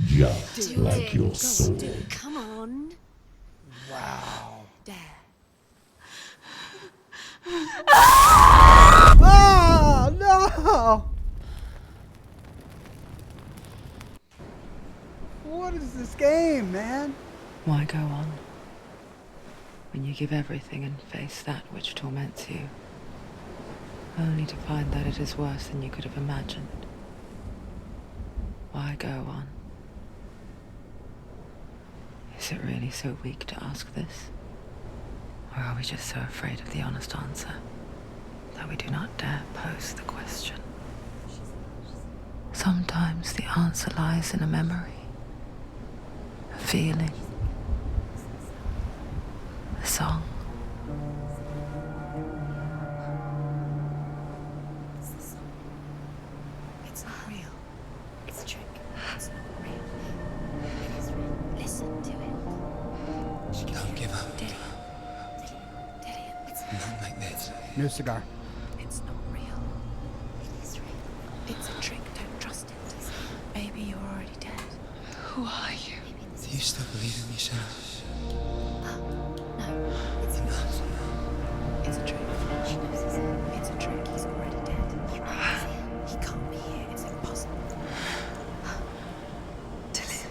Just like your soul. Come on. Wow. There. Oh, no! What is this game, man? Why go on? When you give everything and face that which torments you, only to find that it is worse than you could have imagined. Why go on? Is it really so weak to ask this? Or are we just so afraid of the honest answer that we do not dare pose the question? Sometimes the answer lies in a memory, a feeling, a song. It's not real. It's a trick. It's not real. It is real. Listen to it. Don't give up. Dillian. It's Not like this. New cigar. It's not real. It is real. It's a trick. Don't trust it. Baby, you're already dead. Who are you? Do you still believe in yourself? No, it's not. It's a trick. She knows it's him. It's a trick. He's already dead. He knows it. He can't be here. It's impossible. Dillian.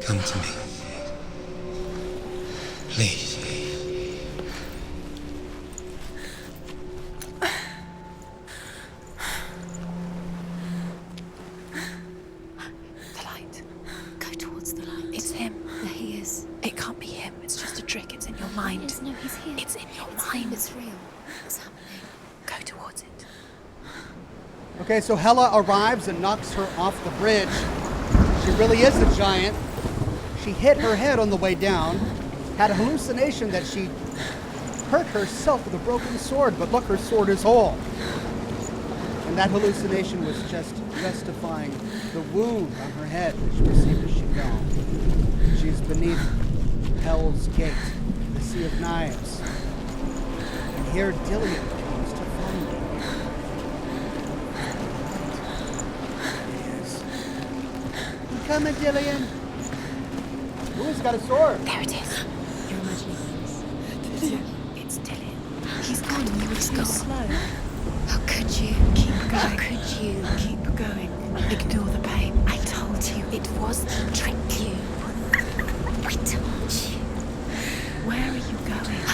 Come to me. Please. The light. Go towards the light. It's him. There he is. It can't be him. It's just a trick. It's in your mind. No, he's here. It's in your mind. It's real. What's happening? Go towards it. Okay, so Hela arrives and knocks her off the bridge. She really is a giant. She hit her head on the way down, had a hallucination that she hurt herself with a broken sword, but look, her sword is whole. And that hallucination was just justifying the wound on her head that she received as she fell. She is beneath Hell's Gate, the Sea of Knives. And here Dillian comes to find her. Yes. You coming, Dillian? Who's got a sword? There it is. You're imagining things. It's Dillian. He's gone. You were so slow. How could you? Keep going. How could you? Keep going. Ignore the pain. I told you it was to trick you. I told you. Where are you going?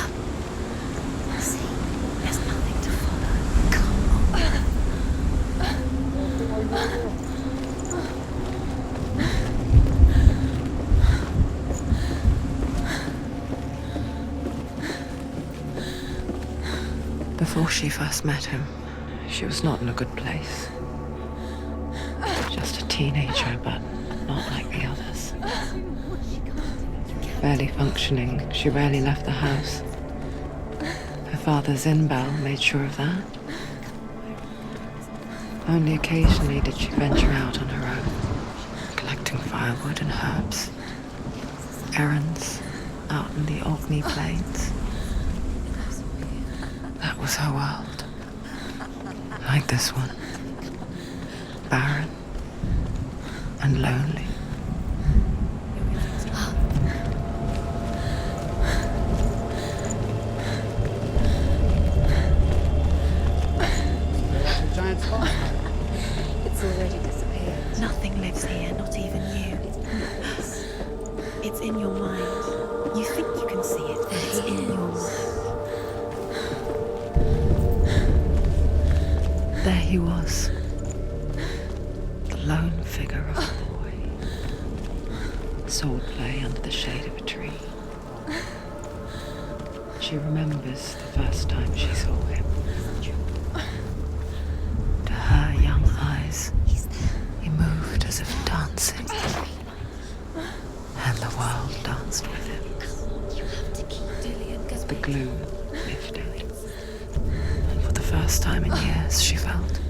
See, there's nothing to follow. Come on. Before she first met him, she was not in a good place. Just a teenager, but not like the others. Barely functioning, she rarely left the house. Her father's in-bell made sure of that. Only occasionally did she venture out on her own, collecting firewood and herbs. Errands out in the Orkney Plains. That was her world. Like this one. Barren and lonely. The giant spot. It's already disappeared. Nothing lives here, not even you. It's in your mind. You think you can see it, but it's in your mind. There he was. The lone figure of a boy. Swordplay under the shade of a tree. She remembers the first time she saw him. To her young eyes, he moved as if dancing. And the world danced with him. The gloom lifted. And for the first time in years, she felt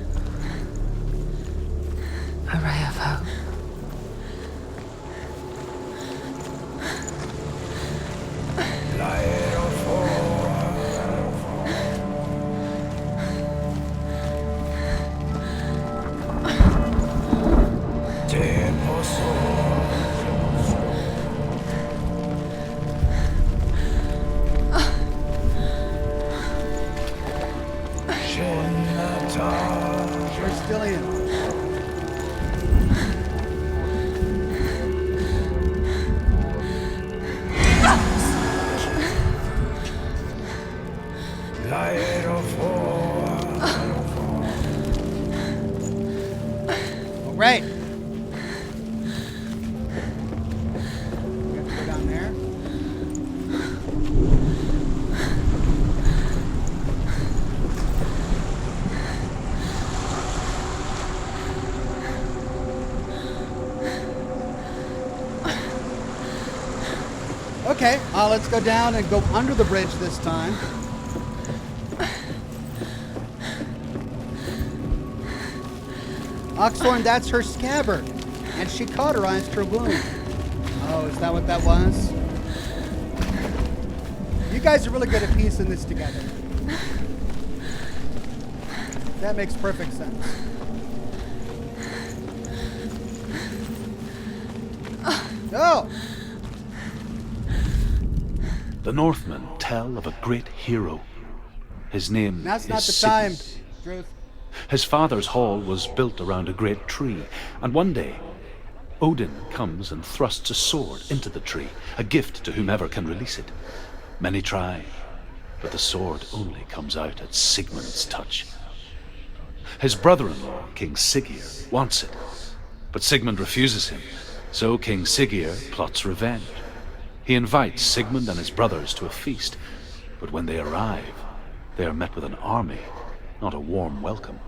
a ray of hope. Okay, let's go down and go under the bridge this time. Oxhorn, that's her scabbard, and she cauterized her wound. Oh, is that what that was? You guys are really good at piecing this together. That makes perfect sense. Oh! The Northmen tell of a great hero. His name That's is not the time, Sigmund. Druce. His father's hall was built around a great tree, and one day, Odin comes and thrusts a sword into the tree, a gift to whomever can release it. Many try, but the sword only comes out at Sigmund's touch. His brother-in-law, King Siggeir, wants it, but Sigmund refuses him, so King Siggeir plots revenge. He invites Sigmund and his brothers to a feast, but when they arrive, they are met with an army, not a warm welcome.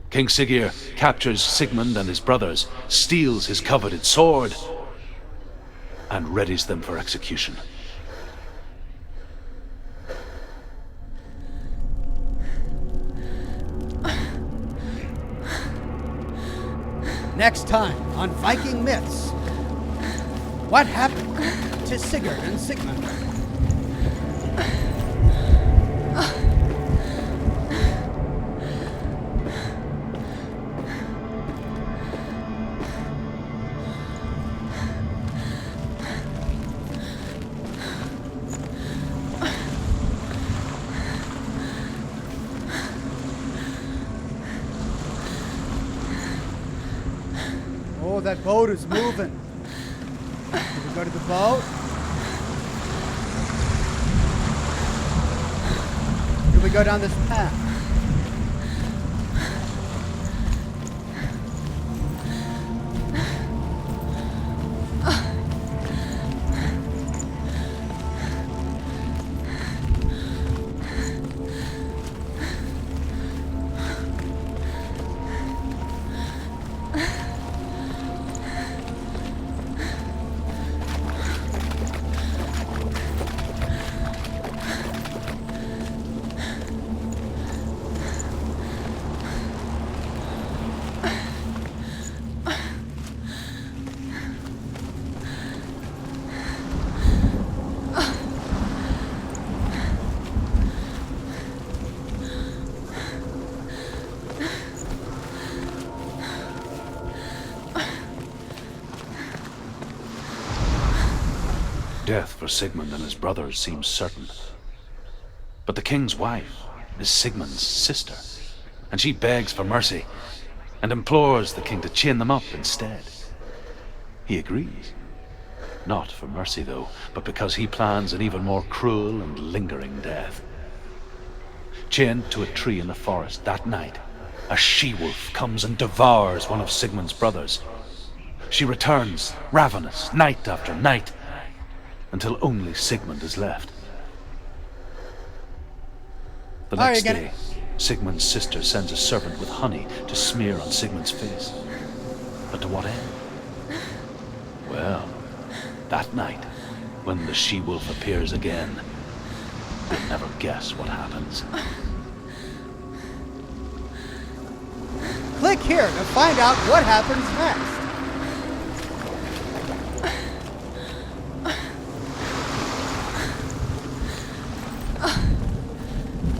King Siggeir captures Sigmund and his brothers, steals his coveted sword, and readies them for execution. Next time on Viking Myths. What happened to Sigurd and Sigmund? Oh, that boat is moving. Can we go to the boat? Can we go down this path? Death for Sigmund and his brothers seems certain. But the king's wife is Sigmund's sister, and she begs for mercy and implores the king to chain them up instead. He agrees. Not for mercy, though, but because he plans an even more cruel and lingering death. Chained to a tree in the forest that night, a she-wolf comes and devours one of Sigmund's brothers. She returns, ravenous, night after night, until only Sigmund is left. The next day, Sigmund's sister sends a servant with honey to smear on Sigmund's face. But to what end? Well, that night, when the she-wolf appears again, you'll never guess what happens. Click here to find out what happens next.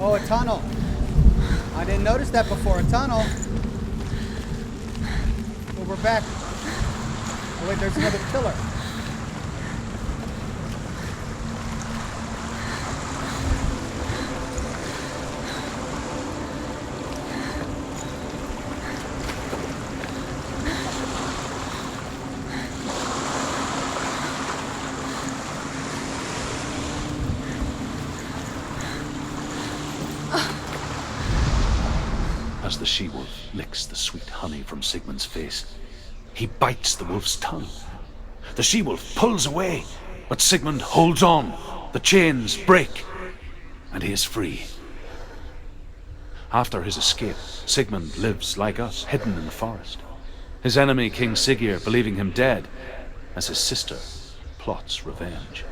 Oh, a tunnel. I didn't notice that before. A tunnel. Oh, we're back. Oh, wait, there's another pillar. As the she-wolf licks the sweet honey from Sigmund's face, he bites the wolf's tongue. The she-wolf pulls away, but Sigmund holds on. The chains break, and he is free. After his escape, Sigmund lives like us, hidden in the forest. His enemy, King Siggeir, believing him dead, as his sister plots revenge.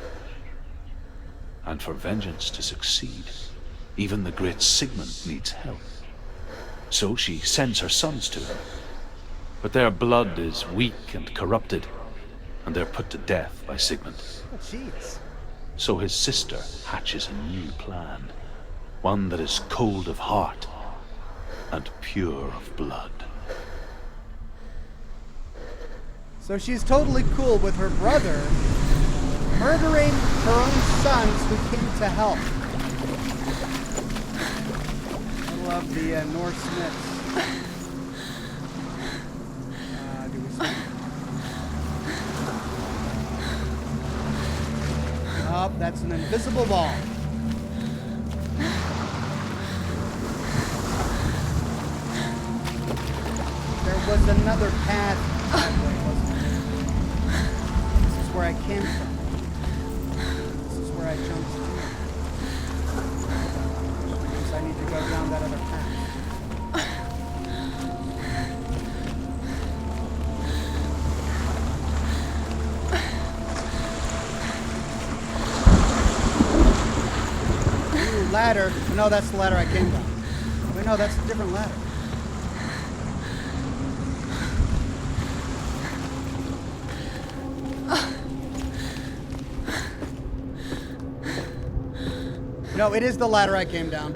And for vengeance to succeed, even the great Sigmund needs help. So she sends her sons to him. But their blood is weak and corrupted, and they're put to death by Sigmund. Oh, jeez. So his sister hatches a new plan, one that is cold of heart and pure of blood. So she's totally cool with her brother murdering her own sons who came to help. I love the Norse myths. Do we see? Oh, that's an invisible ball. There was another path that way, wasn't there? This is where I came from. This is where I jumped to. Because I need to go down that other path. Ooh, ladder. No, that's the ladder I came down. Wait, no, that's a different ladder. No, it is the ladder I came down.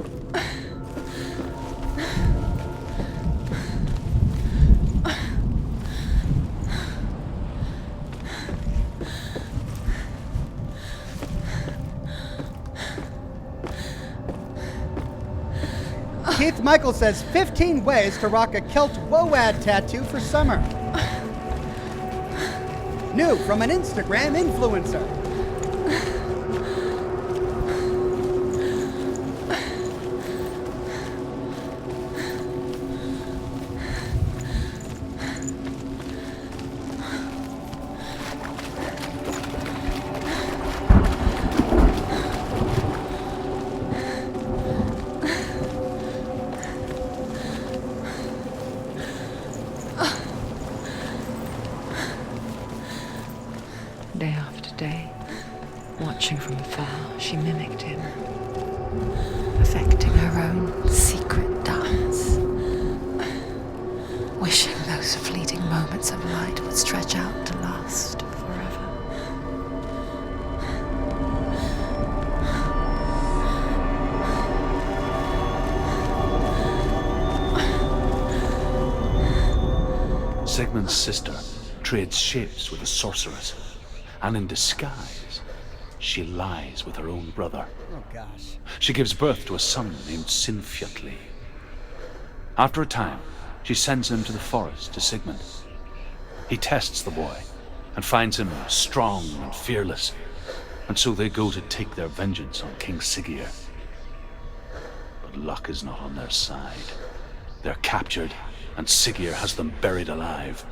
Keith Michael says 15 ways to rock a Celt Woad tattoo for summer. New from an Instagram influencer. Day after day, watching from afar, she mimicked him, perfecting her own secret dance, wishing those fleeting moments of light would stretch out to last forever. Sigmund's sister trades shapes with a sorceress, and in disguise, she lies with her own brother. Oh gosh. She gives birth to a son named Sinfjotli. After a time, she sends him to the forest to Sigmund. He tests the boy and finds him strong and fearless, and so they go to take their vengeance on King Siggeir. But luck is not on their side. They're captured, and Siggeir has them buried alive.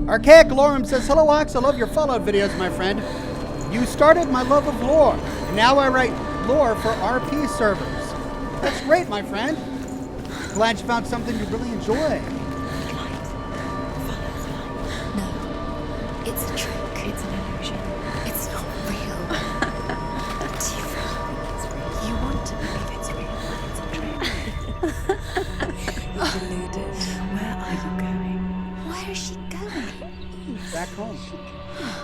Archaic Lorem says, hello Ox, I love your Fallout videos, my friend. You started my love of lore, and now I write lore for RP servers. That's great, my friend. Glad you found something you really enjoy. No, it's a trick. It's an illusion. It's not real. But you want to believe it's real. It's a trick. You're deluded. Where are you going? Where is she going? Back home.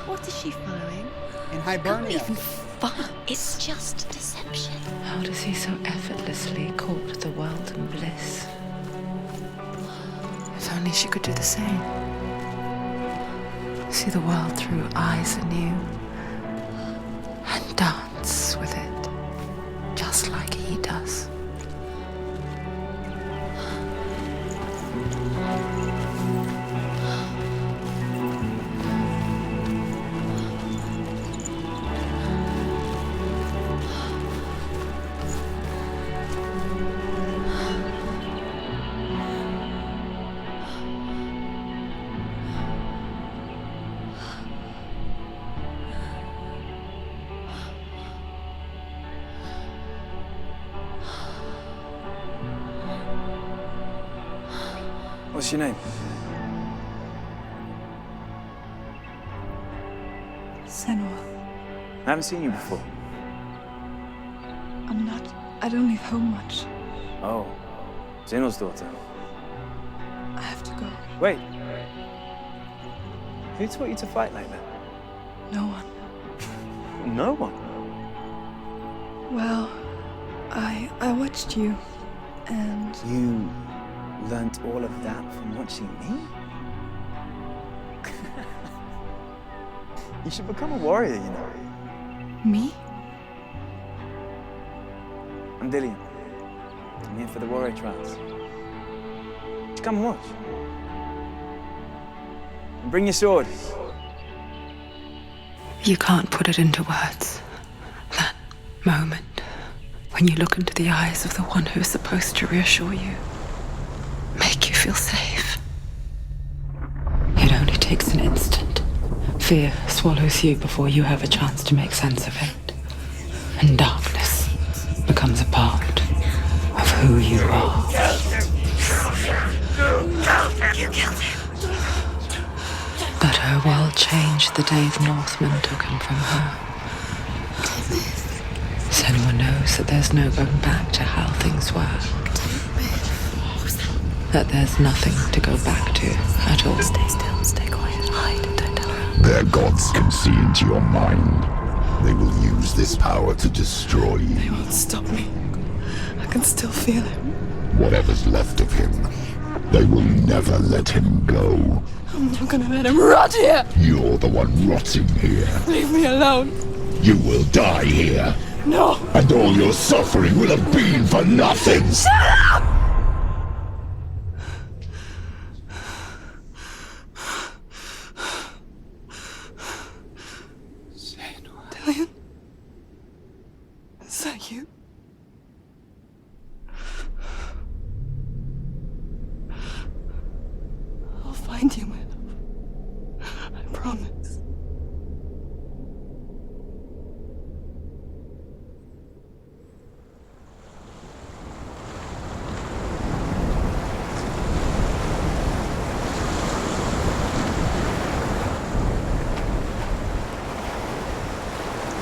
What is she following? In Hibernia. Not even fun. It's just deception. How does he so effortlessly court the world and bliss? If only she could do the same. See the world through eyes anew and dance with it, just like he does. What's your name? Senua. I haven't seen you before. I don't leave home much. Oh, Zeno's daughter. I have to go. Wait. Who taught you to fight like that? No one. No one? Well, I watched you, and... You learnt all of that from watching me? You should become a warrior, you know. Me? I'm Dillian. I'm here for the warrior trials. Just come and watch. And bring your sword. You can't put it into words. That moment when you look into the eyes of the one who is supposed to reassure you, make you feel safe. It only takes an instant. Fear swallows you before you have a chance to make sense of it. And darkness becomes a part of who you are. You killed him. But her world changed the day the Northmen took him from her. Senua knows that there's no going back to how things were. That there's nothing to go back to at all. Stay still, stay quiet, hide, don't tell her. Their gods can see into your mind. They will use this power to destroy you. They won't stop me. I can still feel him. Whatever's left of him, they will never let him go. I'm not gonna let him rot here! You're the one rotting here. Leave me alone! You will die here. No! And all your suffering will have been for nothing. Shut up! Dillian? Is that you? I'll find you, my love. I promise.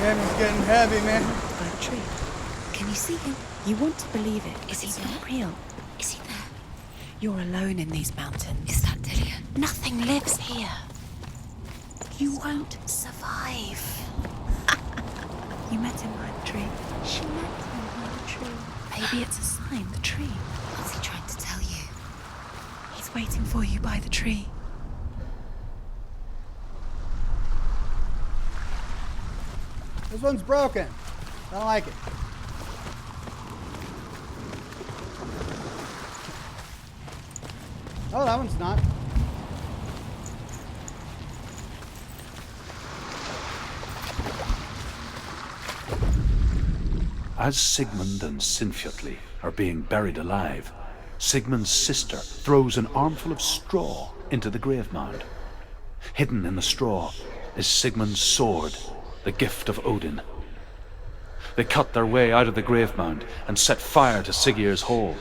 Damn, it's getting heavy, man. By the tree. Can you see him? You want to believe it. Is he not real? Is he there? You're alone in these mountains. Is that Dillian? Nothing lives here. You won't survive. You met him by the tree. She met him by the tree. Maybe it's a sign, the tree. What's he trying to tell you? He's waiting for you by the tree. This one's broken. I don't like it. Oh, that one's not. As Sigmund and Sinfjotli are being buried alive, Sigmund's sister throws an armful of straw into the grave mound. Hidden in the straw is Sigmund's sword, the gift of Odin. They cut their way out of the grave mound and set fire to Siggeir's hall.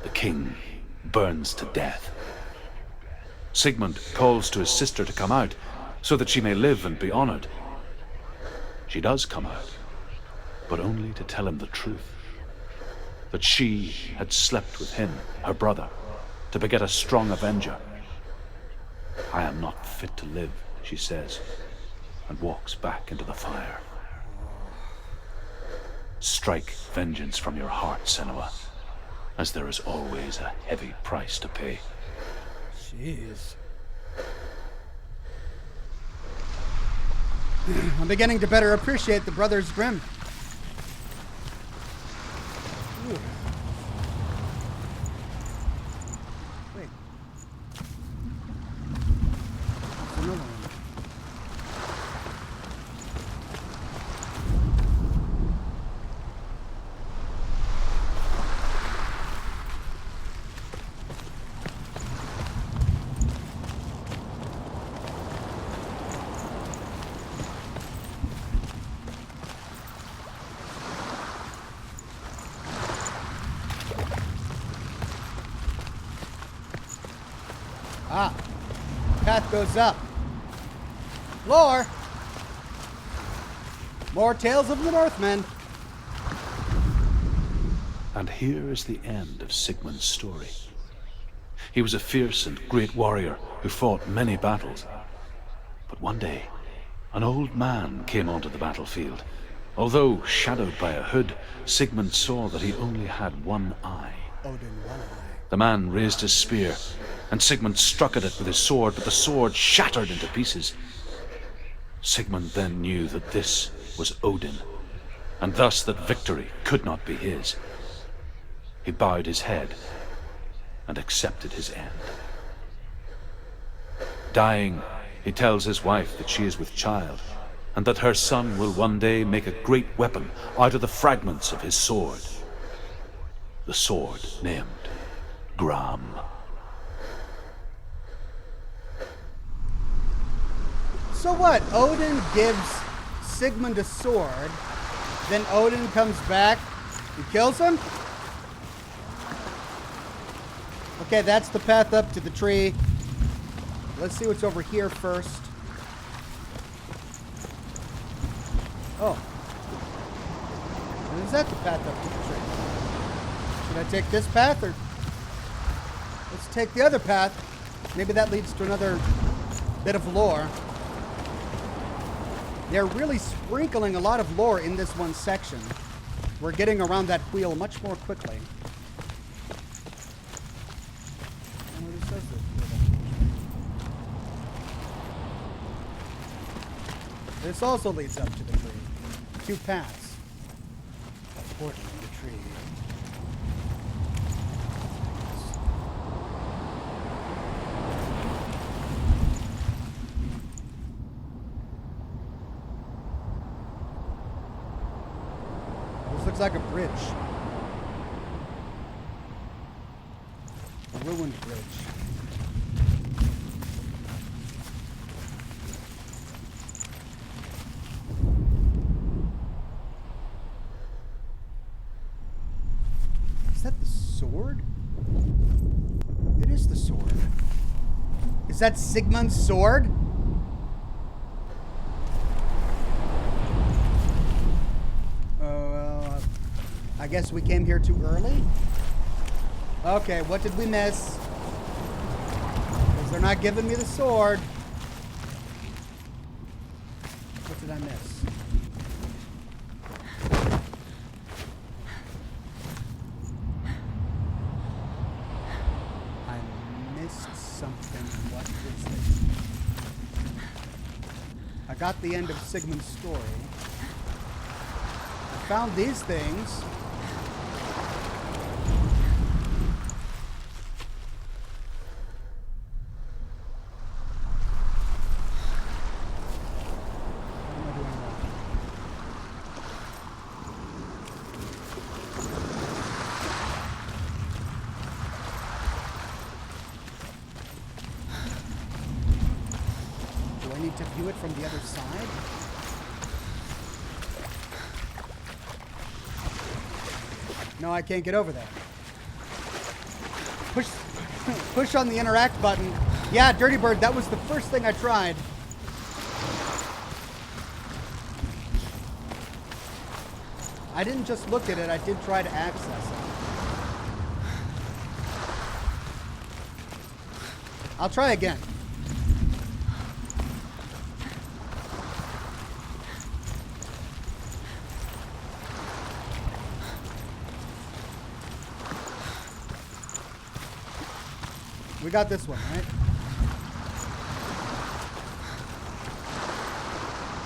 The king burns to death. Sigmund calls to his sister to come out so that she may live and be honored. She does come out, but only to tell him the truth. That she had slept with him, her brother, to beget a strong avenger. I am not fit to live, she says, and walks back into the fire. Strike vengeance from your heart, Senua, as there is always a heavy price to pay. Jeez. I'm beginning to better appreciate the Brothers Grimm. Ooh. Wait. There's another one. Ah. Path goes up. Lore. More tales of the Northmen. And here is the end of Sigmund's story. He was a fierce and great warrior who fought many battles. But one day, an old man came onto the battlefield. Although shadowed by a hood, Sigmund saw that he only had one eye. Odin, one eye. The man raised his spear, and Sigmund struck at it with his sword, but the sword shattered into pieces. Sigmund then knew that this was Odin, and thus that victory could not be his. He bowed his head and accepted his end. Dying, he tells his wife that she is with child, and that her son will one day make a great weapon out of the fragments of his sword. The sword named Gram. So what? Odin gives Sigmund a sword, then Odin comes back and kills him? Okay, that's the path up to the tree. Let's see what's over here first. Oh. And is that the path up to the tree? Should I take this path or... Let's take the other path. Maybe that leads to another bit of lore. They're really sprinkling a lot of lore in this one section. We're getting around that wheel much more quickly. This also leads up to the tree. 2 paths. A portal in the tree. This looks like a bridge. A ruined bridge. Sword? It is the sword. Is that Sigmund's sword? I guess we came here too early? Okay, what did we miss? Because they're not giving me the sword. What did I miss? I got the end of Sigmund's story. I found these things. To view it from the other side? No, I can't get over there. Push on the interact button. Yeah, Dirty Bird, that was the first thing I tried. I didn't just look at it, I did try to access it. I'll try again. We got this one, right?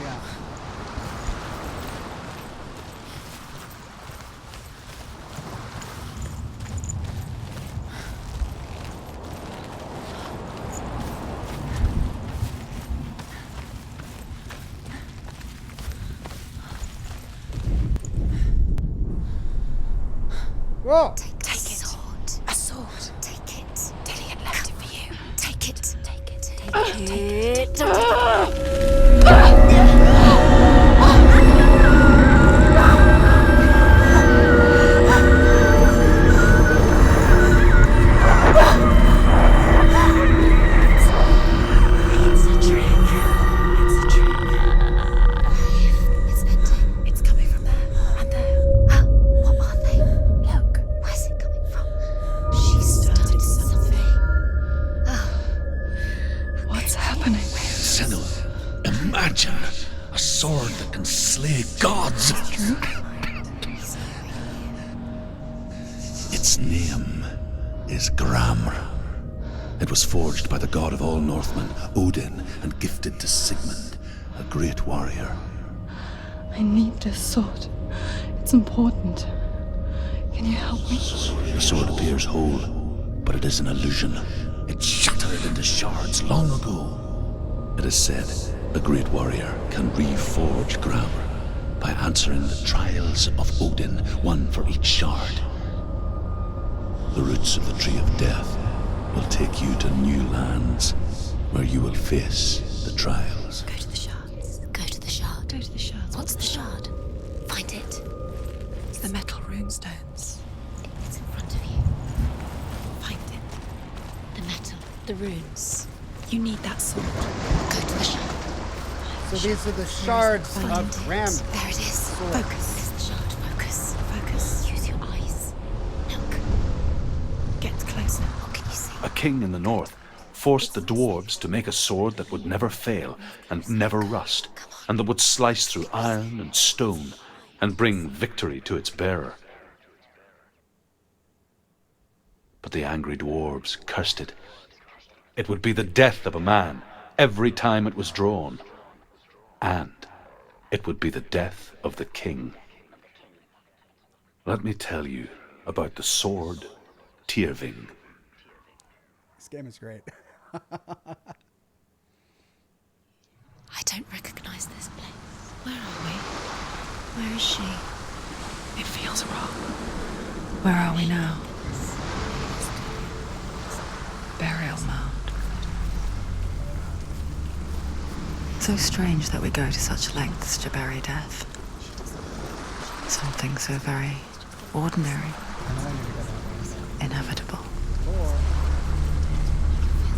Yeah. Whoa! Take it. A sword. Take it. Dillian left it for you. Take it. Take it. Take it. imagine a sword that can slay gods? Its name is Gramr. It was forged by the god of all Northmen, Odin, and gifted to Sigmund, a great warrior. I need this sword. It's important. Can you help me? The sword appears whole, but it is an illusion. It shattered into shards long ago. It is said a great warrior can reforge Gramr by answering the trials of Odin, one for each shard. The roots of the Tree of Death will take you to new lands where you will face the trials. Go to the shards. Go to the shard. Go to the shards. What's the shard? Find it. It's the metal runestones. It's in front of you. Find it. The metal. The runes. You need that sword. Go to the shard. So these are the shards Find of it. Gramr. There it is. Sword. Focus. There's the shard. Focus. Focus. Use your eyes. Look. Get closer. What can you see? A king in the north forced the dwarves to make a sword that would never fail and never rust, and that would slice through iron and stone and bring victory to its bearer. But the angry dwarves cursed it. It would be the death of a man every time it was drawn, and it would be the death of the king. Let me tell you about the sword Tyrving. This game is great. I don't recognize this place. Where are we? Where is she? It feels wrong. Where are we now? Burial mound. So strange that we go to such lengths to bury death. Something so very ordinary, inevitable.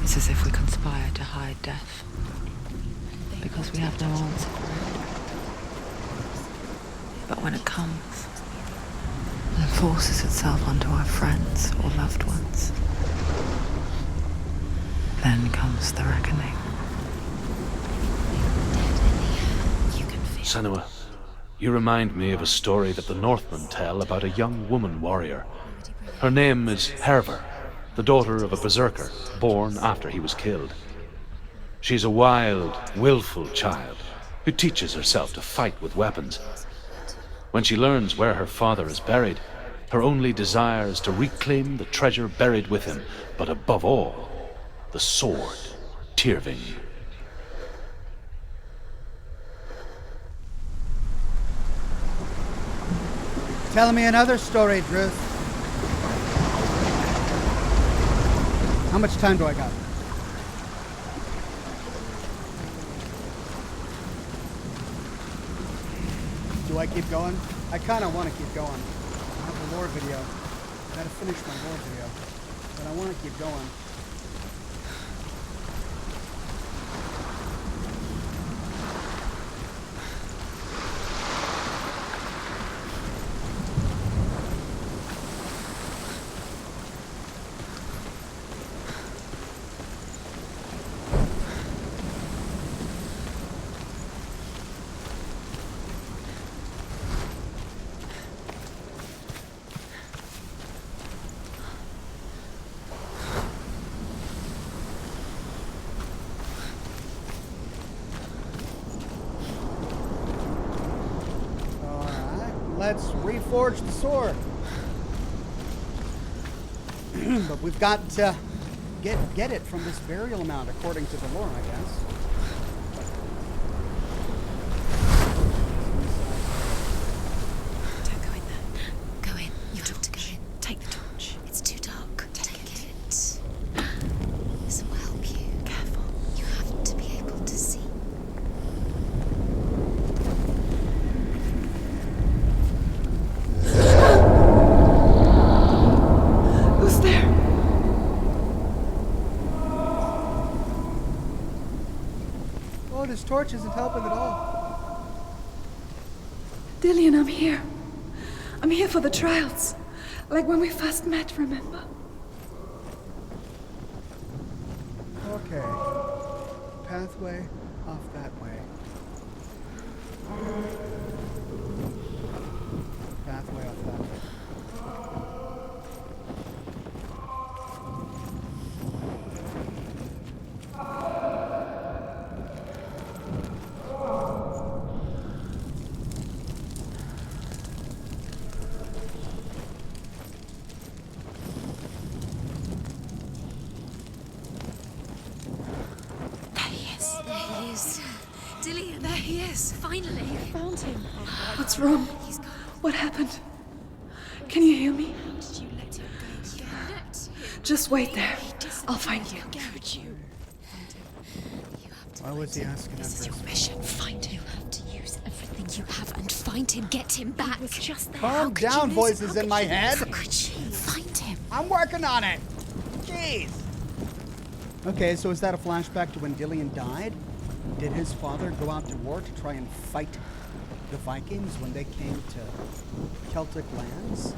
It's as if we conspire to hide death, because we have no answer for it. But when it comes, and forces itself onto our friends or loved ones, then comes the reckoning. Senua, you remind me of a story that the Northmen tell about a young woman warrior. Her name is Hervor, the daughter of a berserker born after he was killed. She's a wild, willful child who teaches herself to fight with weapons. When she learns where her father is buried, her only desire is to reclaim the treasure buried with him, but above all, the sword, Tyrving. Tell me another story, Druce. How much time do I got? Do I keep going? I kind of want to keep going. I have a lore video. I gotta finish my lore video. But I want to keep going. Let's reforge the sword. But we've got to get it from this burial mound, according to the lore, I guess. Don't go in there. Go in. You have to go in. Take the torch. It's too dark. Take it. This will help you. Careful. You have to be able to see. Who's there? Oh, this torch isn't helping at all. Dillian, I'm here. I'm here for the trials. Like when we first met, remember? Okay. Pathway off that way. Pathway off that way. Dillian, There he is. finally. Found him. What's wrong? What happened? Can you hear me? How did you let him go again? Just wait there. I'll find you. Could you? Why was he asking This is after your mission. Find him. You have to use everything you have and find him. Get him back. He was just there. Calm down, voices in my head. How could you? Find him. I'm working on it. Jeez. Okay, so is that a flashback to when Dillian died? Did his father go out to war to try and fight the Vikings when they came to Celtic lands?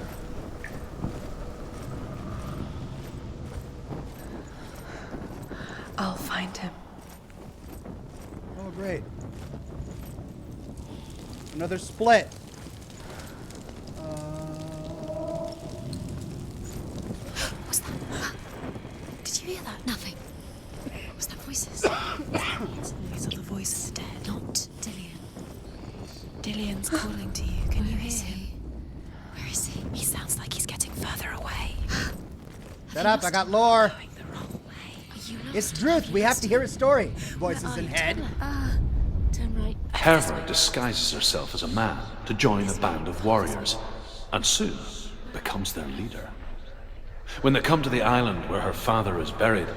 I'll find him. Oh, great. Another split. What's that? Did you hear that? Nothing. Was that voices? These are the voices dead. Not Dillian. Dillian's calling to you. Can you Where is hear him? he? Where is he? He sounds like he's getting further away. Shut up, I got lore. Going the wrong way. It's Druce, we have to hear his story. Voices in head. Turn right. Herva disguises herself as a man to join a band of warriors, and soon becomes their leader. When they come to the island where her father is buried,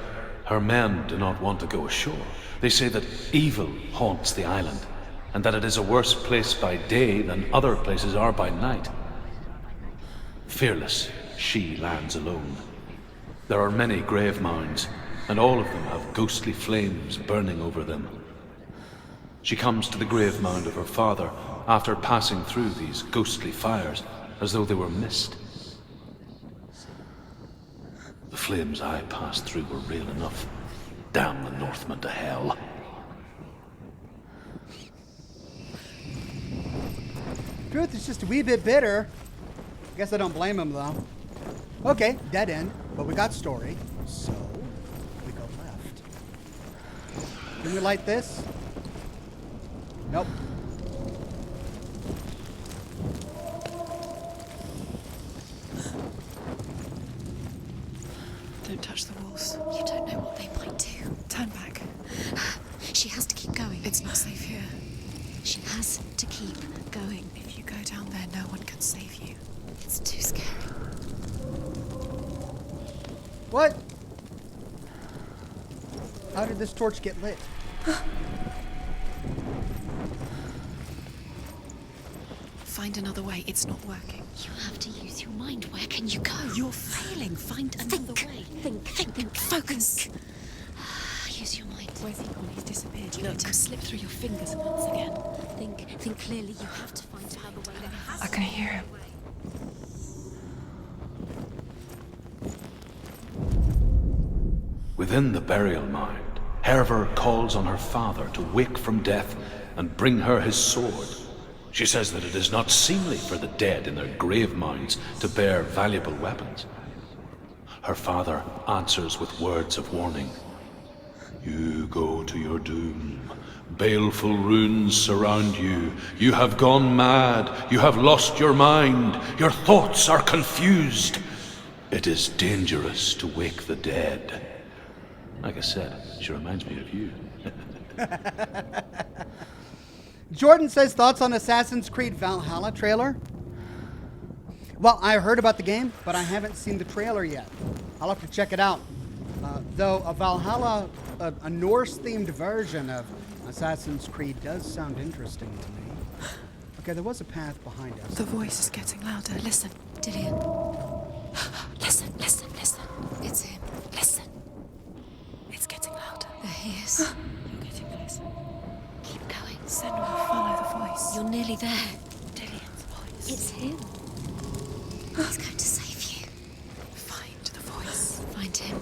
her men do not want to go ashore. They say that evil haunts the island, and that it is a worse place by day than other places are by night. Fearless, she lands alone. There are many grave mounds, and all of them have ghostly flames burning over them. She comes to the grave mound of her father after passing through these ghostly fires as though they were mist. The flames I passed through were real enough. Damn the Northmen to hell. Druce is just a wee bit bitter. Guess I don't blame him though. Okay, dead end, but we got story, so we go left. Can we light this? Nope. Don't touch the walls. You don't know what they might do. Turn back. She has to keep going. It's not safe here. She has to keep going. If you go down there, no one can save you. It's too scary. What? How did this torch get lit? Find another way. It's not working. You have to use your mind. Where can you go? You're failing. Find another way. Think. Focus. Use your mind. Where's he gone? He's disappeared. You let him slip through your fingers once again. Think clearly. You have to find another way. I can hear him. Within the burial mound, Herva calls on her father to wake from death and bring her his sword. She says that it is not seemly for the dead in their grave mounds to bear valuable weapons. Her father answers with words of warning. You go to your doom. Baleful runes surround you. You have gone mad. You have lost your mind. Your thoughts are confused. It is dangerous to wake the dead. Like I said, she reminds me of you. Jordan says thoughts on Assassin's Creed Valhalla trailer? Well, I heard about the game, but I haven't seen the trailer yet. I'll have to check it out. Though a Valhalla, a Norse-themed version of Assassin's Creed does sound interesting to me. Okay, there was a path behind us. The voice is getting louder. Listen. Dillian. Listen. It's him. Listen. It's getting louder. There he is. You're getting closer. Keep going. Senua, follow the voice. You're nearly there. Dillian's voice. It's him. He's going to save you. Find the voice. Find him.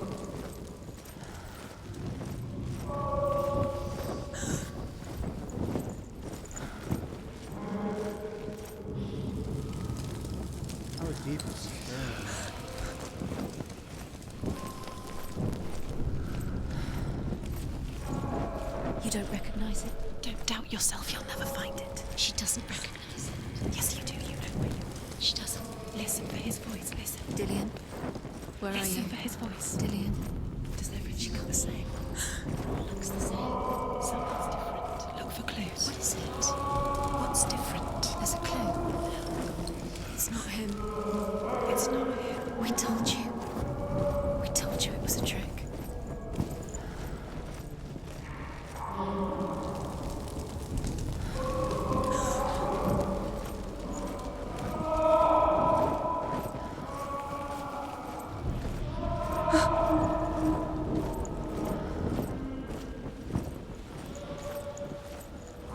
don't recognize it? Don't doubt yourself, you'll never find it. She doesn't recognize it. Yes, you do, you know where you are. She doesn't. Listen for his voice, listen. Dillian, where are you? Listen for his voice. Dillian, Does everything look the same? looks the same. Something's different. Look for clues. What is it? What's different? There's a clue. It's not him. It's not him. We told you. We told you it was a trick.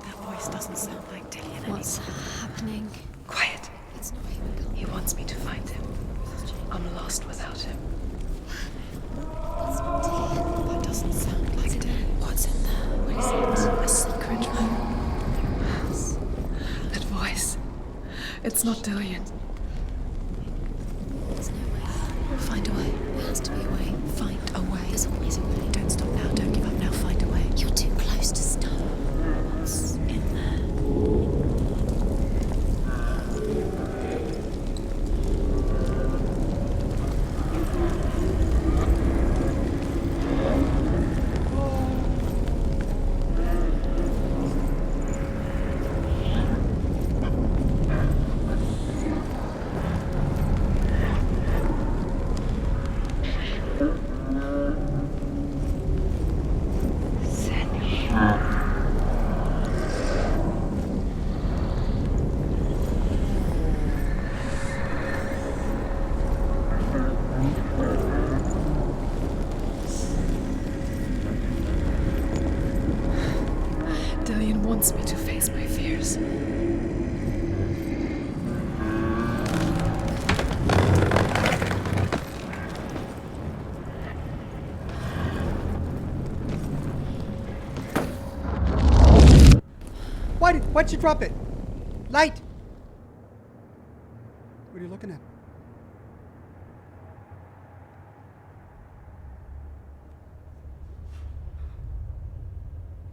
That voice doesn't sound like Dillian What's happening? Quiet. It's not him at all. He wants me to find him. I'm lost without him. It's not Dillian. That doesn't sound like Dillian. What's in there? What is it? A secret room. That voice. It's not Dillian. There's no way. Find a way. There has to be a way. Find a way. There's always a way. Don't stop now. Don't give up now. Find a way. You're too close to stop. What's in there? Dillian wants me to face my fears. Why'd you drop it? Light! What are you looking at?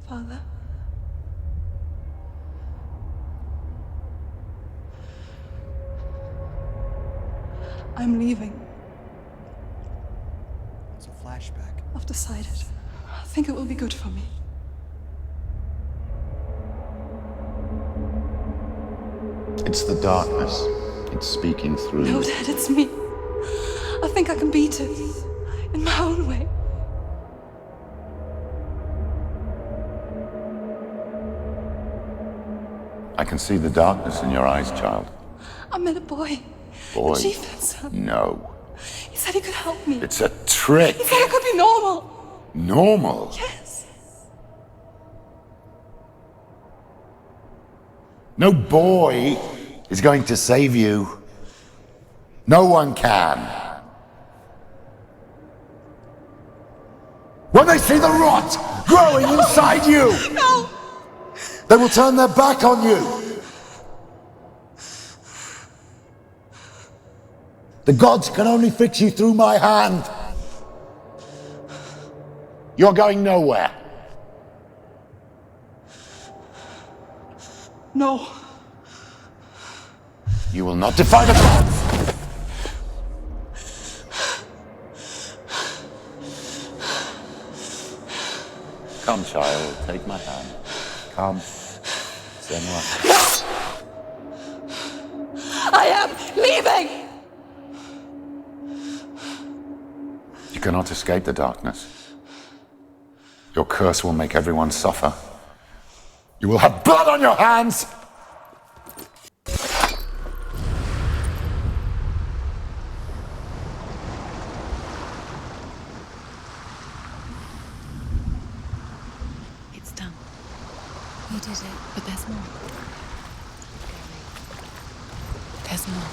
Father? I'm leaving. It's a flashback. I've decided. I think it will be good for me. It's the darkness. It's speaking through. No, Dad, it's me. I think I can beat it. In my own way. I can see the darkness in your eyes, child. I met a boy. Boy. The chief son. No. He said he could help me. It's a trick. He said I could be normal. Normal? Yes. No boy is going to save you. No one can. When they see the rot growing inside you, No! they will turn their back on you. The gods can only fix you through my hand. You're going nowhere. No. You will not defy the gods. Come, child, take my hand. Come. Senua. I am leaving! You cannot escape the darkness. Your curse will make everyone suffer. You will have blood on your hands! It's done. You did it. But there's more. There's more.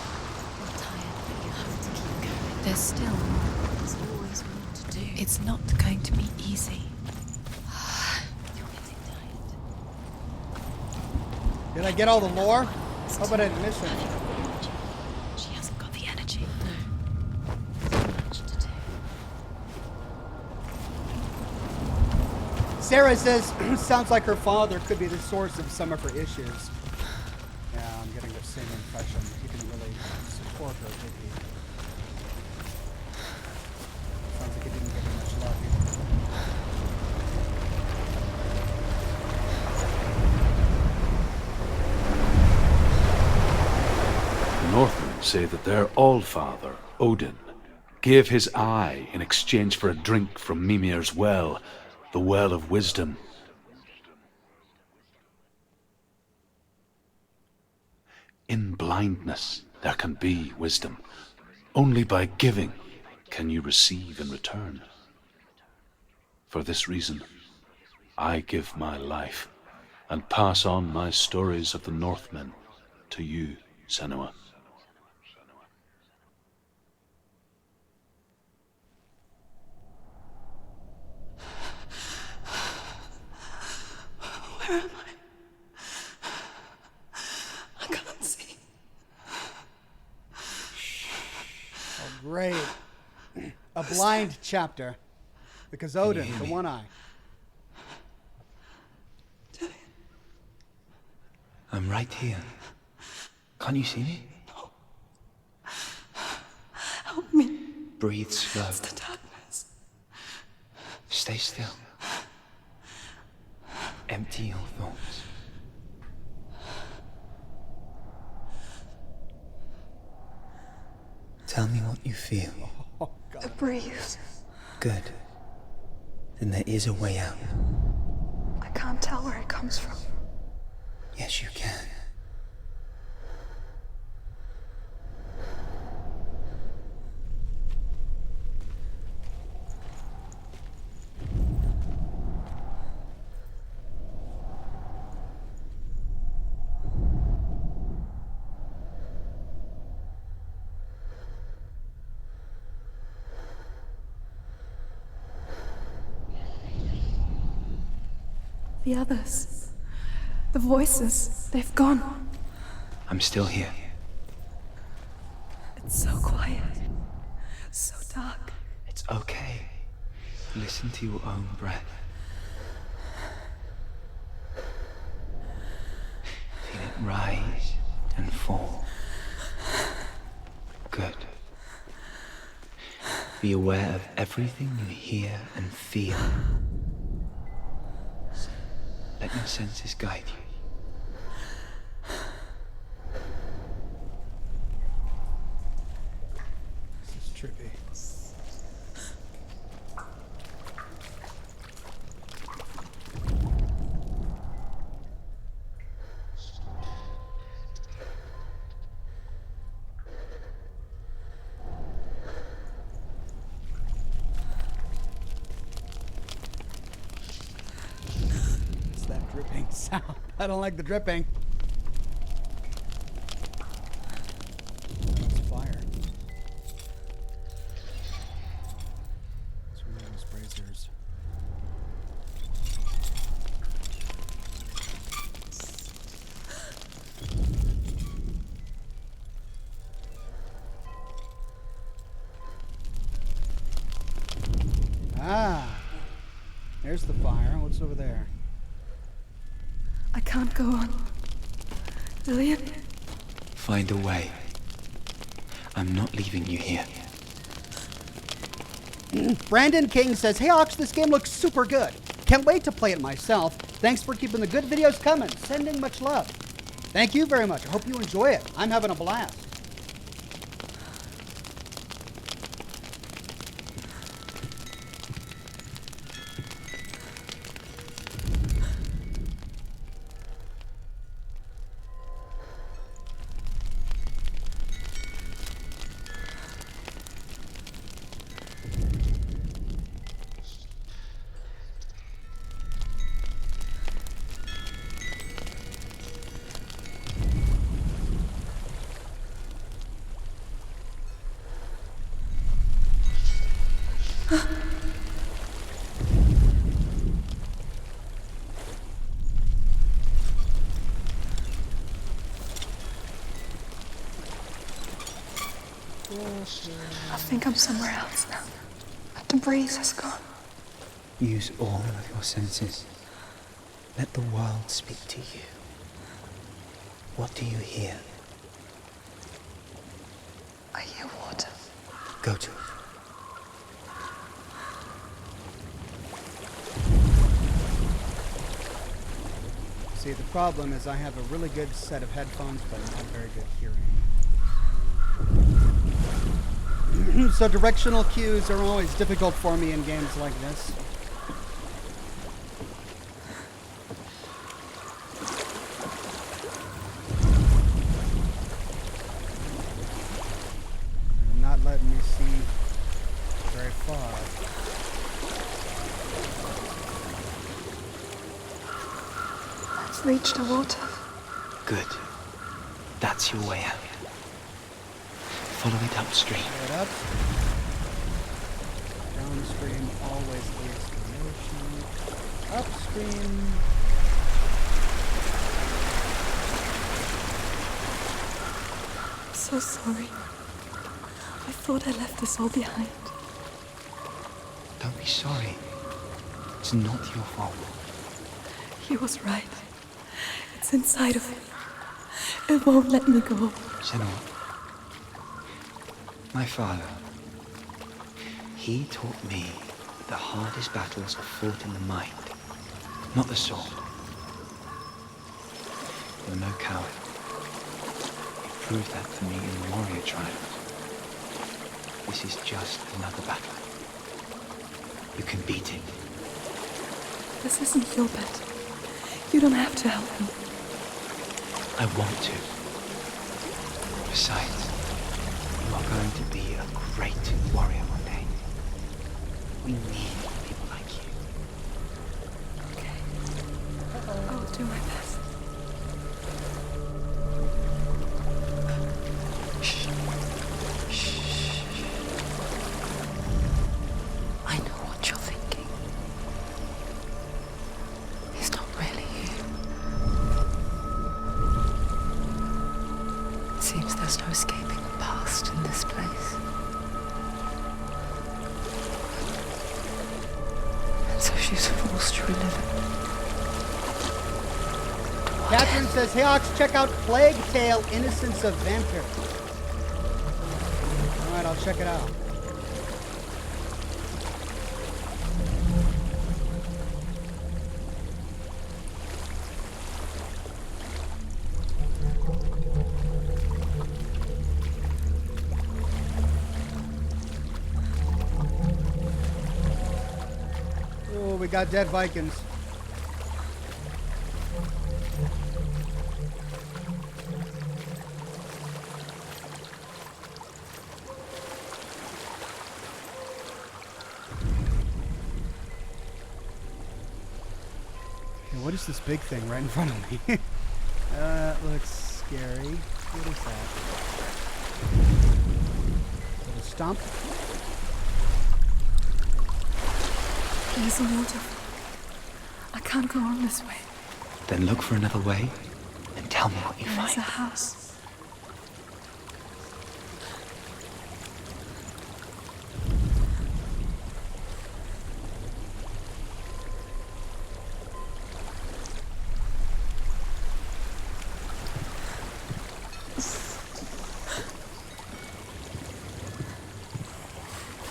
You're tired, but you have to keep going. There's still more. There's always more to do. It's not going to be easy. You're getting tired. Did I get all the lore? How about I didn't miss it? She hasn't got the energy. So much to do. Sarah says, sounds like her father could be the source of some of her issues. Yeah, I'm getting the same impression. He didn't really support her, did he? Sounds like he didn't give her much love either. The Northmen say that their Allfather, Odin, gave his eye in exchange for a drink from Mimir's well, the Well of Wisdom. In blindness, there can be wisdom. Only by giving can you receive in return. For this reason, I give my life and pass on my stories of the Northmen to you, Senua. Where am I? I can't see. Oh, great. A blind chapter. Because Odin, the one eye. I'm right here. Can't you see me? No. Help me. Breathe slow. It's the darkness. Stay still. Empty your thoughts. Tell me what you feel. Oh, God. The breeze. Good. Then there is a way out. I can't tell where it comes from. Yes, you can. The others. The voices. They've gone. I'm still here. It's so quiet. So dark. It's okay. Listen to your own breath. Feel it rise and fall. Good. Be aware of everything you hear and feel. Let your senses guide you. This is trippy. Dripping sound. I don't like the dripping. It's fire. Let's remove these braziers. Ah, there's the fire. What's over there? I can't go on. Lillian? Find a way. I'm not leaving you here. Brandon King says, hey Ox, this game looks super good. Can't wait to play it myself. Thanks for keeping the good videos coming. Sending much love. Thank you very much. I hope you enjoy it. I'm having a blast. I think I'm somewhere else now. The breeze has gone. Use all of your senses. Let the world speak to you. What do you hear? I hear water. Go to it. See, the problem is I have a really good set of headphones, but not very good hearing. So directional cues are always difficult for me in games like this. They're not letting me see very far. Let's reach the water. Good. That's your way out. Follow it upstream. It up. Downstream always leads to the ocean. Upstream. I'm so sorry. I thought I left this all behind. Don't be sorry. It's not your fault. He was right. It's inside of me. It won't let me go. Senua, my father, he taught me that the hardest battles are fought in the mind, not the sword. You're no coward. You proved that for me in the warrior trials. This is just another battle. You can beat it. This isn't your battle. You don't have to help me. I want to. Besides, you are going to be a great warrior one day. We need people like you. Okay. I will do my best. Shh. Shh. I know what you're thinking. He's not really here. It seems there's no escaping the past in this place. And so she's forced to relive it. Catherine says, "Hey Ox, check out Plague Tale: Innocence of Vampire." All right, I'll check it out. Oh, we got dead Vikings. What is this big thing right in front of me? That looks scary. What is that? Is it a stump? There's a waterfall. I can't go on this way. Then look for another way and tell me what you There's find. a house.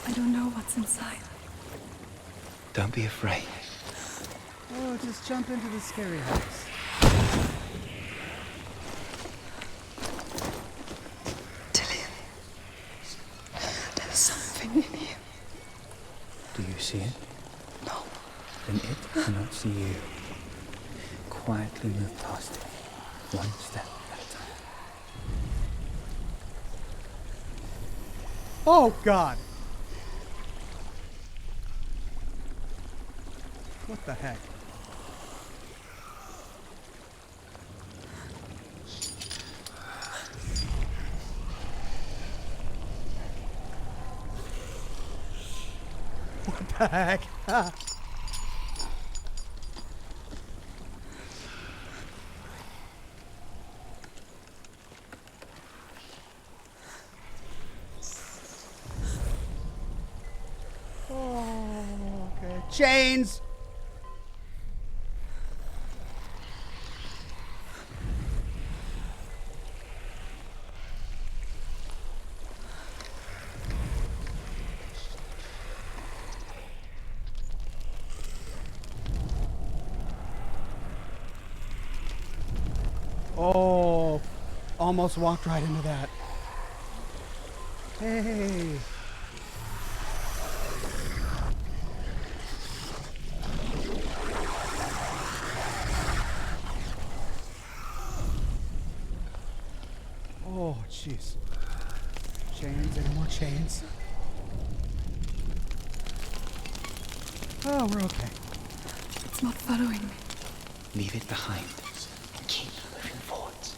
I don't know what's inside. Don't be afraid. Oh, just jump into the scary house. Dillian, there's something in here. Do you see it? No. Then it cannot see you. Quietly move past it, one step at a time. Oh, God. What the heck? What the heck? Ah. Oh, okay. Chains! Oh, almost walked right into that. Hey. Oh, jeez. Chains, any more chains? Oh, we're okay. It's not following me. Leave it behind and keep moving forwards.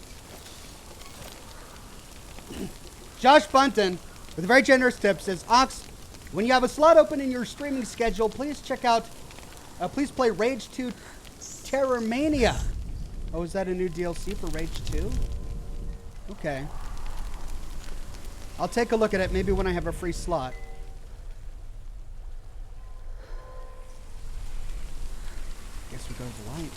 Josh Bunton, with a very generous tip, says, Ox, when you have a slot open in your streaming schedule, please please play Rage 2 Terror Mania. Oh, is that a new DLC for Rage 2? Okay. I'll take a look at it maybe when I have a free slot. Guess we go to the light.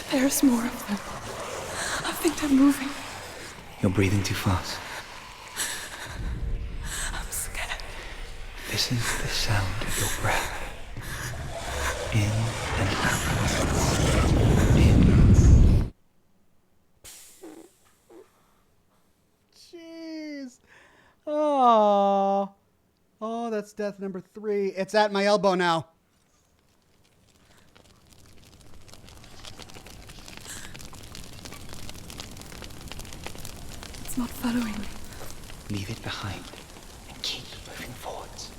There's more of them. I think they're moving. You're breathing too fast. I'm scared. Listen to the sound of your breath. In and out. In. Jeez. Oh. Oh, that's death number 3. It's at my elbow now. It's not following me. Leave it behind and keep moving forwards.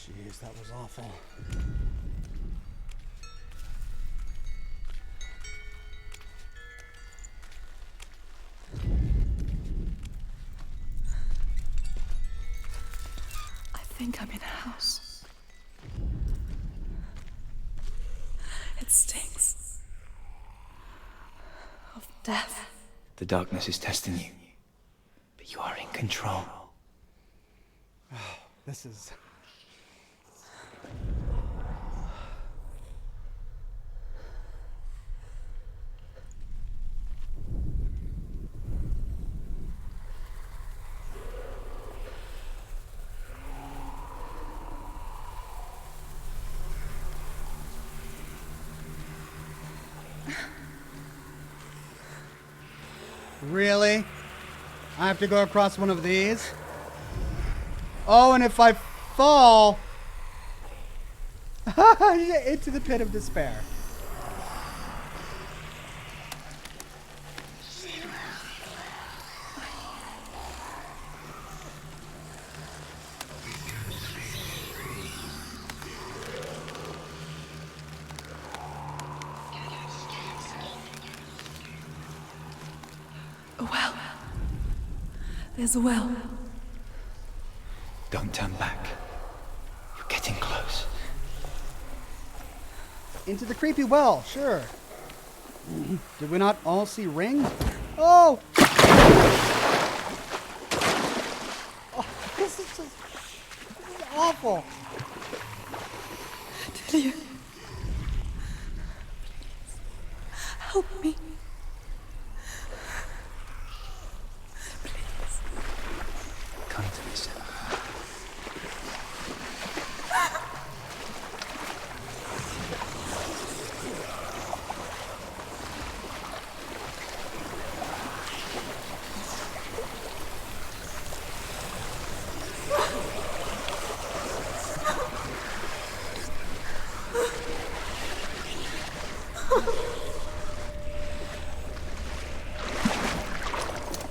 Jeez, that was awful. I think I'm in a house. It stinks. Of death. The darkness is testing you, but you are in control. This is... Really? I have to go across one of these? Oh, and if I fall... into the pit of despair. There's a well. Don't turn back. You're getting close. Into the creepy well, sure. Did we not all see Ring? Oh! Oh, this is awful. Delia. Help me. Please. Come to me, Sarah.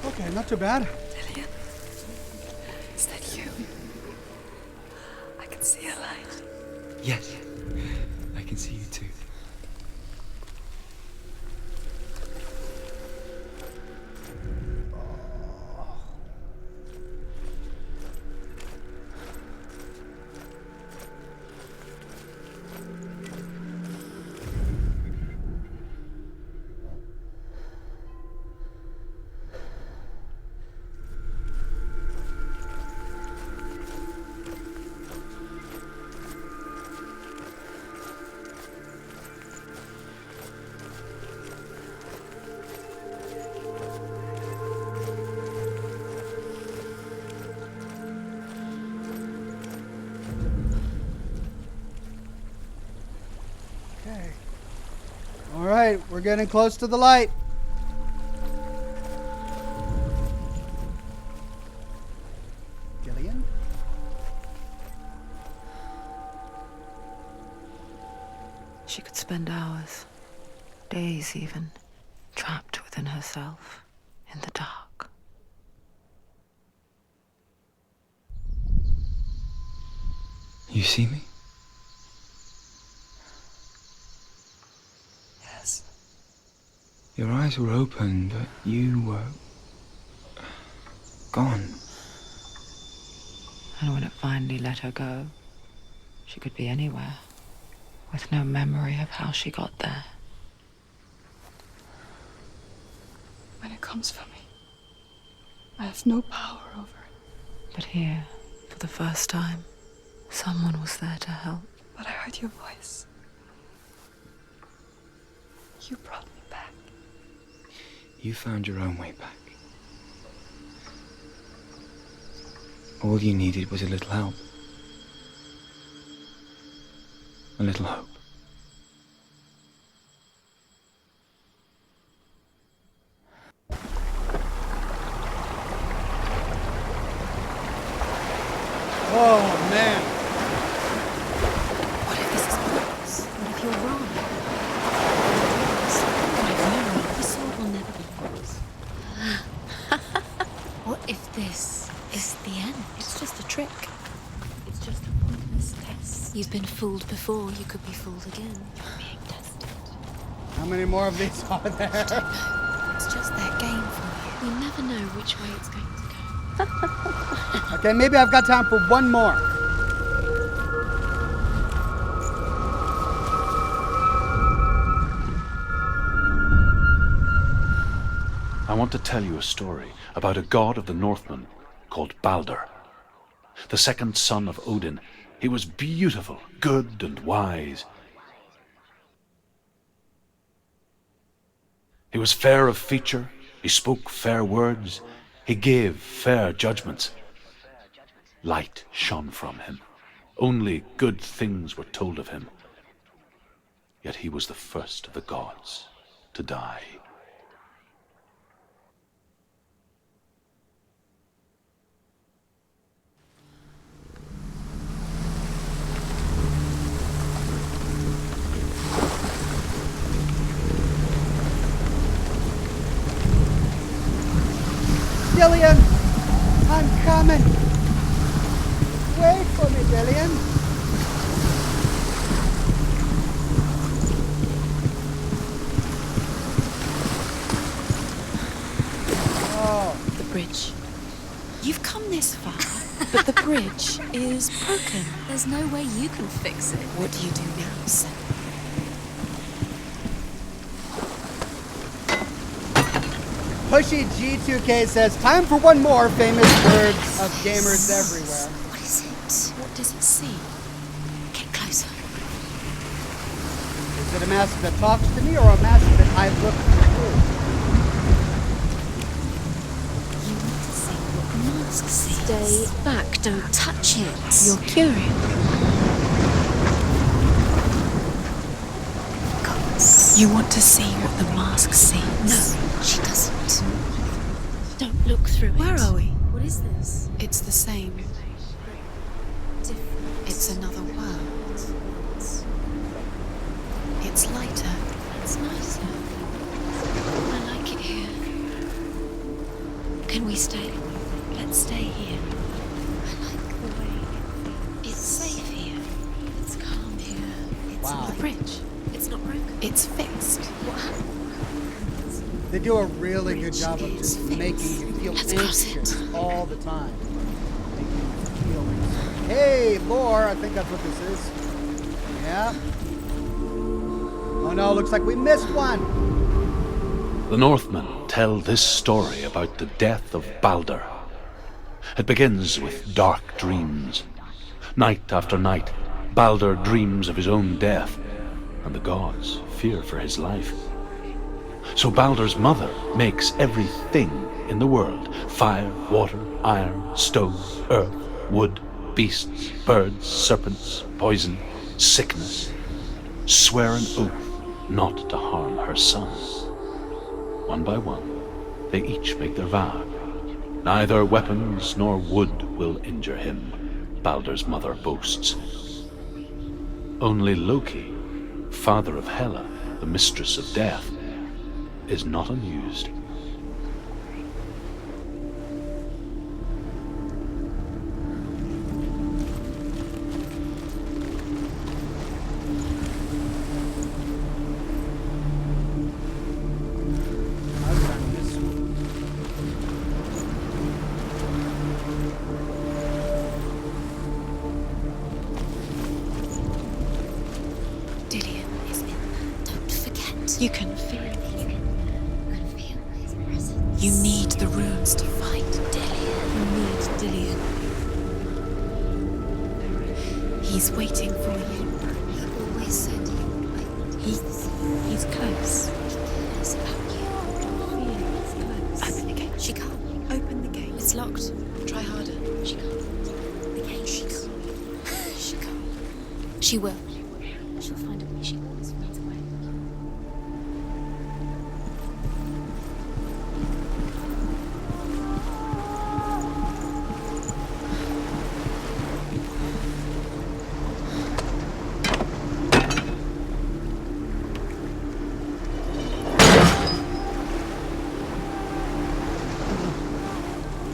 Okay, not too bad. Delia. Is that you? I can see a light. Yes, I can see you too. Okay. All right, we're getting close to the light. Gillian? She could spend hours, days even, trapped within herself, in the dark. You see me? Yes. Your eyes were open, but you were gone. And when it finally let her go, she could be anywhere, with no memory of how she got there. When it comes for me, I have no power over it. But here, for the first time, someone was there to help. But I heard your voice. You brought me back. You found your own way back. All you needed was a little help. A little hope. Oh, man. What if this is false? What if you're wrong? The sword will never be yours. What if this is the end? It's just a trick. It's just a pointless test. You've been fooled before. You could be fooled again. You're being tested. How many more of these are there? It's just their game for you. You never know which way it's going to go. Okay, maybe I've got time for one more. I want to tell you a story about a god of the Northmen called Balder, the second son of Odin. He was beautiful, good, and wise. He was fair of feature, he spoke fair words, he gave fair judgments. Light shone from him. Only good things were told of him. Yet he was the first of the gods to die. Gillian! I'm coming! Wait for me, Gillian! Oh. The bridge. You've come this far, but the bridge is broken. There's no way you can fix it. What do you do now, Sen? Pushy G2K says, time for one more famous words of gamers everywhere. What is it? What does it see? Get closer. Is it a mask that talks to me or a mask that I look through? You need to see what the mask sees. Stay back, don't touch it. You're curious. You want to see what the mask sees? No, she doesn't. Don't look through it. Where are we? What is this? It's the same. Different. It's another world. It's lighter. It's nicer. I like it here. Can we stay? Let's stay here. I like the way it's safe here. It's calm here. It's Wow. The bridge. It's not broken. It's fixed. What happened? They do a really good job of just making you feel anxious all the time. Making you feel anxious. Hey, lore, I think that's what this is. Yeah. Oh no, looks like we missed one. The Northmen tell this story about the death of Baldur. It begins with dark dreams. Night after night, Baldur dreams of his own death, and the gods fear for his life. So Baldur's mother makes everything in the world: fire, water, iron, stone, earth, wood, beasts, birds, serpents, poison, sickness. Swear an oath not to harm her son. One by one, they each make their vow. Neither weapons nor wood will injure him, Baldur's mother boasts. Only Loki, father of Hela, the mistress of death, is not amused. Dillion is in there. Don't forget. You can feel it. You can feel his presence. You need the runes to fight Dillion. You need Dillion. He's waiting for you. He always said he would wait. He's close. He cares about you. Feel he's close. Open the gate. She can't. Open the gate. It's locked. Try harder. She can't. The gate. She can't. She can't. She will. She'll find a way. She always finds a way.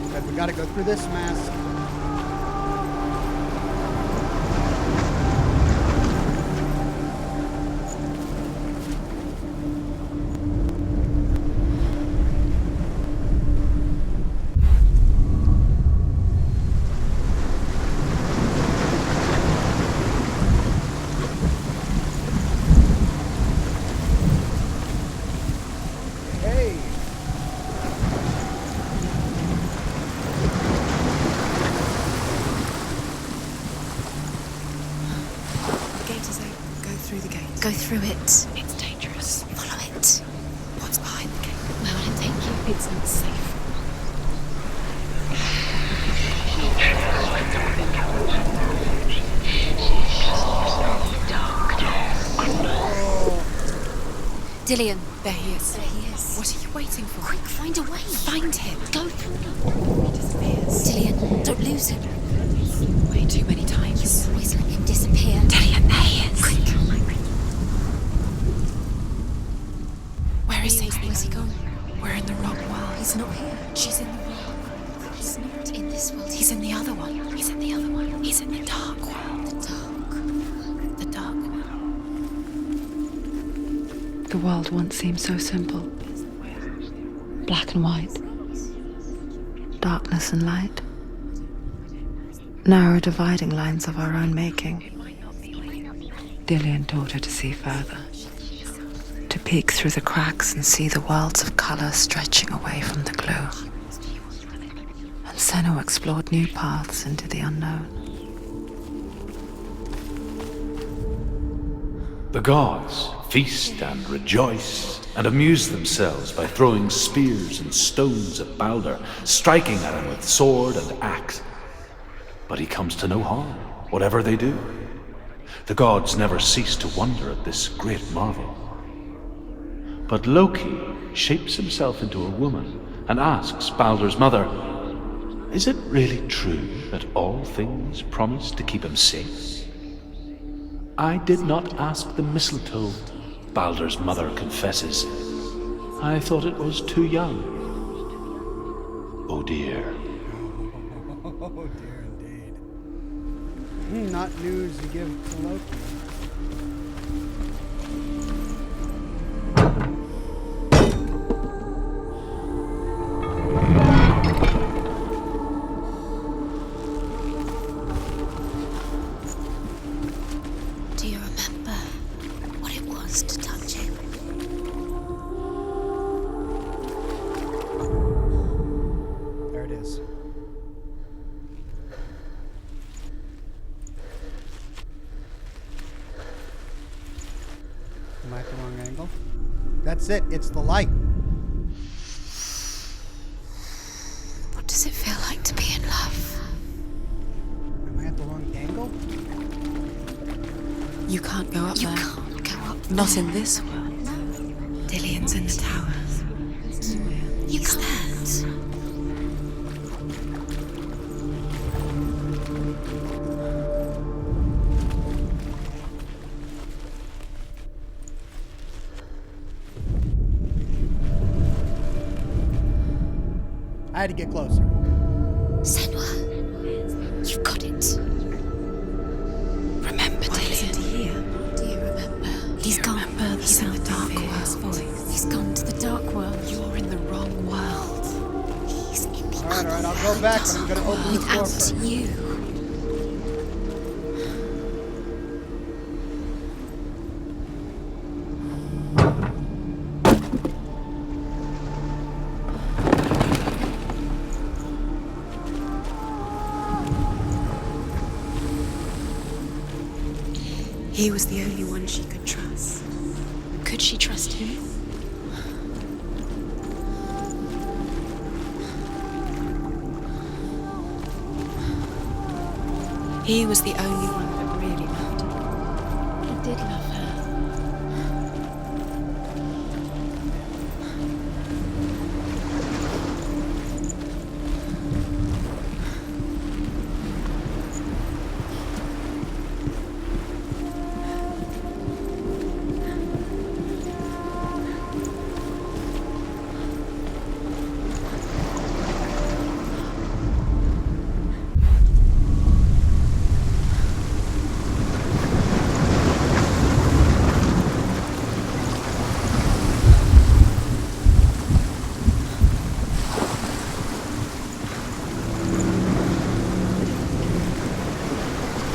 Okay, we gotta go through this mask. Hey. The gate is open. Go through the gate. Go through it. It's dangerous. Follow it. What's behind the gate? Where will it take you? It's not safe. Dillion. There he is. There he is. What are you waiting for? Quick, find a way. Find him. Go through. He disappears. Dillion, don't lose him. Way too many times. You always let him disappear. Dillion, there he is. Quick. Where is he? Where's he gone? We're in the wrong world. He's not here. She's in the wrong. He's not in this world. He's in the other one. He's in the other one. He's in the dark world. the dark. The dark world. The world once seemed so simple. Black and white. darkness and light. Narrow dividing lines of our own making. Dillian taught her to see further. To peek through the cracks and see the worlds of colour stretching away from the glow. And Senna explored new paths into the unknown. The gods feast and rejoice and amuse themselves by throwing spears and stones at Baldur, striking at him with sword and axe. But he comes to no harm, whatever they do. The gods never cease to wonder at this great marvel. But Loki shapes himself into a woman and asks Baldur's mother, "Is it really true that all things promise to keep him safe?" "I did not ask the mistletoe," Baldur's mother confesses. "I thought it was too young." Oh dear. Oh dear indeed. Not news you give to Loki. Do you remember what it was to touch him? There it is. Am I at the wrong angle? That's it. It's the light. What does it feel like to be in love? Am I at the wrong angle? You can't go up You there. can't go up Not there. in this world. Dillian's in the tower. You can't. I had to get closer. Senua, you've got it. Remember, Dillian. Here. Do you remember? He's gone. He's in the dark world. He's gone to the dark world. You're in the wrong world. He's in the Alright, other I'll go back, but I'm gonna open this door without first. you. He was the only one she could trust. Could she trust him? He was the only one that really loved her. He did love her.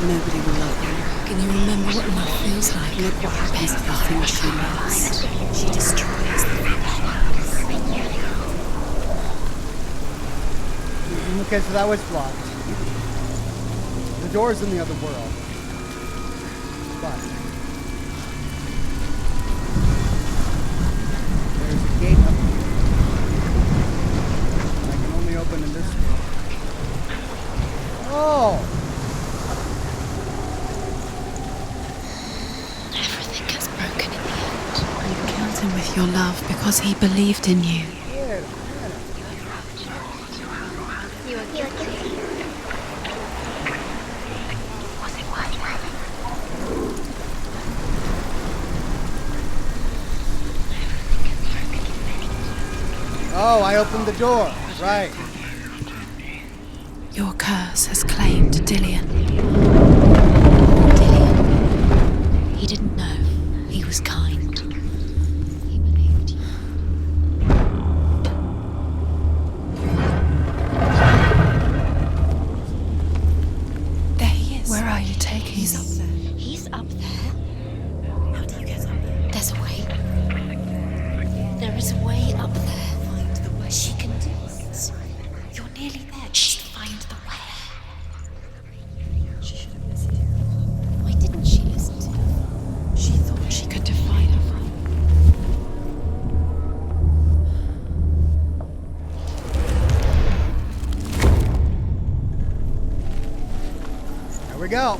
Nobody will love you. Can you remember what love feels like? Look what happens to the things she loves. She destroys them. Okay, so that was blocked. The door's in the other world. But there's a gate up here. I can only open in this world. Oh! Everything gets broken in the end. You killed him with your love because he believed in you. Oh, I opened the door. Right. Your curse has claimed Dillian. Dillian. He didn't know. He was kind. He believed you. we go.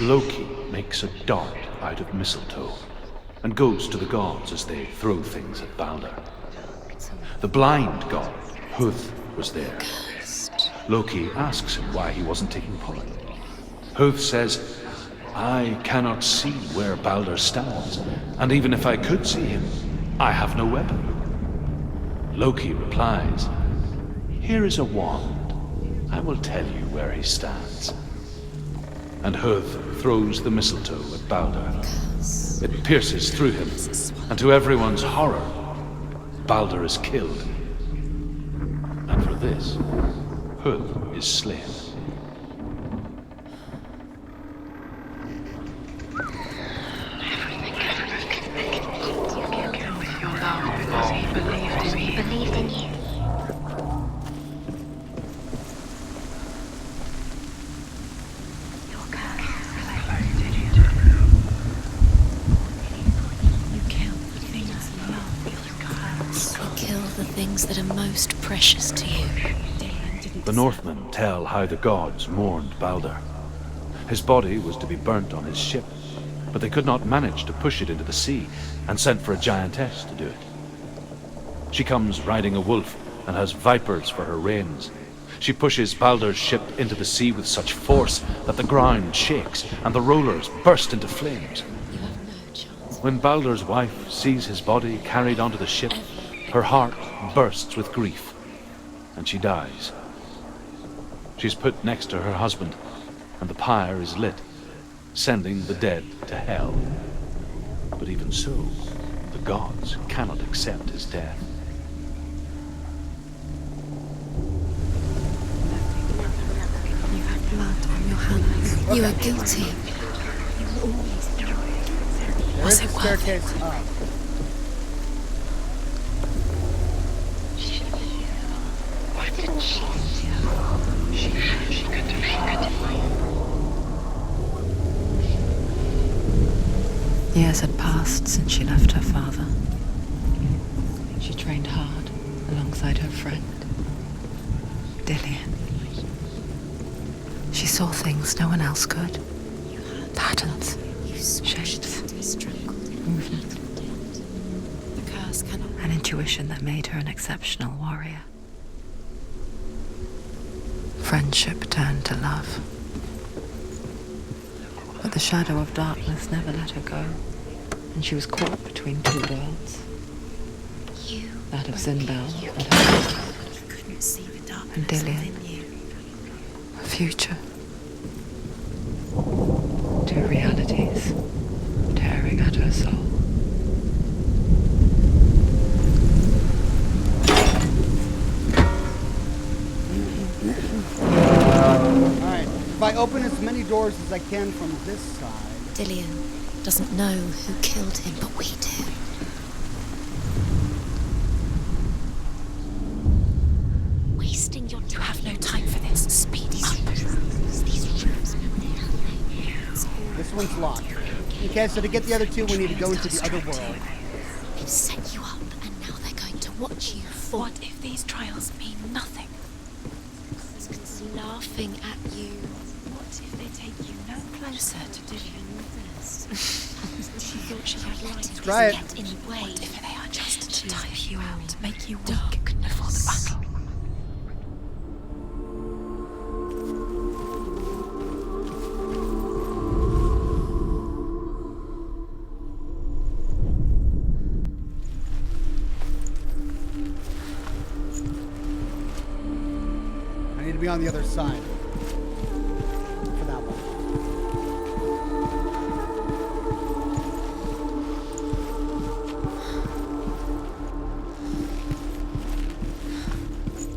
Loki makes a dart out of mistletoe and goes to the gods as they throw things at Balder. The blind god, Huth, was there. Loki asks him why he wasn't taking part. Huth says, I cannot see where Balder stands, and even if I could see him, I have no weapon. Loki replies, here is a wand. I will tell you where he stands. And Huth throws the mistletoe at Balder. It pierces through him, and to everyone's horror, Balder is killed. And for this, Huth is slain. He believed in you. Things that are most precious to you. The Northmen tell how the gods mourned Balder. His body was to be burnt on his ship, but they could not manage to push it into the sea and sent for a giantess to do it. She comes riding a wolf and has vipers for her reins. She pushes Balder's ship into the sea with such force that the ground shakes and the rollers burst into flames. When Balder's wife sees his body carried onto the ship, her heart bursts with grief, and she dies. She's put next to her husband, and the pyre is lit, sending the dead to hell. But even so, the gods cannot accept his death. You have blood on your hands. You are guilty. You will always do it. Was it worth it? Years had passed since she left her father. She trained hard alongside her friend, Dillian. She saw things no one else could. Patterns, shapes, movement. An intuition that made her an exceptional warrior. Friendship turned to love. But the shadow of darkness never let her go, and she was caught between two worlds. That of Zinbel and her and Dillian. A future. Two realities tearing at her soul. Alright, if I open as many doors as I can from this side... Dillian doesn't know who killed him, but we do. Wasting your time. You have no time for this. Speed up. These rooms. This one's locked. Okay, so to get the other two, we need to go into the other world. They've set you up, and now they're going to watch you fall. What if these trials mean nothing? It's laughing at you. What if they take you no closer to Dillian this? She thought she had right to try it. Get in the way. What if they are just to tire you out, make you weak before the battle? I need to be on the other side. For that one.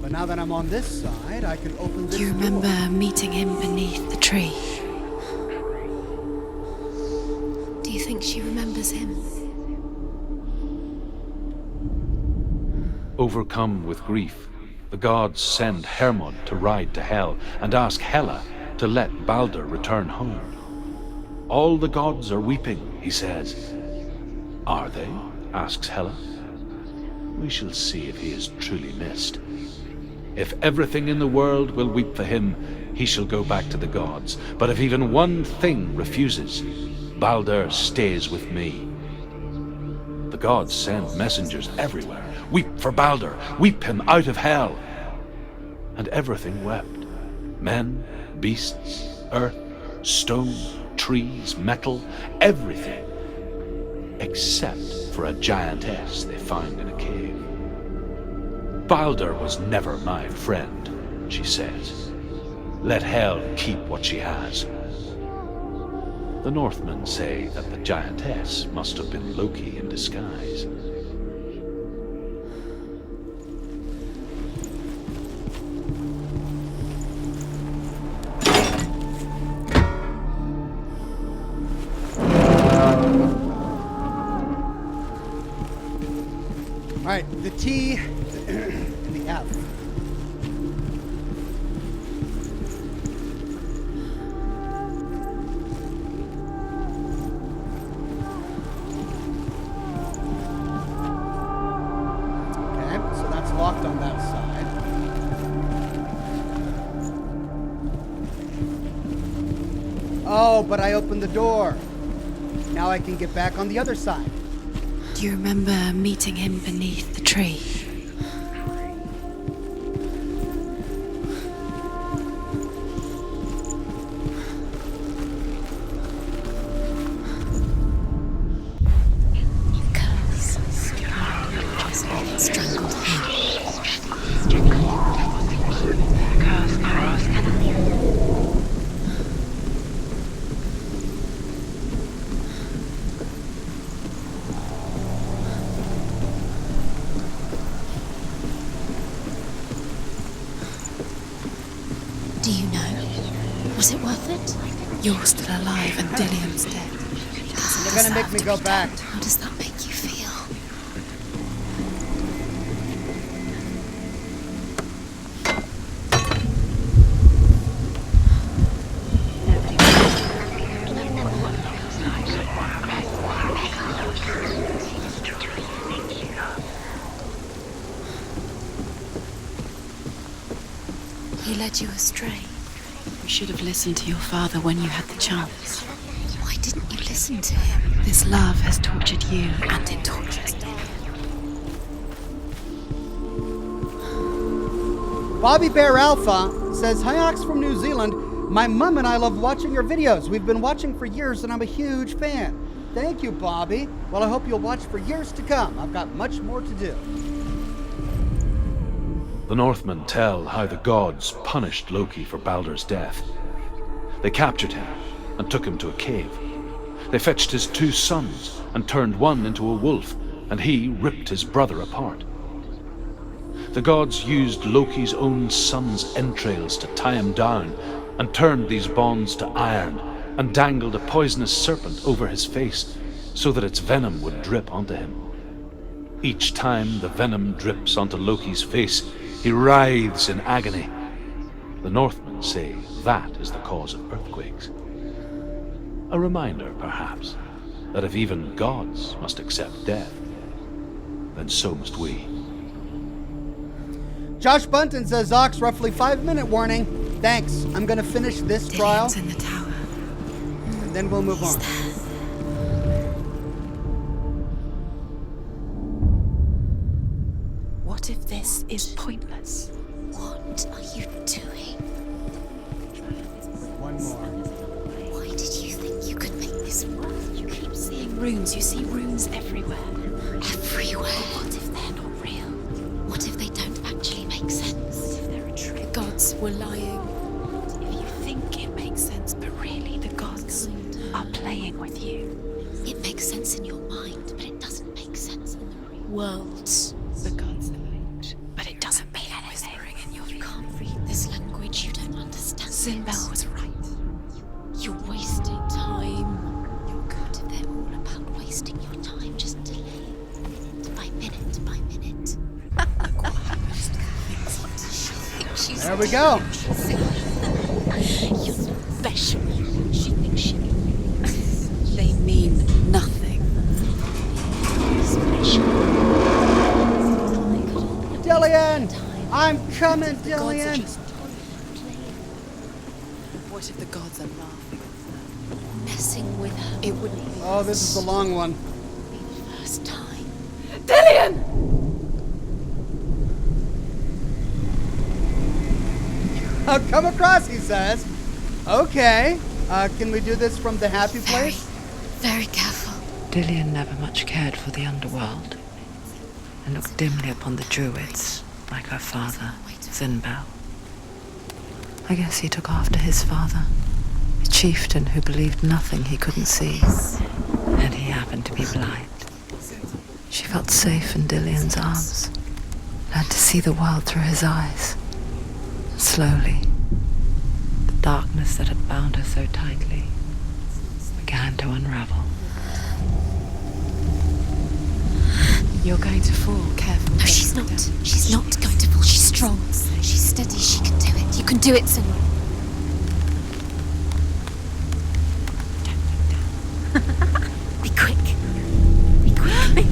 But now that I'm on this side, I can open this Do you remember meeting him beneath the tree? Do you think she remembers him? Overcome with grief, the gods send Hermod to ride to Hell and ask Hela to let Balder return home. All the gods are weeping, he says. Are they? Asks Hela. We shall see if he is truly missed. If everything in the world will weep for him, he shall go back to the gods. But if even one thing refuses, Baldur stays with me. The gods send messengers everywhere. Weep for Baldur, weep him out of hell. And everything wept. Men, beasts, earth, stone, trees, metal, everything. Except for a giantess they found in a cave. Baldur was never my friend, she says. Let hell keep what she has. The Northmen say that the giantess must have been Loki in disguise. All right, the T and the F. Okay, so that's locked on that side. Oh, but I opened the door. Now I can get back on the other side. Do you remember meeting him beneath the tree? Strangled him. Do you know? Was it worth it? You're still alive and Dillian's dead. They're gonna make me go back. How does that make you feel? He led you astray. You should have listened to your father when you had the chance. Why didn't you listen to him? This love has tortured you, and it tortures me. Bobby Bear Alpha says, "Hi Ox from New Zealand. My mum and I love watching your videos. We've been watching for years and I'm a huge fan." Thank you, Bobby. Well, I hope you'll watch for years to come. I've got much more to do. The Northmen tell how the gods punished Loki for Baldur's death. They captured him and took him to a cave. They fetched his 2 sons and turned one into a wolf, and he ripped his brother apart. The gods used Loki's own son's entrails to tie him down and turned these bonds to iron and dangled a poisonous serpent over his face so that its venom would drip onto him. Each time the venom drips onto Loki's face, he writhes in agony. The Northmen say that is the cause of earthquakes. A reminder, perhaps, that if even gods must accept death, then so must we. Josh Bunton says, "Ox, roughly 5-minute warning. Thanks. I'm gonna finish this trial, Dillian's in the tower. and then we'll move on." What if this is pointless? What are you doing? One more. Why did you think you could make this work? You keep seeing runes. You see runes everywhere. Everywhere. What if they're not real? What if they don't actually make sense? What if they're a trick? The gods were lying. If you think it makes sense, but really the gods are playing with you. It makes sense in your mind, but it doesn't make sense in the real world. The gods are light, but it doesn't mean anything. You can't read this language, you don't understand. Sinbel was right. You're wasting time. What if they're all about wasting your time just to live? By minute by minute. Look what happens to things. She's There we go. You're special. She thinks she They mean nothing. Dillian! I'm coming, The gods are Dillian. just playing. What if the gods are laughing at her? Messing with her? It wouldn't be. Oh, this is the long one. Be the first time. Dillian! I'll come across, he says. Okay. Can we do this from the happy place? Very careful. Dillian never much cared for the underworld and looked dimly upon the druids, like her father, Zinbel. I guess he took after his father, a chieftain who believed nothing he couldn't see, and he happened to be blind. She felt safe in Dillian's arms, learned to see the world through his eyes. Slowly, the darkness that had bound her so tightly began to unravel. You're going to fall. Careful. No, she's not. She's not going to fall. She's strong. She's steady. She can do it. You can do it, Senor. Be quick. Be quick.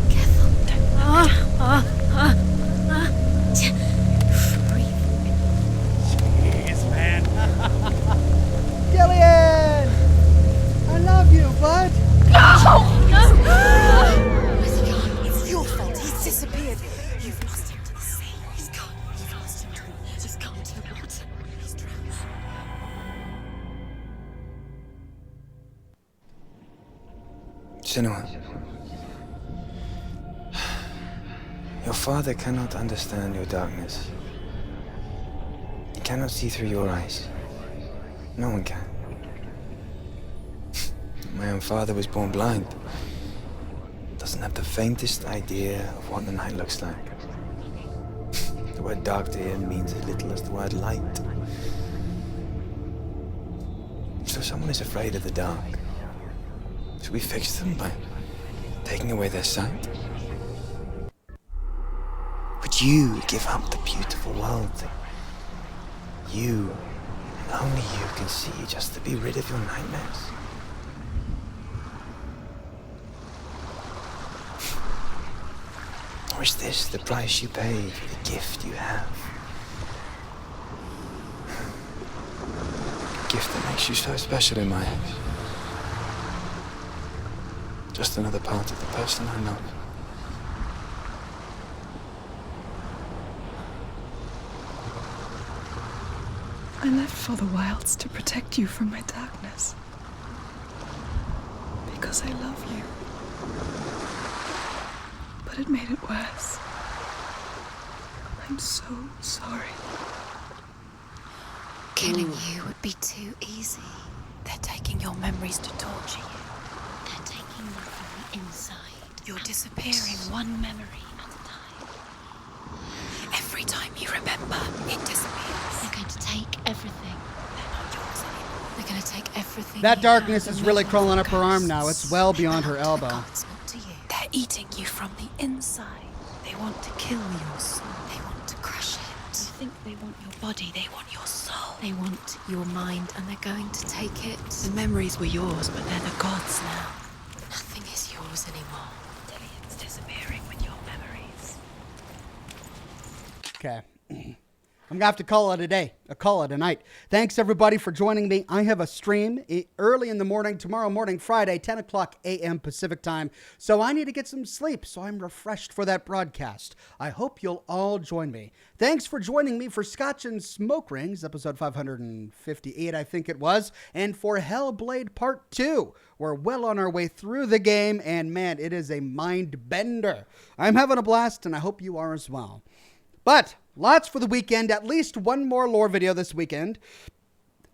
Careful. Jeez, man. Dillian! I love you, bud. Where's he gone? It's your fault. He's disappeared. You've lost him to the sea. He's gone. You've lost him to the water. He's gone to the water. He's drowned. Senua, your father cannot understand your darkness. He cannot see through your eyes. No one can. My own father was born blind. Doesn't have the faintest idea of what the night looks like. The word dark to him means as little as the word light. So if someone is afraid of the dark, should we fix them by taking away their sight? Would you give up the beautiful world that you, and only you, can see just to be rid of your nightmares? Or is this the price you pay for the gift you have? A gift that makes you so special in my eyes. Just another part of the person I love. I left for the wilds to protect you from my darkness. Because I love you. But it made it worse. I'm so sorry. Killing you would be too easy. They're taking your memories to torture you. They're taking them from the inside. You're disappearing one memory at a time. Every time you remember, it disappears. They're going to take everything. They're not yours anymore. They're going to take everything. That you darkness have is and really make crawling them up her arm now. It's well beyond her elbow. gods, not to you. They're eating you from the inside. They want to kill your soul. They want to crush it. You think they want your body, they want your soul. They want your mind and they're going to take it. The memories were yours, but they're the gods now. Nothing is yours anymore. Dillian's disappearing with your memories. Okay. I'm going to have to call it a day, call it a night. Thanks, everybody, for joining me. I have a stream early in the morning, tomorrow morning, Friday, 10 o'clock a.m. Pacific time. So I need to get some sleep, so I'm refreshed for that broadcast. I hope you'll all join me. Thanks for joining me for Scotch and Smoke Rings, episode 558, I think it was, and for Hellblade Part 2. We're well on our way through the game, and man, it is a mind bender. I'm having a blast, and I hope you are as well. But lots for the weekend, at least one more lore video this weekend.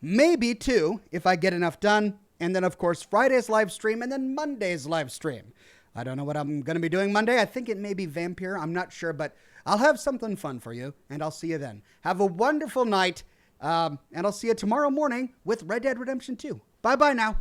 Maybe two, if I get enough done. And then, of course, Friday's live stream and then Monday's live stream. I don't know what I'm going to be doing Monday. I think it may be Vampire. I'm not sure, but I'll have something fun for you, and I'll see you then. Have a wonderful night, and I'll see you tomorrow morning with Red Dead Redemption 2. Bye-bye now.